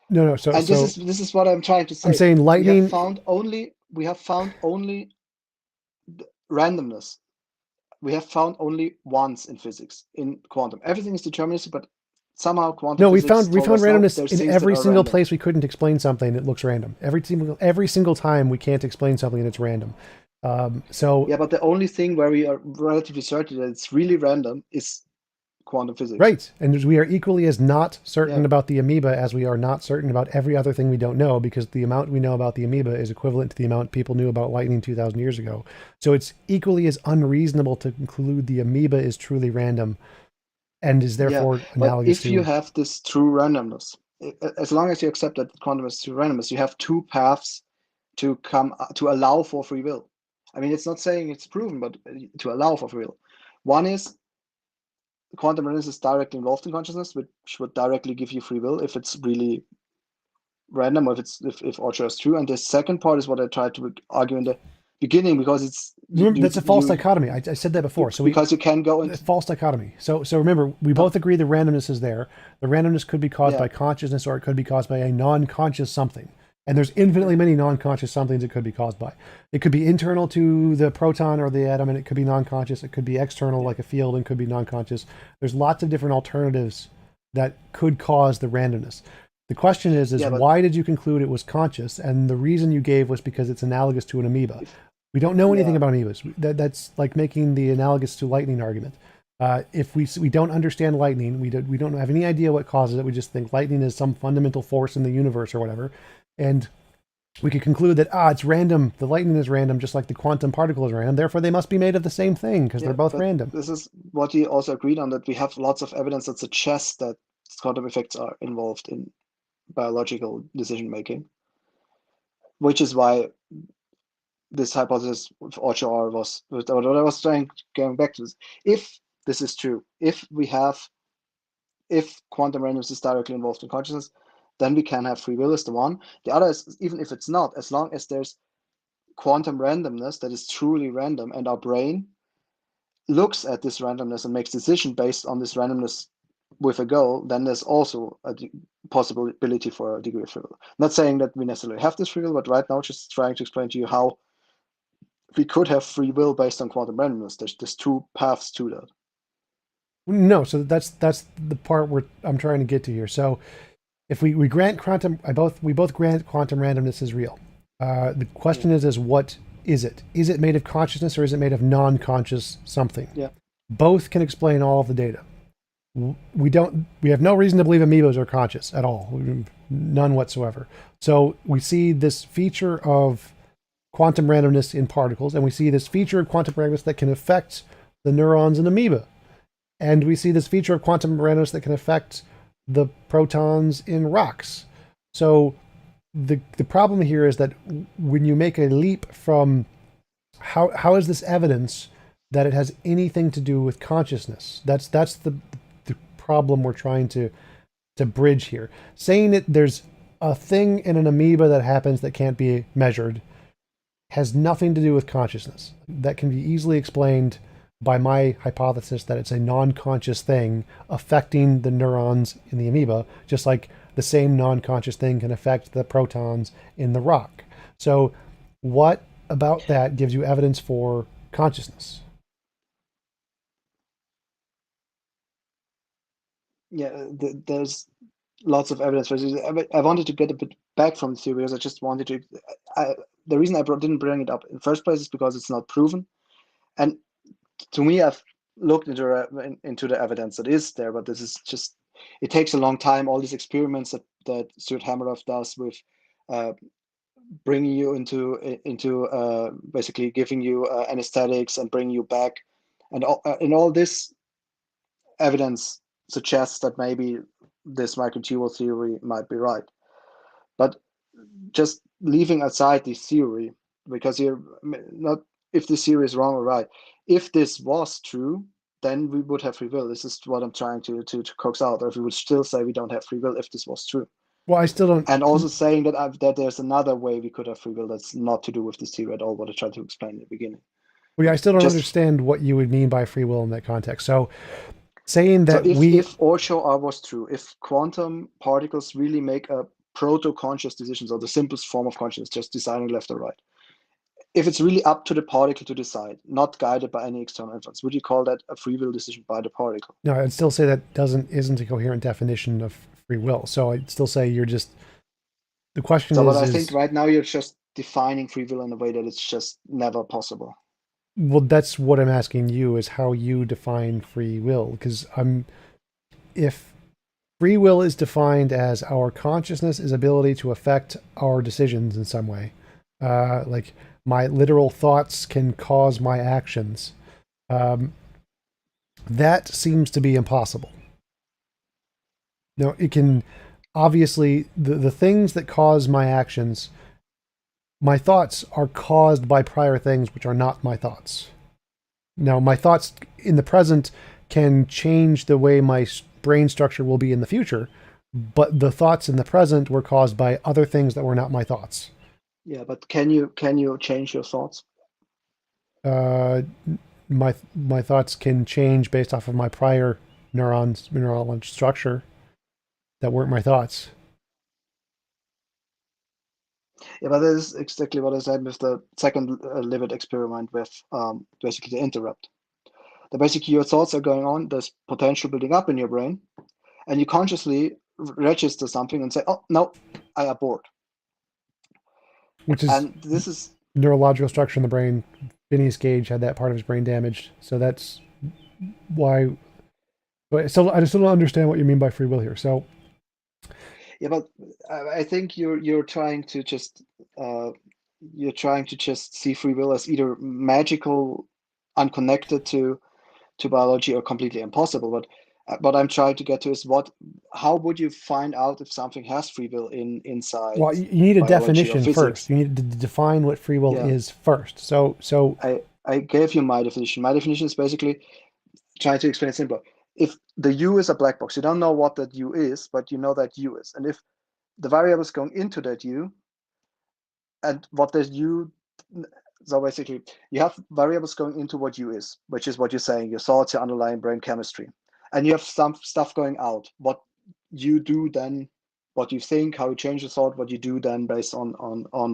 no, no. So, And so this is what I'm trying to I'm say. saying lightning. We have found only randomness. We have found only once in physics, in quantum. Everything is deterministic, but somehow quantum No, physics we told found us no, randomness there's in things that every are single random. place we couldn't explain something. It looks random. Every single time we can't explain something and it's random. So Yeah, but the only thing where we are relatively certain that it's really random is quantum physics. right, and we are equally as not Yeah. certain about the amoeba as we are not certain about every other thing we don't know, because the amount we know about the amoeba is equivalent to the amount people knew about lightning 2,000 years ago. So it's equally as unreasonable to conclude the amoeba is truly random and is Yeah, therefore but analogous if you to. have this true randomness, as long as you accept that quantum is true randomness, you have two paths to come to allow for free will. I mean, it's not saying it's proven, but to allow for free will. One is quantum randomness is directly involved in consciousness, which would directly give you free will if it's really random, or if Archer is true. And the second part is what I tried to argue in the beginning, because it's Remember, that's a false dichotomy. I said that before. So we because you can go into false dichotomy. So remember, we no, both agree the randomness is there. The randomness could be caused yeah, by consciousness or it could be caused by a non-conscious something. And there's infinitely many non-conscious somethings it could be caused by. It could be internal to the proton or the atom and it could be non-conscious. It could be external yeah, like a field and could be non-conscious. There's lots of different alternatives that could cause the randomness. The question is yeah, but why did you conclude it was conscious? And the reason you gave was because it's analogous to an amoeba. if We don't know anything yeah, about amoebas. That's like making the analogous to lightning argument. If we don't understand lightning, we don't have any idea what causes it. We just think lightning is some fundamental force in the universe or whatever, and we could conclude that it's random. The lightning is random, just like the quantum particle is random. Therefore, they must be made of the same thing because they're yeah, both but random. this is what we also agreed on, that we have lots of evidence that suggests that quantum effects are involved in biological decision making, which is why this hypothesis of Ochoa was what I was trying going back to this. If this is true, if quantum randomness is directly involved in consciousness, then we can have free will is the one. The other is, even if it's not, as long as there's quantum randomness that is truly random, and our brain looks at this randomness and makes decision based on this randomness with a goal, then there's also a possibility for a degree of free will. Not saying that we necessarily have this free will, but right now just trying to explain to you how we could have free will based on quantum randomness. There's two paths to that. No, so that's the part where I'm trying to get to here. So if we grant quantum, we both grant quantum randomness is real. The question is what is it? Is it made of consciousness or is it made of non-conscious something? Yeah. Both can explain all of the data. We have no reason to believe amoebas are conscious at all. None whatsoever. So we see this feature of quantum randomness in particles, and we see this feature of quantum randomness that can affect the neurons in amoeba. And we see this feature of quantum randomness that can affect the protons in rocks. So the problem here is that when you make a leap from how is this evidence that it has anything to do with consciousness? That's the problem we're trying to bridge here. Saying that there's a thing in an amoeba that happens that can't be measured has nothing to do with consciousness. That can be easily explained by my hypothesis that it's a non-conscious thing affecting the neurons in the amoeba, just like the same non-conscious thing can affect the protons in the rock. So what about that gives you evidence for consciousness? Yeah, there's lots of evidence for this. I wanted to get a bit back from the theory because I just wanted to. The reason I didn't bring it up in the first place is because it's not proven. And to me, I've looked into the evidence that is there, but this is just, it takes a long time. All these experiments that Stuart Hameroff does with bringing you into basically giving you anesthetics and bringing you back, and all this evidence suggests that maybe this microtubule theory might be right. But just leaving aside this theory, because you're not, if this theory is wrong or right, if this was true, then we would have free will. This is what I'm trying to coax out. Or if we would still say we don't have free will if this was true. Well, I still don't. And also saying that there's another way we could have free will that's not to do with this theory at all, what I tried to explain in the beginning. Well, I still don't understand what you would mean by free will in that context. So saying that if Ocho was true, if quantum particles really make a proto-conscious decisions, or the simplest form of consciousness, just deciding left or right, if it's really up to the particle to decide, not guided by any external influence, would you call that a free will decision by the particle? No, I'd still say that isn't a coherent definition of free will. So I'd still say you're just, the question But is, I think right now you're just defining free will in a way that it's just never possible. Well, that's what I'm asking you, is how you define free will. Because if free will is defined as our consciousness' ability to affect our decisions in some way, like my literal thoughts can cause my actions, that seems to be impossible. Now, it can, obviously, the things that cause my actions, my thoughts are caused by prior things which are not my thoughts. Now, my thoughts in the present can change the way my brain structure will be in the future, but the thoughts in the present were caused by other things that were not my thoughts. Yeah, but can you change your thoughts? My thoughts can change based off of my prior neural structure that weren't my thoughts. Yeah, but that is exactly what I said with the second Libet experiment with basically the interrupt. That basically your thoughts are going on, there's potential building up in your brain, and you consciously register something and say, oh, no, I abort. Which is, and this is neurological structure in the brain. Phineas Gage had that part of his brain damaged. So that's why. But I just don't understand what you mean by free will here. So, yeah, but I think you're trying to just see free will as either magical, unconnected to biology, or completely impossible. But what I'm trying to get to is how would you find out if something has free will inside? Well, you need a definition first. You need to define what free will is first. So I gave you my definition. My definition is basically trying to explain it simple. If the U is a black box, you don't know what that U is, but you know that U is. And if the variables going into that U and what that U, so basically you have variables going into what U is, which is what you're saying, your thoughts, your underlying brain chemistry. and you have some stuff going out. What you do then, what you think, how you change the thought, what you do then based on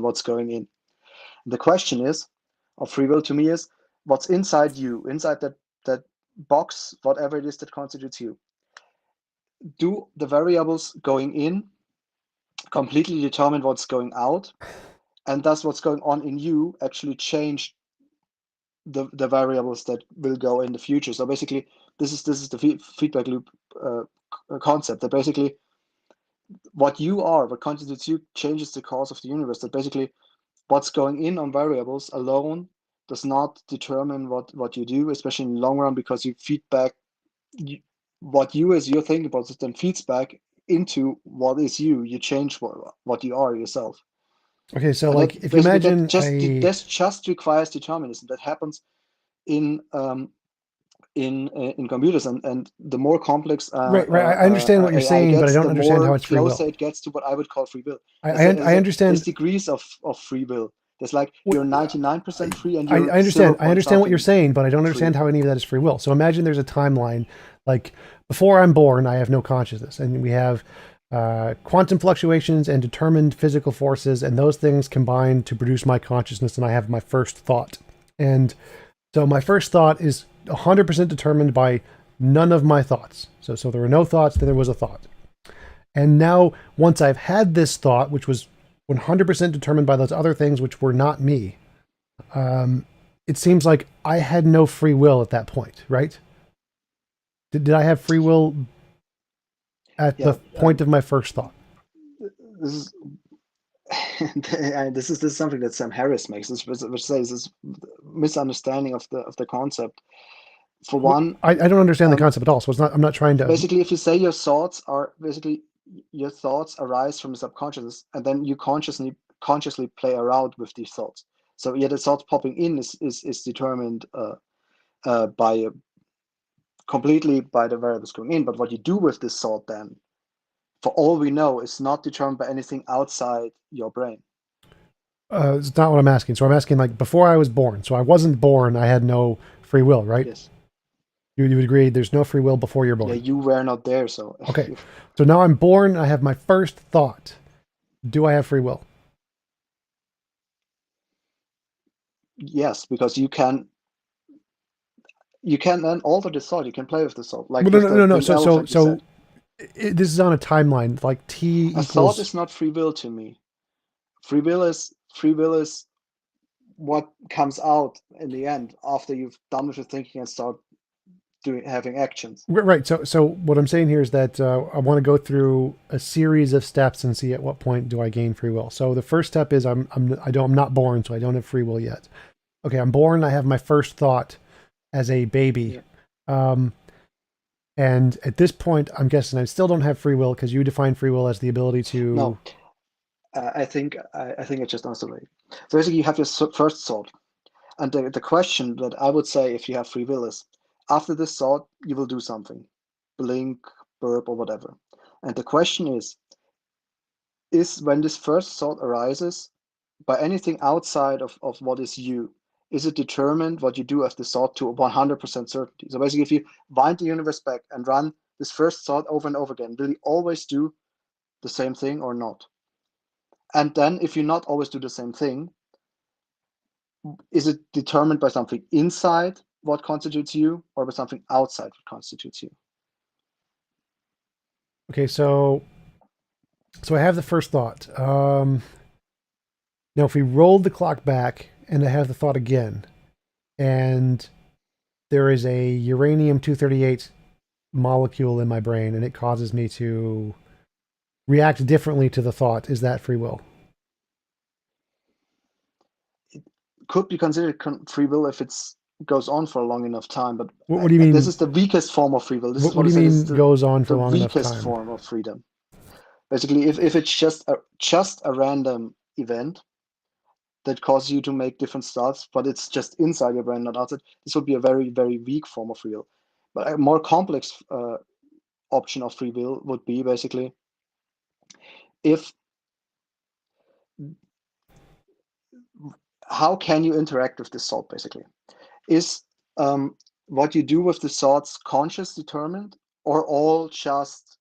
what's going in. The question is, of free will to me is, what's inside you, inside that box, whatever it is that constitutes you. Do the variables going in completely determine what's going out? And does what's going on in you actually change the variables that will go in the future? So basically, this is the feedback loop concept, that basically what you are, what constitutes you, changes the course of the universe. That basically what's going in on variables alone does not determine what you do, especially in the long run, because you feedback what you as you're thinking about it then feeds back into what is you. You change what you are yourself. Okay, so And like that if you basically imagine that just requires determinism. That happens in computers, and the more complex right, I understand what you're AI saying, but I gets, don't the understand how more it's free will. closer it gets to what I would call free will. I There's understand. degrees of free will. There's like you're 99% free and I you're understand. 0 I point understand what you're something saying, but I don't free. understand how any of that is free will. So imagine there's a timeline, like before I'm born, I have no consciousness, and we have quantum fluctuations and determined physical forces, and those things combine to produce my consciousness, and I have my first thought. And so my first thought is 100% determined by none of my thoughts. So there were no thoughts, then there was a thought. And now, once I've had this thought, which was 100% determined by those other things which were not me, it seems like I had no free will at that point, right? Did I have free will at the Yeah, point of my first thought? this is this is something that Sam Harris makes, which says this misunderstanding of the concept. For one, I don't understand the concept at all. So it's not. I'm not trying to. basically, if you say your thoughts are basically your thoughts arise from the subconscious, and then you consciously play around with these thoughts. So yeah, the thoughts popping in is determined by completely by the variables going in. But what you do with this thought then, for all we know, is not determined by anything outside your brain. It's not what I'm asking. So I'm asking like before I was born. So I wasn't born. I had no free will, right? Yes. You would agree there's no free will before you're Yeah, born. you were not there, so Okay. So now I'm born. I have my first thought. Do I have free will? yes, because you can then alter the thought. You can play with the thought, like Well, no, with no, no, no. the elephant you said. This is on a timeline. Like t A thought equals. is not free will to me. Free will is what comes out in the end after you've done with your thinking and start having actions. Right. So what I'm saying here is that I want to go through a series of steps and see at what point do I gain free will. So the first step is I'm not born, so I don't have free will yet. Okay, I'm born. I have my first thought as a baby. Yeah. And at this point, I'm guessing I still don't have free will because you define free will as the ability to. No, I think I just answered it. So basically, you have your first thought, and the question that I would say if you have free will is, after this thought, you will do something, blink, burp, or whatever. And the question is when this first thought arises by anything outside of what is you, is it determined what you do after thought to 100% certainty? So basically, if you wind the universe back and run this first thought over and over again, will you always do the same thing or not? And then if you not always do the same thing, is it determined by something inside what constitutes you or by something outside what constitutes you? Okay, so I have the first thought. Now, if we rolled the clock back and I have the thought again, and there is a uranium-238 molecule in my brain, and it causes me to react differently to the thought, is that free will? It could be considered free will if it goes on for a long enough time, but What do you this mean? is the weakest form of free will. This is What what do I you say. This is mean goes on for the long enough weakest time? form of freedom. Basically, if it's just a random event that causes you to make different thoughts, but it's just inside your brain, not outside, this would be a very, very weak form of free will. But a more complex option of free will would be basically if how can you interact with this thought basically? Is what you do with the thoughts conscious determined, or all just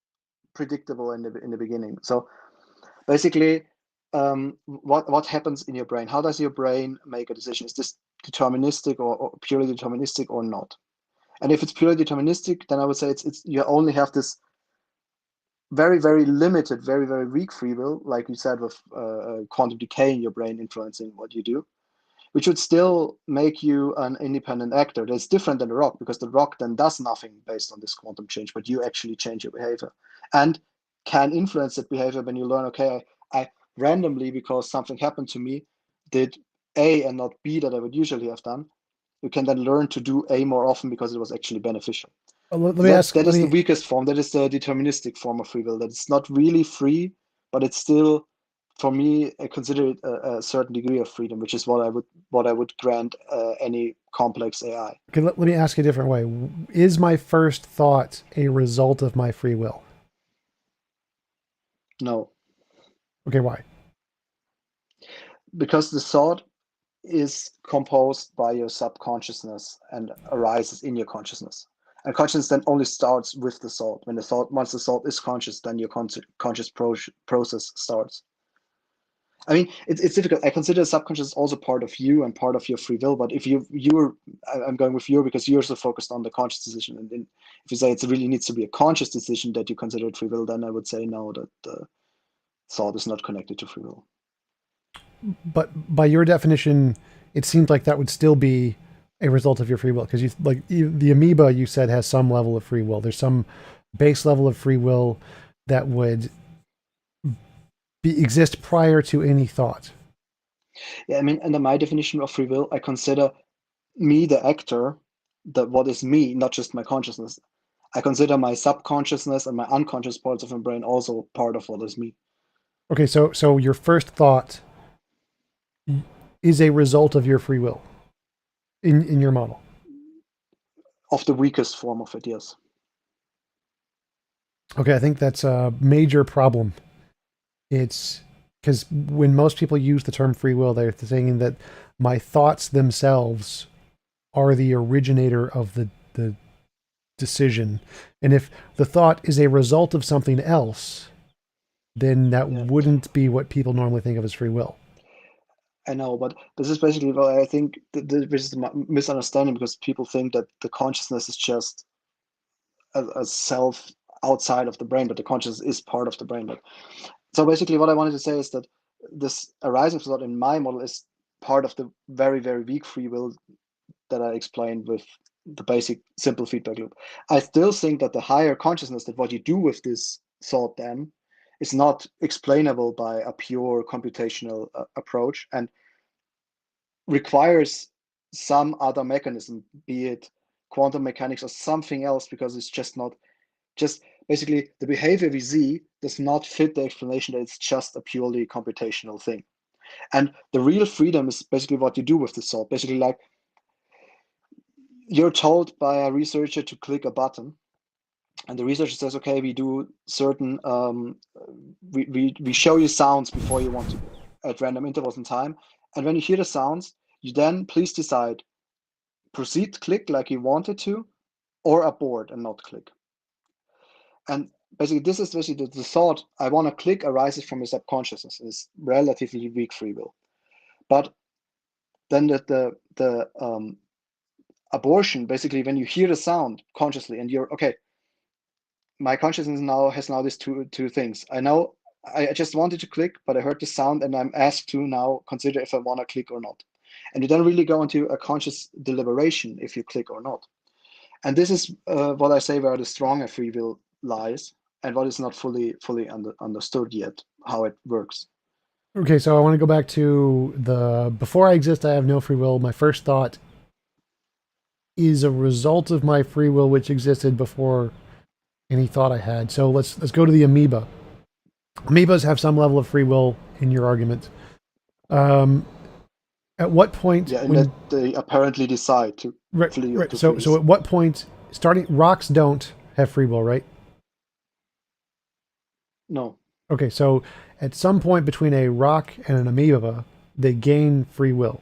predictable in the beginning? So basically, what happens in your brain? How does your brain make a decision? Is this deterministic or purely deterministic or not? And if it's purely deterministic, then I would say it's you only have this very, very limited, very, very weak free will, like you said, with quantum decay in your brain influencing what you do, which would still make you an independent actor. That's different than the rock, because the rock then does nothing based on this quantum change, but you actually change your behavior and can influence that behavior when you learn, okay, I randomly, because something happened to me, did A and not B that I would usually have done. You can then learn to do A more often because it was actually beneficial. Let So me ask. that Let is the me. weakest form. That is the deterministic form of free will. That it's not really free, but it's still, for me, I consider it a certain degree of freedom, which is what I would grant any complex AI. Okay, let me ask you a different way. Is my first thought a result of my free will? No, Okay, why? because the thought is composed by your subconsciousness and arises in your consciousness. And consciousness then only starts with the thought. Once the thought is conscious, then your conscious process starts. I mean, it's difficult. I consider subconscious also part of you and part of your free will. But if I'm going with you because you're so focused on the conscious decision. And then if you say it really needs to be a conscious decision that you consider it free will, then I would say no, that the thought is not connected to free will. But by your definition, it seems like that would still be a result of your free will, because the amoeba you said has some level of free will. There's some base level of free will that would exist prior to any thought. Yeah, I mean, under my definition of free will, I consider me the actor, that what is me, not just my consciousness. I consider my subconsciousness and my unconscious parts of my brain also part of what is me. Okay, so your first thought is a result of your free will in your model. Of the weakest form of it, yes. Okay, I think that's a major problem. It's because when most people use the term free will, they're saying that my thoughts themselves are the originator of the decision. And if the thought is a result of something else, then that Yeah, wouldn't be what people normally think of as free will. I know, but this is basically why I think this is a misunderstanding, because people think that the consciousness is just a self outside of the brain, but the consciousness is part of the brain. But so basically, what I wanted to say is that this arising thought in my model is part of the very, very weak free will that I explained with the basic simple feedback loop. I still think that the higher consciousness, that what you do with this thought then, is not explainable by a pure computational approach, and requires some other mechanism, be it quantum mechanics or something else, because it's just not just basically the behavior we see does not fit the explanation that it's just a purely computational thing. And the real freedom is basically what you do with the thought. Basically, like, you're told by a researcher to click a button, and the researcher says, okay, we do certain we show you sounds before you want to, at random intervals in time, and when you hear the sounds, you then please decide, proceed to click like you wanted to, or abort and not click. And basically, this is basically the thought I want to click arises from your subconsciousness. It's relatively weak free will. But then the abortion, basically, when you hear the sound consciously and you're okay, my consciousness now has these two things. I just wanted to click, but I heard the sound and I'm asked to now consider if I want to click or not. And you don't really go into a conscious deliberation if you click or not. And this is what I say where the stronger free will lies, and what is not fully understood yet how it works. Okay, so I want to go back to the before I exist, I have no free will. My first thought is a result of my free will, which existed before any thought I had. So let's go to the amoeba. Amoebas have some level of free will in your argument. Um, at what point Yeah, and when that they apparently decide to right, flee or right. to So freeze. at what point starting rocks don't have free will, right? No. Okay, so at some point between a rock and an amoeba, they gain free will.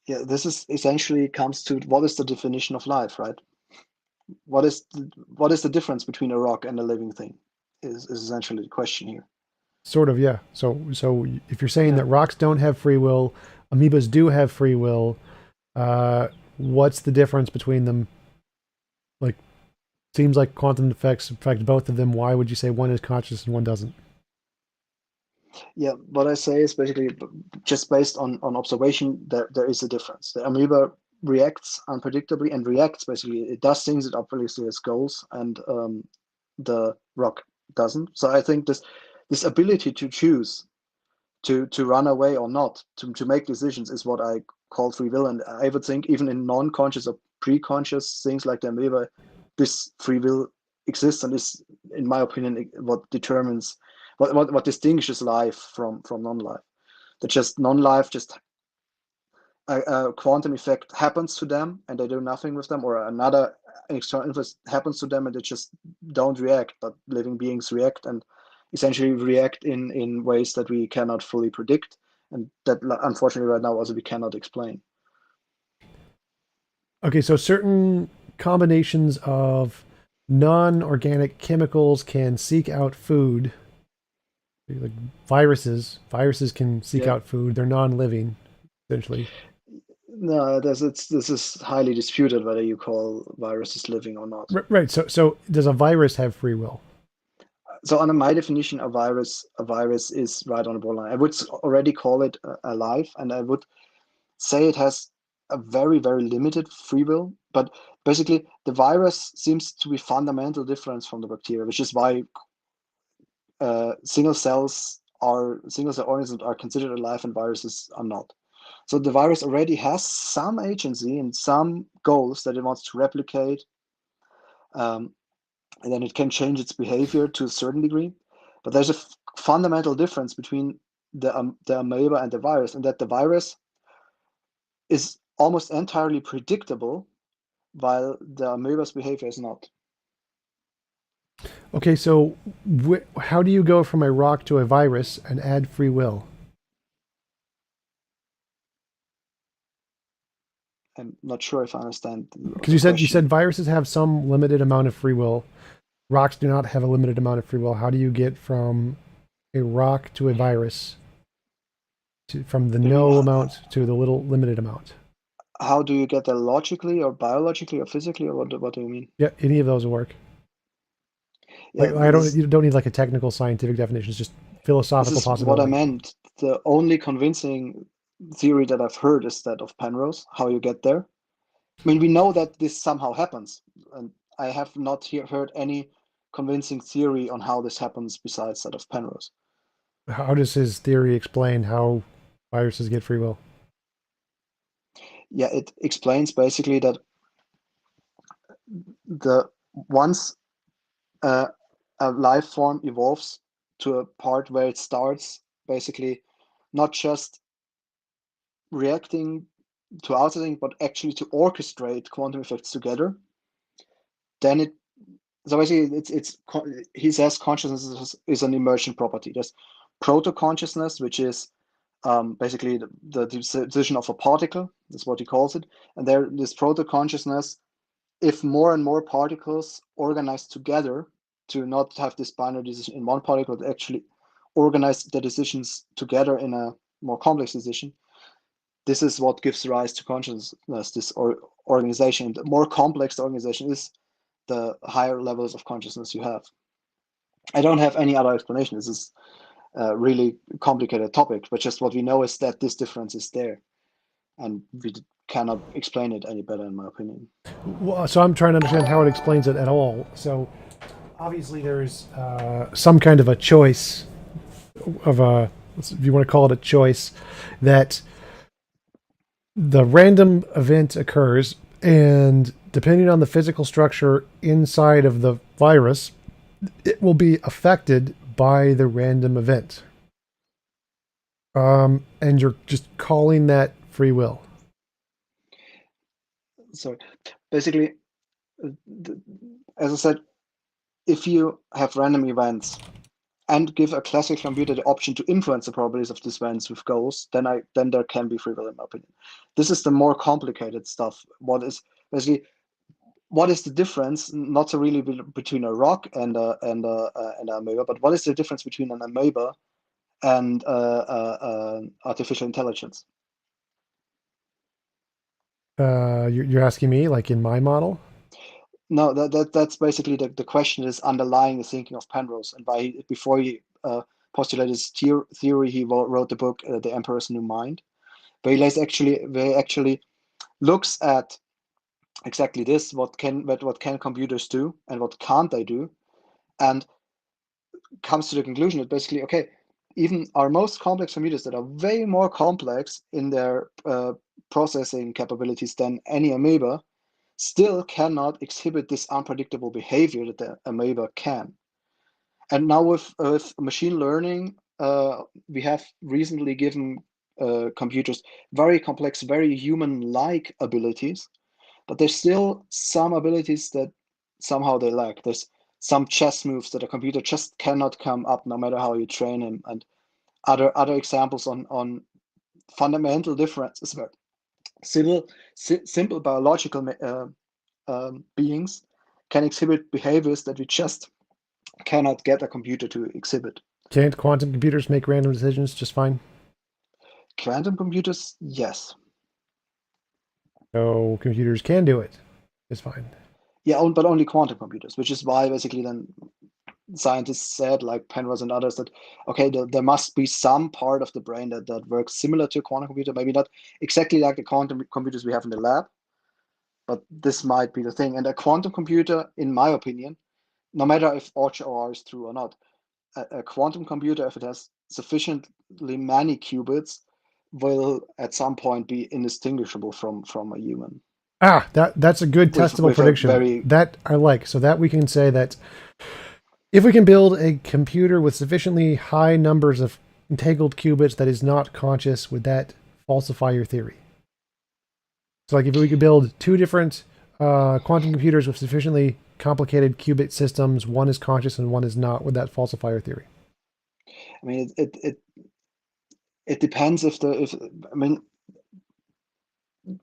Yeah, this is essentially comes to what is the definition of life, right? What is the difference between a rock and a living thing? Is essentially the question here. Sort of, yeah. So if you're saying Yeah. that rocks don't have free will, amoebas do have free will, what's the difference between them? Like, seems like quantum effects affect both of them. Why would you say one is conscious and one doesn't? Yeah, what I say is basically just based on observation that there is a difference. The amoeba reacts unpredictably and reacts basically. It does things it obviously has goals, and the rock doesn't. So I think this ability to choose to run away or not, to make decisions, is what I call free will. And I would think even in non-conscious or pre-conscious things like the amoeba, this free will exists, and is, in my opinion, what determines what distinguishes life from non-life. That just non-life, just a quantum effect happens to them and they do nothing with them, or another external influence happens to them and they just don't react, but living beings react, and essentially react in ways that we cannot fully predict, and that unfortunately right now also we cannot explain. Okay, so certain combinations of non-organic chemicals can seek out food. Like viruses can seek Yeah. out food. They're non-living, essentially. No, this is highly disputed whether you call viruses living or not. Right. So does a virus have free will? So under my definition, a virus is right on the borderline. I would already call it alive, and I would say it has a very, very limited free will. But basically, the virus seems to be fundamental difference from the bacteria, which is why single cell organisms are considered alive and viruses are not. So the virus already has some agency and some goals that it wants to replicate, um, and then it can change its behavior to a certain degree. But there's a fundamental difference between the amoeba and the virus, and that the virus is almost entirely predictable, while the amoeba's behavior is not. Okay, so how do you go from a rock to a virus and add free will? I'm not sure if I understand Because the you said question. viruses have some limited amount of free will. Rocks do not have a limited amount of free will. How do you get from a rock to a virus, from the Do you mean no amount to the little limited amount? how do you get there, logically or biologically or physically, or what do you mean? Yeah, any of those will work. Yeah, Like you don't need like a technical scientific definition. It's just this philosophical is what I possibility. meant. The only convincing theory that I've heard is that of Penrose, how you get there. I mean, we know that this somehow happens, and I have not heard any convincing theory on how this happens besides that of Penrose. How does his theory explain how viruses get free will? Yeah, it explains basically that the once uh, a life form evolves to a part where it starts basically not just reacting to outer things, but actually to orchestrate quantum effects together, then it so basically it's he says consciousness is an emergent property. There's proto consciousness, which is basically the decision of a particle. That's what he calls it. And there, this proto consciousness, if more and more particles organize together to not have this binary decision in one particle, but actually organize the decisions together in a more complex decision, this is what gives rise to consciousness, this organization. The more complex the organization is, the higher levels of consciousness you have. I don't have any other explanation. This is a really complicated topic, but just what we know is that this difference is there, and we cannot explain it any better, in my opinion. Well, so I'm trying to understand how it explains it at all. So obviously there's some kind of a choice of a, if you want to call it a choice, that the random event occurs, and depending on the physical structure inside of the virus, it will be affected by the random event. And you're just calling that free will. So basically, as I said, if you have random events and give a classical computer the option to influence the probabilities of these events with goals, then there can be free will, in my opinion. This is the more complicated stuff. What is basically what is the difference? Not so really between a rock and an amoeba, but what is the difference between an amoeba and artificial intelligence? You're asking me, like in my model? No, that's basically the question is underlying the thinking of Penrose, and why before he postulated his theory, he wrote the book The Emperor's New Mind, where he actually looks at exactly this: what can computers do and what can't they do, and comes to the conclusion that basically, okay, even our most complex computers that are way more complex in their processing capabilities than any amoeba still cannot exhibit this unpredictable behavior that the amoeba can. And now with machine learning, we have recently given computers very complex, very human-like abilities, but there's still some abilities that somehow they lack. There's some chess moves that a computer just cannot come up no matter how you train him, and other examples on fundamental differences where simple biological beings can exhibit behaviors that we just cannot get a computer to exhibit. Can't quantum computers make random decisions just fine? Quantum computers, yes. So computers can do it. It's fine. Yeah, but only quantum computers, which is why basically then scientists said, like Penrose and others, that okay, there must be some part of the brain that works similar to a quantum computer, maybe not exactly like the quantum computers we have in the lab, but this might be the thing. And a quantum computer, in my opinion, no matter if OR is true or not, a quantum computer, if it has sufficiently many qubits, will at some point be indistinguishable from a human. That's a good testable with prediction. That I like. So that we can say that if we can build a computer with sufficiently high numbers of entangled qubits that is not conscious, would that falsify your theory? So like if we could build two different quantum computers with sufficiently complicated qubit systems, one is conscious and one is not, would that falsify your theory? I mean, it depends if I mean,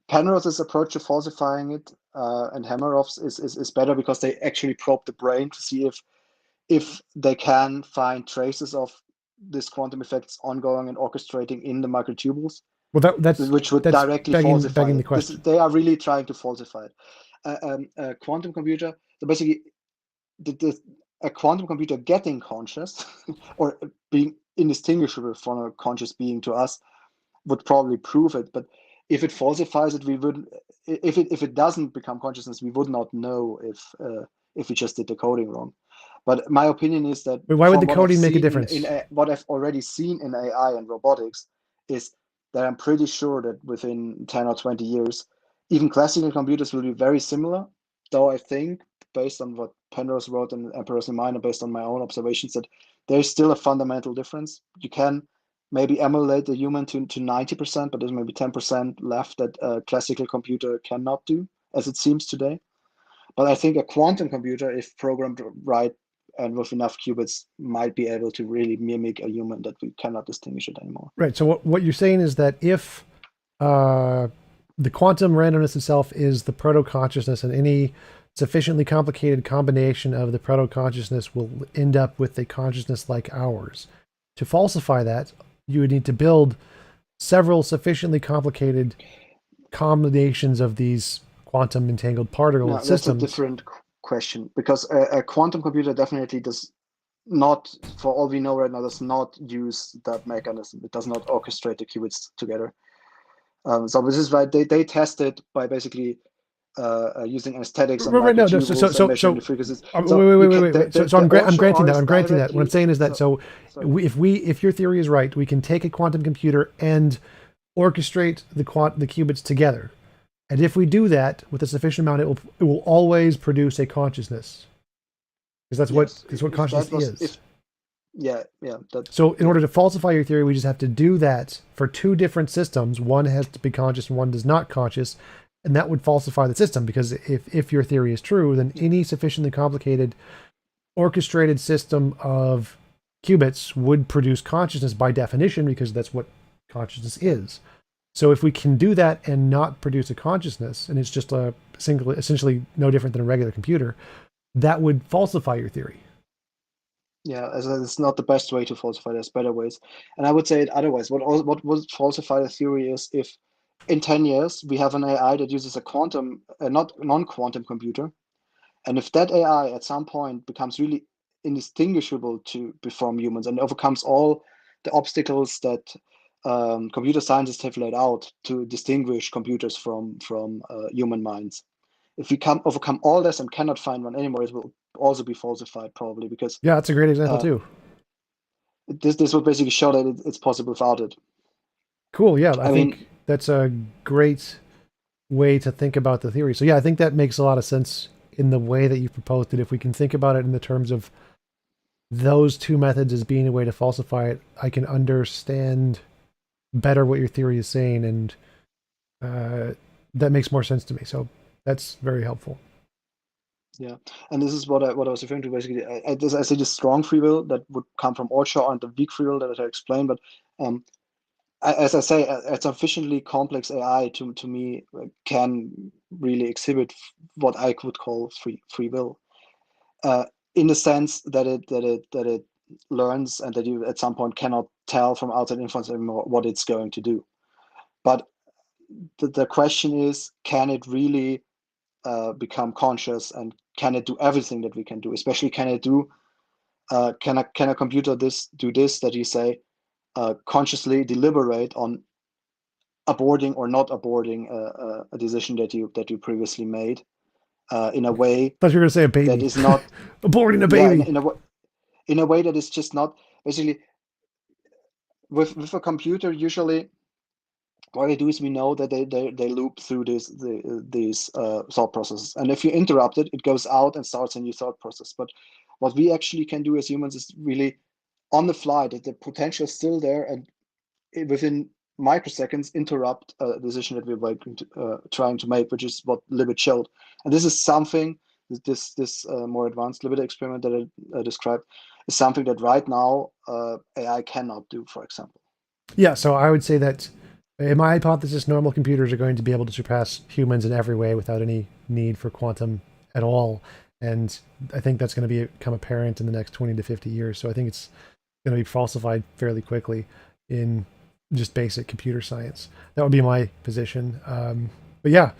Penrose's approach to falsifying it and Hameroff's is better because they actually probe the brain to see if they can find traces of this quantum effects ongoing and orchestrating in the microtubules. Well, that's which would that's directly falsify begging the it. question. They are really trying to falsify it. A quantum computer, so basically, a quantum computer getting conscious or being indistinguishable from a conscious being to us would probably prove it. But if it falsifies it, we wouldn't. If it doesn't become consciousness, we would not know if we just did the coding wrong. But my opinion is that why would the coding make a difference? What I've already seen in AI and robotics is that I'm pretty sure that within 10 or 20 years, even classical computers will be very similar. Though I think, based on what Penrose wrote in Emperor's New Mind, and based on my own observations, that there's still a fundamental difference. You can maybe emulate the human to 90%, but there's maybe 10% left that a classical computer cannot do, as it seems today. But I think a quantum computer, if programmed right and with enough qubits, might be able to really mimic a human that we cannot distinguish it anymore. Right. So what you're saying is that if the quantum randomness itself is the proto-consciousness, and any sufficiently complicated combination of the proto-consciousness will end up with a consciousness like ours. To falsify that, you would need to build several sufficiently complicated combinations of these quantum entangled particle systems. That's a different question, because a quantum computer definitely does not, for all we know right now, does not use that mechanism. It does not orchestrate the qubits together. So this is why they test it by basically using anesthetics on microtubules and measuring the frequencies. Wait. So I'm granting that. I'm granting that. What I'm saying is that if your theory is right, we can take a quantum computer and orchestrate the qubits together. And if we do that with a sufficient amount, it will always produce a consciousness. Because that's what consciousness is. So in order to falsify your theory, we just have to do that for two different systems. One has to be conscious and one does not conscious. And that would falsify the system, because if your theory is true, then any sufficiently complicated orchestrated system of qubits would produce consciousness by definition, because that's what consciousness is. So if we can do that and not produce a consciousness, and it's just a single, essentially no different than a regular computer, that would falsify your theory. Yeah, as it's not the best way to falsify. There's better ways, and I would say it otherwise. What would falsify the theory is if in 10 years we have an AI that uses a not non-quantum computer, and if that AI at some point becomes really indistinguishable from humans and overcomes all the obstacles that computer scientists have laid out to distinguish computers from human minds, if we can overcome all this and cannot find one anymore, it will also be falsified probably because Yeah, that's a great example uh, too. this would basically show that it's possible without it. Cool. Yeah, I I mean, think that's a great way to think about the theory. So yeah, I think that makes a lot of sense in the way that you proposed it. If we can think about it in the terms of those two methods as being a way to falsify it, I can understand better what your theory is saying, and that makes more sense to me. So that's very helpful. yeah, and this is what I was referring to basically. I say the strong free will that would come from Orchard and the weak free will that I explained, but um, as I say, a sufficiently complex AI to me can really exhibit what I would call free will, uh, in the sense that it learns and that you at some point cannot tell from outside influence anymore what it's going to do. But the question is, can it really become conscious, and can it do everything that we can do? Especially, can it do can a computer do this that you say consciously deliberate on aborting or not aborting a decision that you previously made in a way I thought you were going to say a that baby. is not Aborting a yeah baby. in a way that is just not basically with a computer. Usually what they do is we know that they loop through these thought processes, and if you interrupt it, it goes out and starts a new thought process. But what we actually can do as humans is really on the fly, that the potential is still there, and within microseconds interrupt a decision that we're trying to make, which is what Libet showed. And this is something, this more advanced Libet experiment that I described, is something that right now AI cannot do, for example. Yeah, so I would say that in my hypothesis, normal computers are going to be able to surpass humans in every way without any need for quantum at all. And I think that's going to become apparent in the next 20 to 50 years. So I think it's going to be falsified fairly quickly in just basic computer science. That would be my position. But yeah,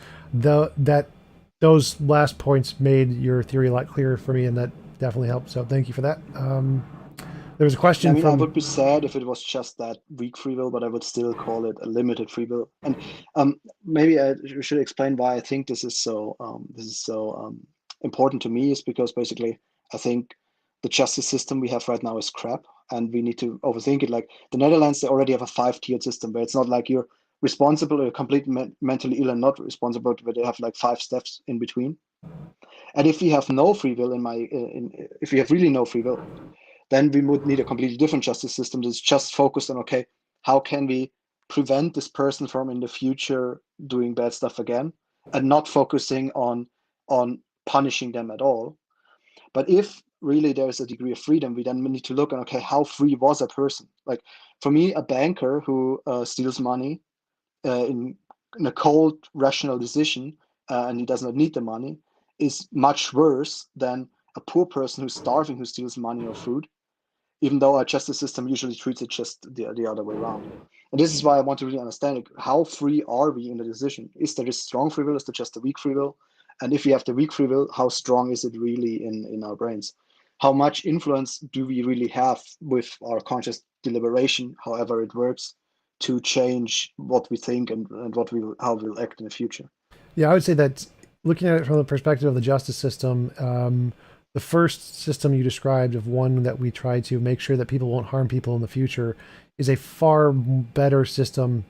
those last points made your theory a lot clearer for me, and that definitely helped. So thank you for that. There was a I question mean, I from. would be sad if it was just that weak free will, but I would still call it a limited free will. And maybe I should explain why I think this is so important to me. Is because basically I think the justice system we have right now is crap, and we need to overthink it. Like the Netherlands, they already have a 5-tiered system where it's not like you're responsible or completely mentally ill and not responsible, but they have like 5 steps in between. And if we have no free will if we have really no free will, then we would need a completely different justice system that's just focused on, okay, how can we prevent this person from in the future doing bad stuff again, and not focusing on punishing them at all. But if really there's a degree of freedom, we then need to look on, okay, how free was a person? Like for me, a banker who steals money in a cold rational decision, and he does not need the money, is much worse than a poor person who's starving, who steals money or food, even though our justice system usually treats it just the other way around. And this is why I want to really understand, like, how free are we in the decision? Is there a strong free will? Is there just a weak free will? And if we have the weak free will, how strong is it really in our brains? How much influence do we really have with our conscious deliberation, however it works, to change what we think and how we'll act in the future? Yeah, I would say that looking at it from the perspective of the justice system, the first system you described of one that we try to make sure that people won't harm people in the future is a far better system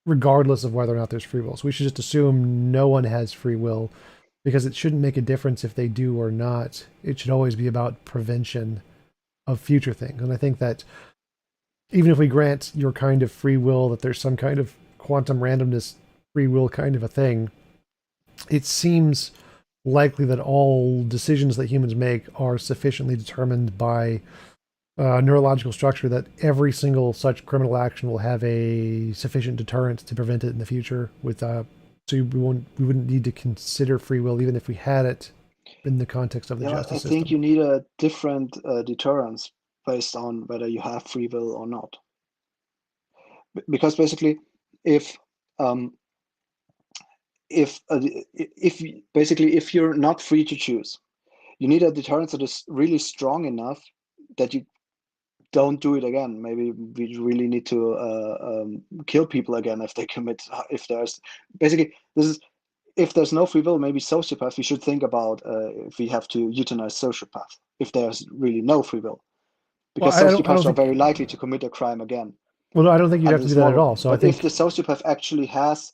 regardless of whether or not there's free will. So we should just assume no one has free will because it shouldn't make a difference if they do or not. It should always be about prevention of future things. And I think that even if we grant your kind of free will, that there's some kind of quantum randomness free will kind of a thing, it seems likely that all decisions that humans make are sufficiently determined by neurological structure that every single such criminal action will have a sufficient deterrent to prevent it in the future. So we wouldn't need to consider free will even if we had it in the context of the Yeah, I justice think system. you need a different deterrence based on whether you have free will or not. Because basically, if um, if basically if you're not free to choose, you need a deterrence that is really strong enough that you don't do it again. Maybe we really need to kill people again if they commit. If there's basically this is if there's no free will, maybe sociopath. We should think about if we have to euthanize sociopath if there's really no free will, Well, because I don't sociopaths are think. very likely to commit a crime again Well, no, I don't think you'd under have to do this that at model. all. So I But if the think. sociopath actually has,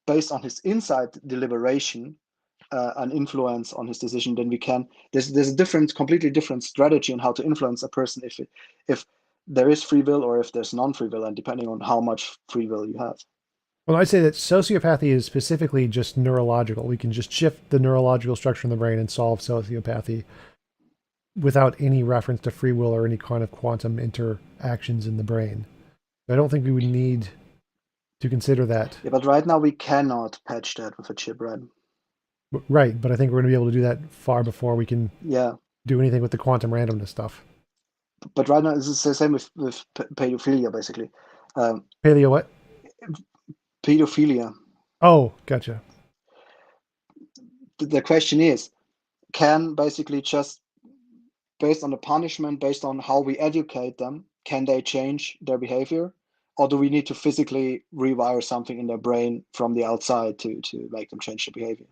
based on his inside deliberation, an influence on his decision, then we can. There's a different, completely different strategy on how to influence a person if there is free will or if there's non-free will, and depending on how much free will you have. Well, I'd say that sociopathy is specifically just neurological. We can just shift the neurological structure in the brain and solve sociopathy without any reference to free will or any kind of quantum interactions in the brain. I don't think we would need to consider that. Yeah, but right now we cannot patch that with a chip, right? Right, but I think we're going to be able to do that far before we can Yeah, do anything with the quantum randomness stuff. but right now it's the same with pedophilia, basically. Um, Paleo what? pedophilia. Oh, gotcha. The question is, can basically just based on the punishment, based on how we educate them, can they change their behavior? Or do we need to physically rewire something in their brain from the outside to make them change their behavior?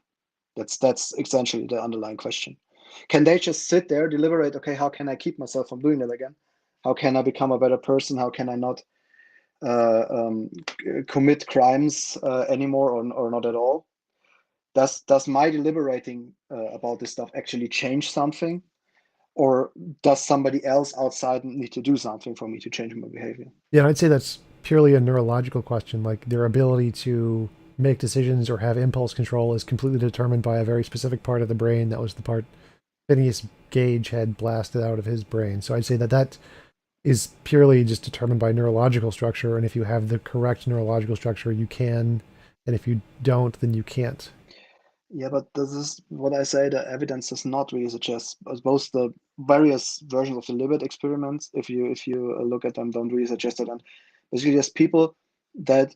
That's essentially the underlying question. Can they just sit there, deliberate, okay, how can I keep myself from doing that again? How can I become a better person? How can I not commit crimes anymore or not at all? Does my deliberating about this stuff actually change something? Or does somebody else outside need to do something for me to change my behavior? Yeah, I'd say that's purely a neurological question. Like their ability to make decisions or have impulse control is completely determined by a very specific part of the brain. That was the part Phineas Gage had blasted out of his brain. So I'd say that that is purely just determined by neurological structure. And if you have the correct neurological structure, you can. And if you don't, then you can't. Yeah, but this is what I say. The evidence does not really suggest. Both the various versions of the Libet experiments, if you look at them, don't really suggest that. And basically, there's people that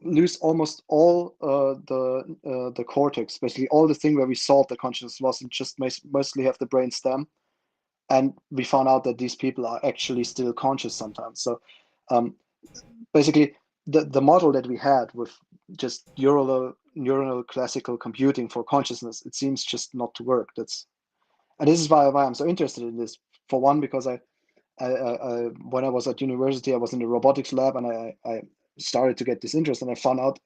lose almost all the cortex, basically all the thing where we thought the consciousness was, and just mostly have the brain stem. And we found out that these people are actually still conscious sometimes. So um, basically, the model that we had with just neuronal classical computing for consciousness, it seems just not to work. And this is why I'm so interested in this. For one, because I when I was at university, I was in the robotics lab, and I started to get this interest, and I found out,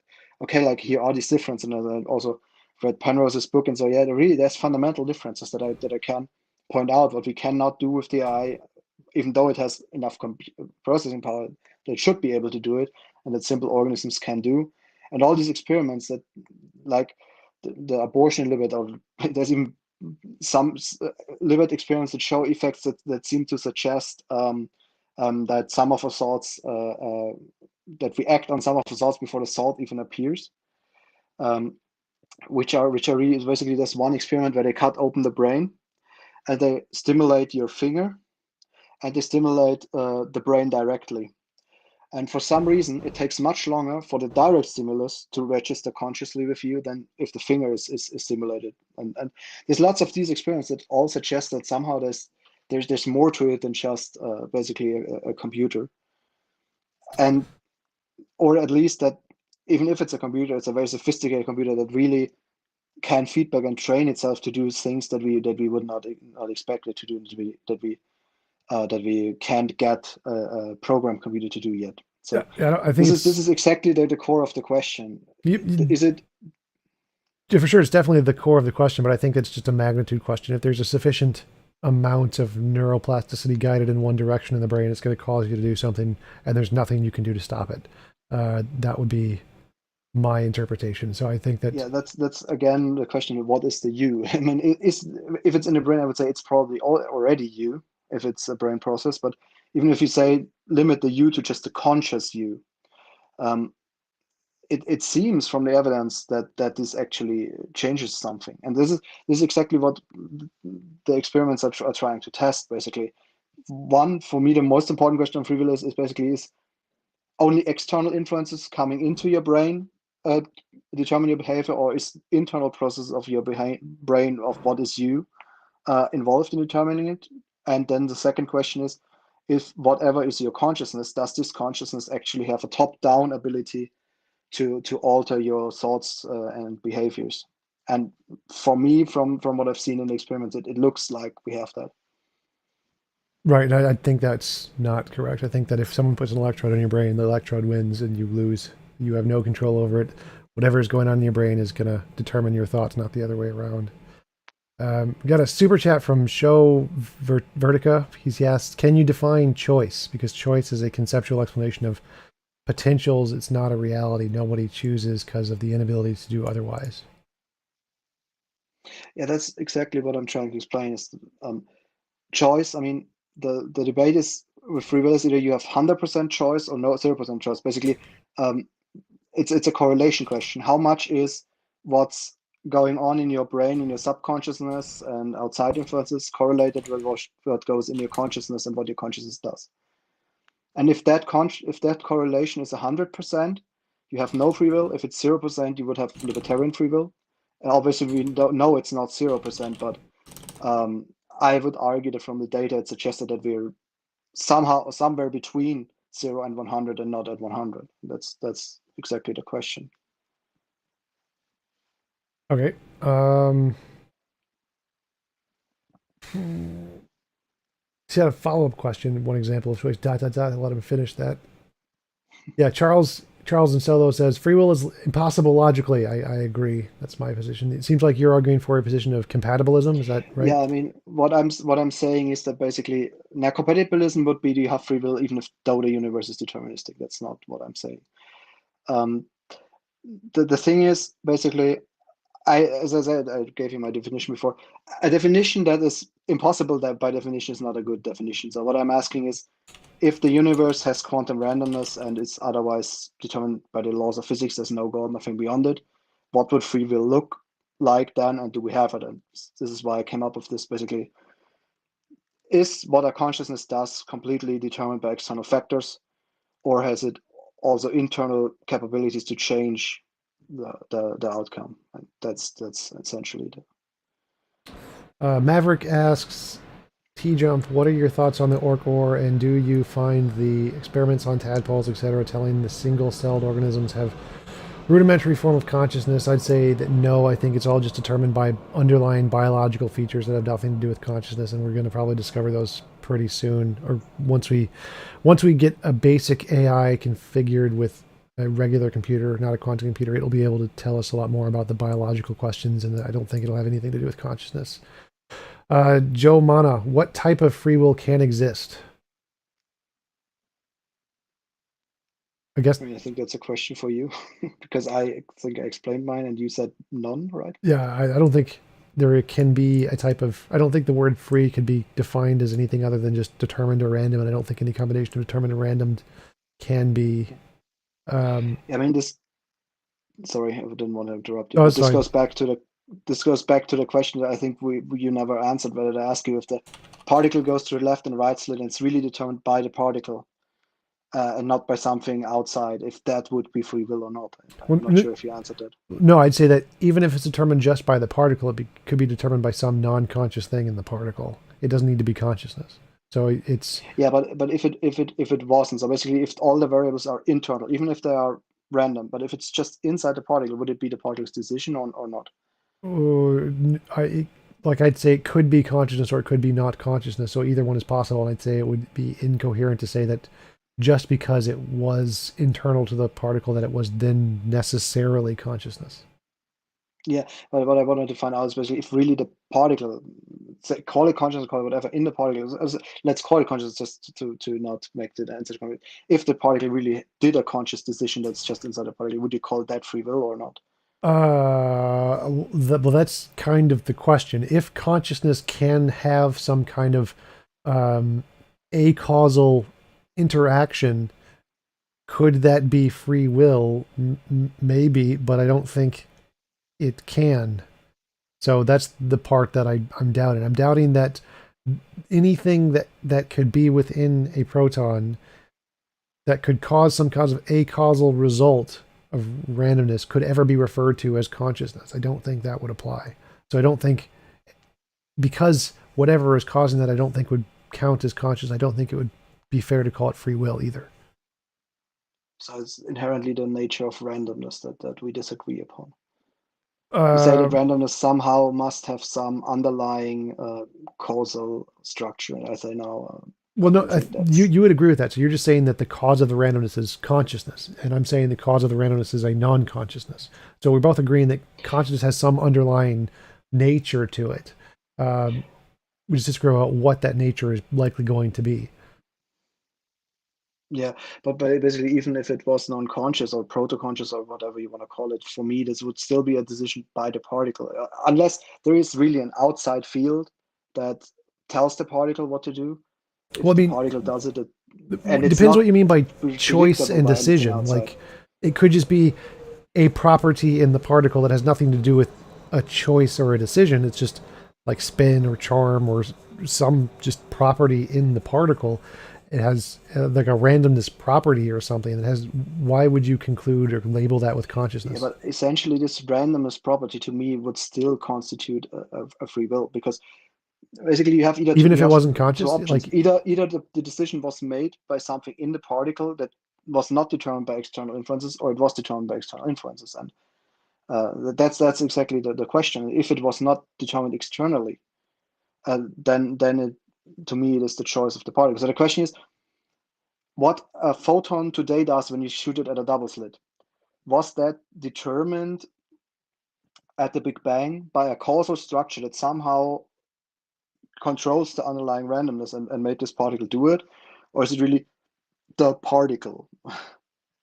okay, like here are these differences, and I also read Penrose's book, and so yeah, really there's fundamental differences that I can point out. What we cannot do with the AI, even though it has enough processing power, that should be able to do it, and that simple organisms can do. And all these experiments that, like the abortion limit, or there's even some Libet experiments that show effects that seem to suggest that some of the salts that we act on some of the salts before the salt even appears, um, which are really basically there's one experiment where they cut open the brain and they stimulate your finger and they stimulate the brain directly. And for some reason, it takes much longer for the direct stimulus to register consciously with you than if the finger is stimulated. And there's lots of these experiments that all suggest that somehow there's more to it than just basically a computer. And or at least that even if it's a computer, it's a very sophisticated computer that really can feedback and train itself to do things that we would not expect it to do, that we can't get a program computer to do yet. Yeah, So I think this is exactly the core of the question. Is it? yeah, for sure, it's definitely the core of the question, but I think it's just a magnitude question. If there's a sufficient amount of neuroplasticity guided in one direction in the brain, it's going to cause you to do something, and there's nothing you can do to stop it. That would be my interpretation. So I think that Yeah, that's again the question of what is the you. I mean, if it's in the brain, I would say it's probably already you. if it's a brain process. But even if you say limit the you to just the conscious you, it seems from the evidence that this actually changes something. And this is exactly what the experiments are trying to test, basically. One, for me, the most important question on free will is basically is only external influences coming into your brain determine your behavior, or is internal process of your brain of what is you involved in determining it? And then the second question is, if whatever is your consciousness, does this consciousness actually have a top-down ability to alter your thoughts and behaviors? And for me, from what I've seen in the experiments, it looks like we have that. Right. I think that's not correct. I think that if someone puts an electrode in your brain, the electrode wins and you lose. You have no control over it. Whatever is going on in your brain is going to determine your thoughts, not the other way around. We got a super chat from Show Vertica. He's asked, can you define choice? Because choice is a conceptual explanation of potentials. It's not a reality. Nobody chooses because of the inability to do otherwise. Yeah, that's exactly what I'm trying to explain. Is choice. I mean, the debate is with free will is either you have 100% choice or no 0% choice. Basically, it's a correlation question. How much is what's going on in your brain, in your subconsciousness, and outside influences correlated with what goes in your consciousness and what your consciousness does? And if that correlation is 100%, you have no free will. If it's 0%, you would have libertarian free will. And obviously, we don't know it's not 0%, but I would argue that from the data, it suggested that we're somehow somewhere between 0 and 100 and not at 100. That's exactly the question. Okay. She had a follow-up question. One example of choice. ... Let him finish that. Yeah, Charles and Solo says free will is impossible logically. I agree. That's my position. It seems like you're arguing for a position of compatibilism. Is that right? Yeah, I mean, what I'm saying is that basically, now compatibilism would be, do you have free will even if though the universe is deterministic? That's not what I'm saying. The thing is basically, as I said, I gave you my definition before. A definition that is impossible, that by definition is not a good definition. So what I'm asking is, if the universe has quantum randomness and is otherwise determined by the laws of physics, there's no God, nothing beyond it, what would free will look like then, and do we have it? And this is why I came up with this. Basically, is what our consciousness does completely determined by external factors, or has it also internal capabilities to change the outcome? And that's essentially the Maverick asks, TJump, what are your thoughts on the orc-ore, and do you find the experiments on tadpoles, etc., telling the single-celled organisms have rudimentary form of consciousness? I'd say that no. I think it's all just determined by underlying biological features that have nothing to do with consciousness, and we're going to probably discover those pretty soon, or once we get a basic AI configured with a regular computer, not a quantum computer, it'll be able to tell us a lot more about the biological questions, and I don't think it'll have anything to do with consciousness. Joe Mana, what type of free will can exist? I think that's a question for you because I think I explained mine and you said none, right? Yeah, I don't think there can be a type of. I don't think the word free could be defined as anything other than just determined or random, and I don't think any combination of determined and random can be. I mean, this. Sorry, I didn't want to interrupt you. Oh, But that's this fine. goes back to the question that I think you never answered. Whether to ask you if the particle goes to the left and right slit, and it's really determined by the particle. And not by something outside, if that would be free will or not. I'm not sure if you answered that. No, I'd say that even if it's determined just by the particle, could be determined by some non-conscious thing in the particle. It doesn't need to be consciousness. So it's but if it wasn't, so basically if all the variables are internal, even if they are random, but if it's just inside the particle, would it be the particle's decision or not? I'd say it could be consciousness or it could be not consciousness. So either one is possible. And I'd say it would be incoherent to say that just because it was internal to the particle that it was then necessarily consciousness. Yeah, but what I wanted to find out is basically if really the particle, say, call it consciousness, call it whatever, in the particle, let's call it consciousness just to not make the answer complete. If the particle really did a conscious decision that's just inside the particle, would you call that free will or not? Well, that's kind of the question. If consciousness can have some kind of a causal interaction, could that be free will? Maybe, but I don't think it can. So that's the part that I'm doubting. I'm doubting that anything that could be within a proton that could cause some kind of a causal result of randomness could ever be referred to as consciousness. I don't think that would apply. So I don't think, because whatever is causing that, I don't think would count as conscious. I don't think it would be fair to call it free will either. So it's inherently the nature of randomness that we disagree upon. You say that randomness somehow must have some underlying causal structure, as I now. Well, no, you would agree with that. So you're just saying that the cause of the randomness is consciousness, and I'm saying the cause of the randomness is a non-consciousness. So we're both agreeing that consciousness has some underlying nature to it. We just disagree about what that nature is likely going to be. Yeah, but basically, even if it was non-conscious or proto-conscious or whatever you want to call it, for me, this would still be a decision by the particle, unless there is really an outside field that tells the particle what to do. If well, I mean, the particle does it, and it depends what you mean by choice and decision. Like, it could just be a property in the particle that has nothing to do with a choice or a decision. It's just like spin or charm or some just property in the particle. It has like a randomness property or something that has. Why would you conclude or label that with consciousness? Yeah, but essentially, this randomness property to me would still constitute a free will, because basically you have either even if it wasn't conscious, like either the decision was made by something in the particle that was not determined by external influences, or it was determined by external influences, and that's exactly the question. If it was not determined externally, then it, to me, it is the choice of the particle. So the question is, what a photon today does when you shoot it at a double slit, was that determined at the Big Bang by a causal structure that somehow controls the underlying randomness and made this particle do it? Or is it really the particle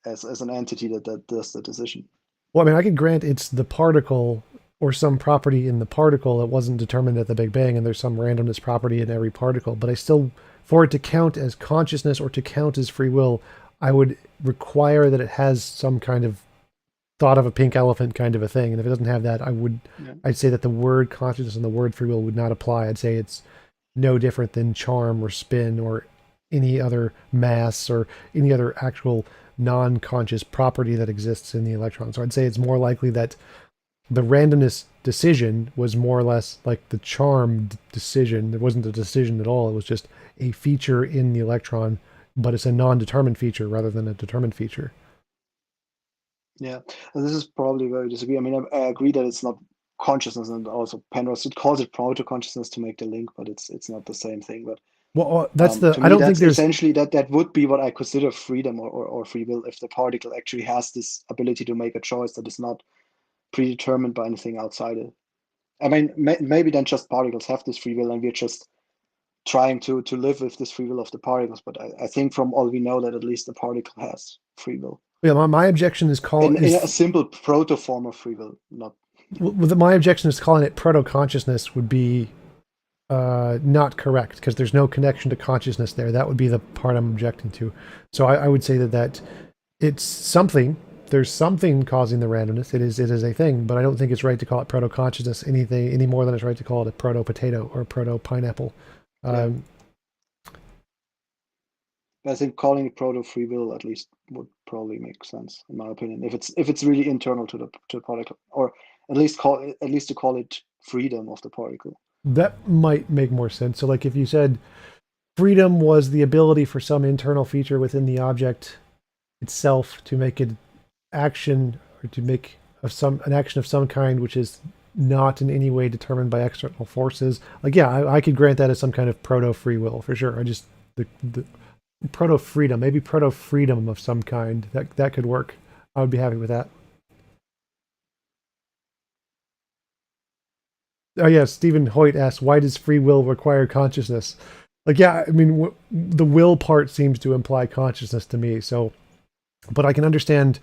as an entity that does the decision? Well, I mean, I could grant it's the particle or some property in the particle that wasn't determined at the Big Bang, and there's some randomness property in every particle, but I still, for it to count as consciousness or to count as free will, I would require that it has some kind of thought of a pink elephant kind of a thing. And if it doesn't have that, I'd say that the word consciousness and the word free will would not apply. I'd say it's no different than charm or spin or any other mass or any other actual non-conscious property that exists in the electron. So I'd say it's more likely that the randomness decision was more or less like the charm decision. It wasn't a decision at all. It was just a feature in the electron, but it's a non-determined feature rather than a determined feature. Yeah, and this is probably where we disagree. I mean, I agree that it's not consciousness, and also Penrose calls it proto-consciousness to make the link, but it's not the same thing. But well, that's to I me, don't think that's there's essentially that would be what I consider freedom or free will, if the particle actually has this ability to make a choice that is not predetermined by anything outside it. I mean, maybe then just particles have this free will, and we're just trying to live with this free will of the particles. But I think from all we know that at least the particle has free will. Yeah, my objection is in a simple proto form of free will, not. My objection is calling it proto-consciousness would be not correct, because there's no connection to consciousness there. That would be the part I'm objecting to. So I would say that it's something. There's something causing the randomness. It is a thing, but I don't think it's right to call it proto-consciousness any more than it's right to call it a proto-potato or a proto-pineapple. Yeah. I think calling it proto-free will at least would probably make sense, in my opinion, if it's really internal to the particle, or at least to call it freedom of the particle. That might make more sense. So like if you said freedom was the ability for some internal feature within the object itself to make an action, or to make an action of some kind which is not in any way determined by external forces. Like, yeah, I could grant that as some kind of proto-free will for sure. I just the proto-freedom, maybe proto-freedom of some kind, that could work. I would be happy with that. Oh yeah, Stephen Hoyt asks, why does free will require consciousness? Like, yeah, I mean, the will part seems to imply consciousness to me. So, but I can understand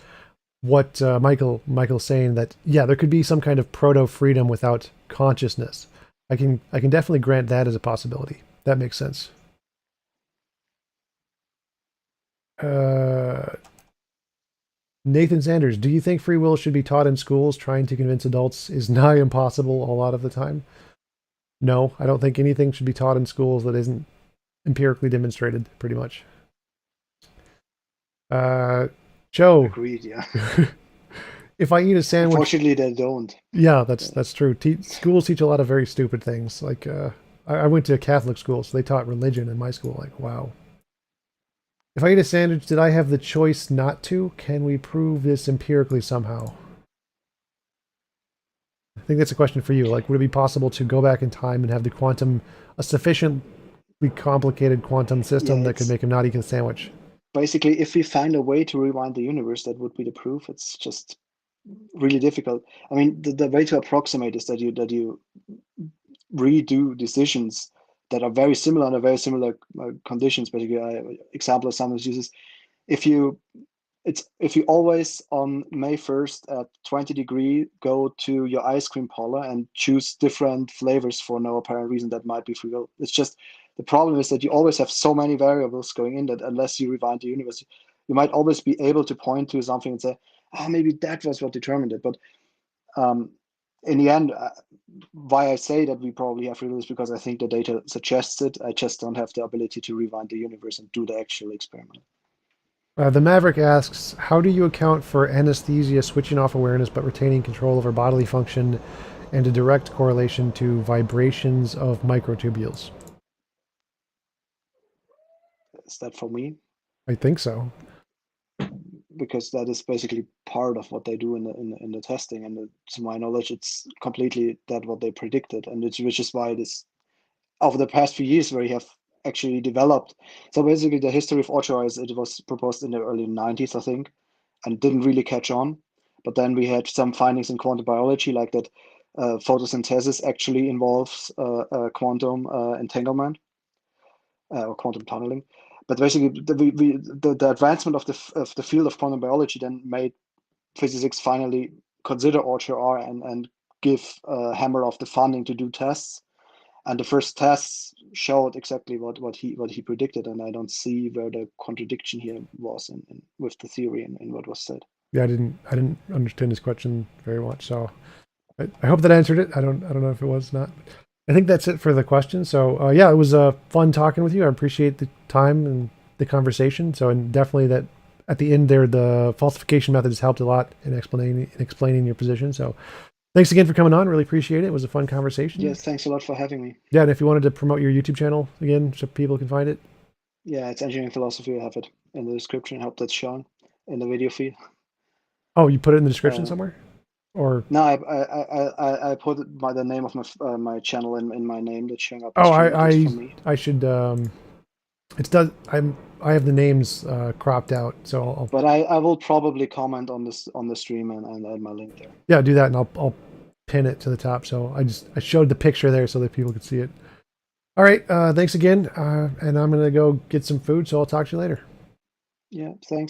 what Michael's saying, that yeah, there could be some kind of proto-freedom without consciousness. I can definitely grant that as a possibility. That makes sense. Nathan Sanders, do you think free will should be taught in schools? Trying to convince adults is nigh impossible a lot of the time. No, I don't think anything should be taught in schools that isn't empirically demonstrated, pretty much. Joe, Agreed. Yeah. if I eat a sandwich, Unfortunately, they don't. yeah, that's true. Schools teach a lot of very stupid things. Like, I went to a Catholic school, so they taught religion in my school. Like, wow. If I eat a sandwich, did I have the choice not to? Can we prove this empirically somehow? I think that's a question for you. Like, would it be possible to go back in time and have a sufficiently complicated quantum system that could make him not eat a sandwich? Basically, if we find a way to rewind the universe, that would be the proof. It's just really difficult. I mean, the way to approximate is that you redo decisions that are very similar under very similar conditions. Basically, example of sometimes uses if you always on May 1st at 20 degrees go to your ice cream parlor and choose different flavors for no apparent reason, that might be free will. It's just the problem is that you always have so many variables going in that unless you rewind the universe, you might always be able to point to something and say, maybe that was what determined it. But in the end, why I say that we probably have free will is because I think the data suggests it. I just don't have the ability to rewind the universe and do the actual experiment. The Maverick asks, how do you account for anesthesia switching off awareness but retaining control over bodily function and a direct correlation to vibrations of microtubules? Is that for me? I think so. Because that is basically part of what they do in the testing, and to my knowledge, it's completely that what they predicted, and which is why this over the past few years where we have actually developed. So basically, the history of OCHR is it was proposed in the early 90s, I think, and didn't really catch on. But then we had some findings in quantum biology, like that photosynthesis actually involves quantum entanglement or quantum tunneling. But basically, the advancement of the field of quantum biology then made physicists finally consider OCHR and give Hameroff the funding to do tests. And the first tests showed exactly what he predicted, and I don't see where the contradiction here was in with the theory and what was said. Yeah, I didn't understand his question very much, so I hope that answered it. I don't know if it was not. I think that's it for the question. So yeah, it was fun talking with you. I appreciate the time and the conversation. So, and definitely that at the end there, the falsification method has helped a lot in explaining your position. So thanks again for coming on. Really appreciate it. It was a fun conversation. Yes, thanks a lot for having me. Yeah, and if you wanted to promote your YouTube channel again, so people can find it. Yeah, it's engineering philosophy. I have it in the description. I hope that's shown in the video feed. Oh, you put it in the description somewhere? Or no, I put the name of my channel in my name that's showing up. Oh, I should it's done. I have the names cropped out, so I'll. But I will probably comment on the stream and add my link there. Yeah, do that, and I'll pin it to the top. So I showed the picture there so that people could see it. All right, thanks again, and I'm gonna go get some food. So I'll talk to you later. Yeah, thanks.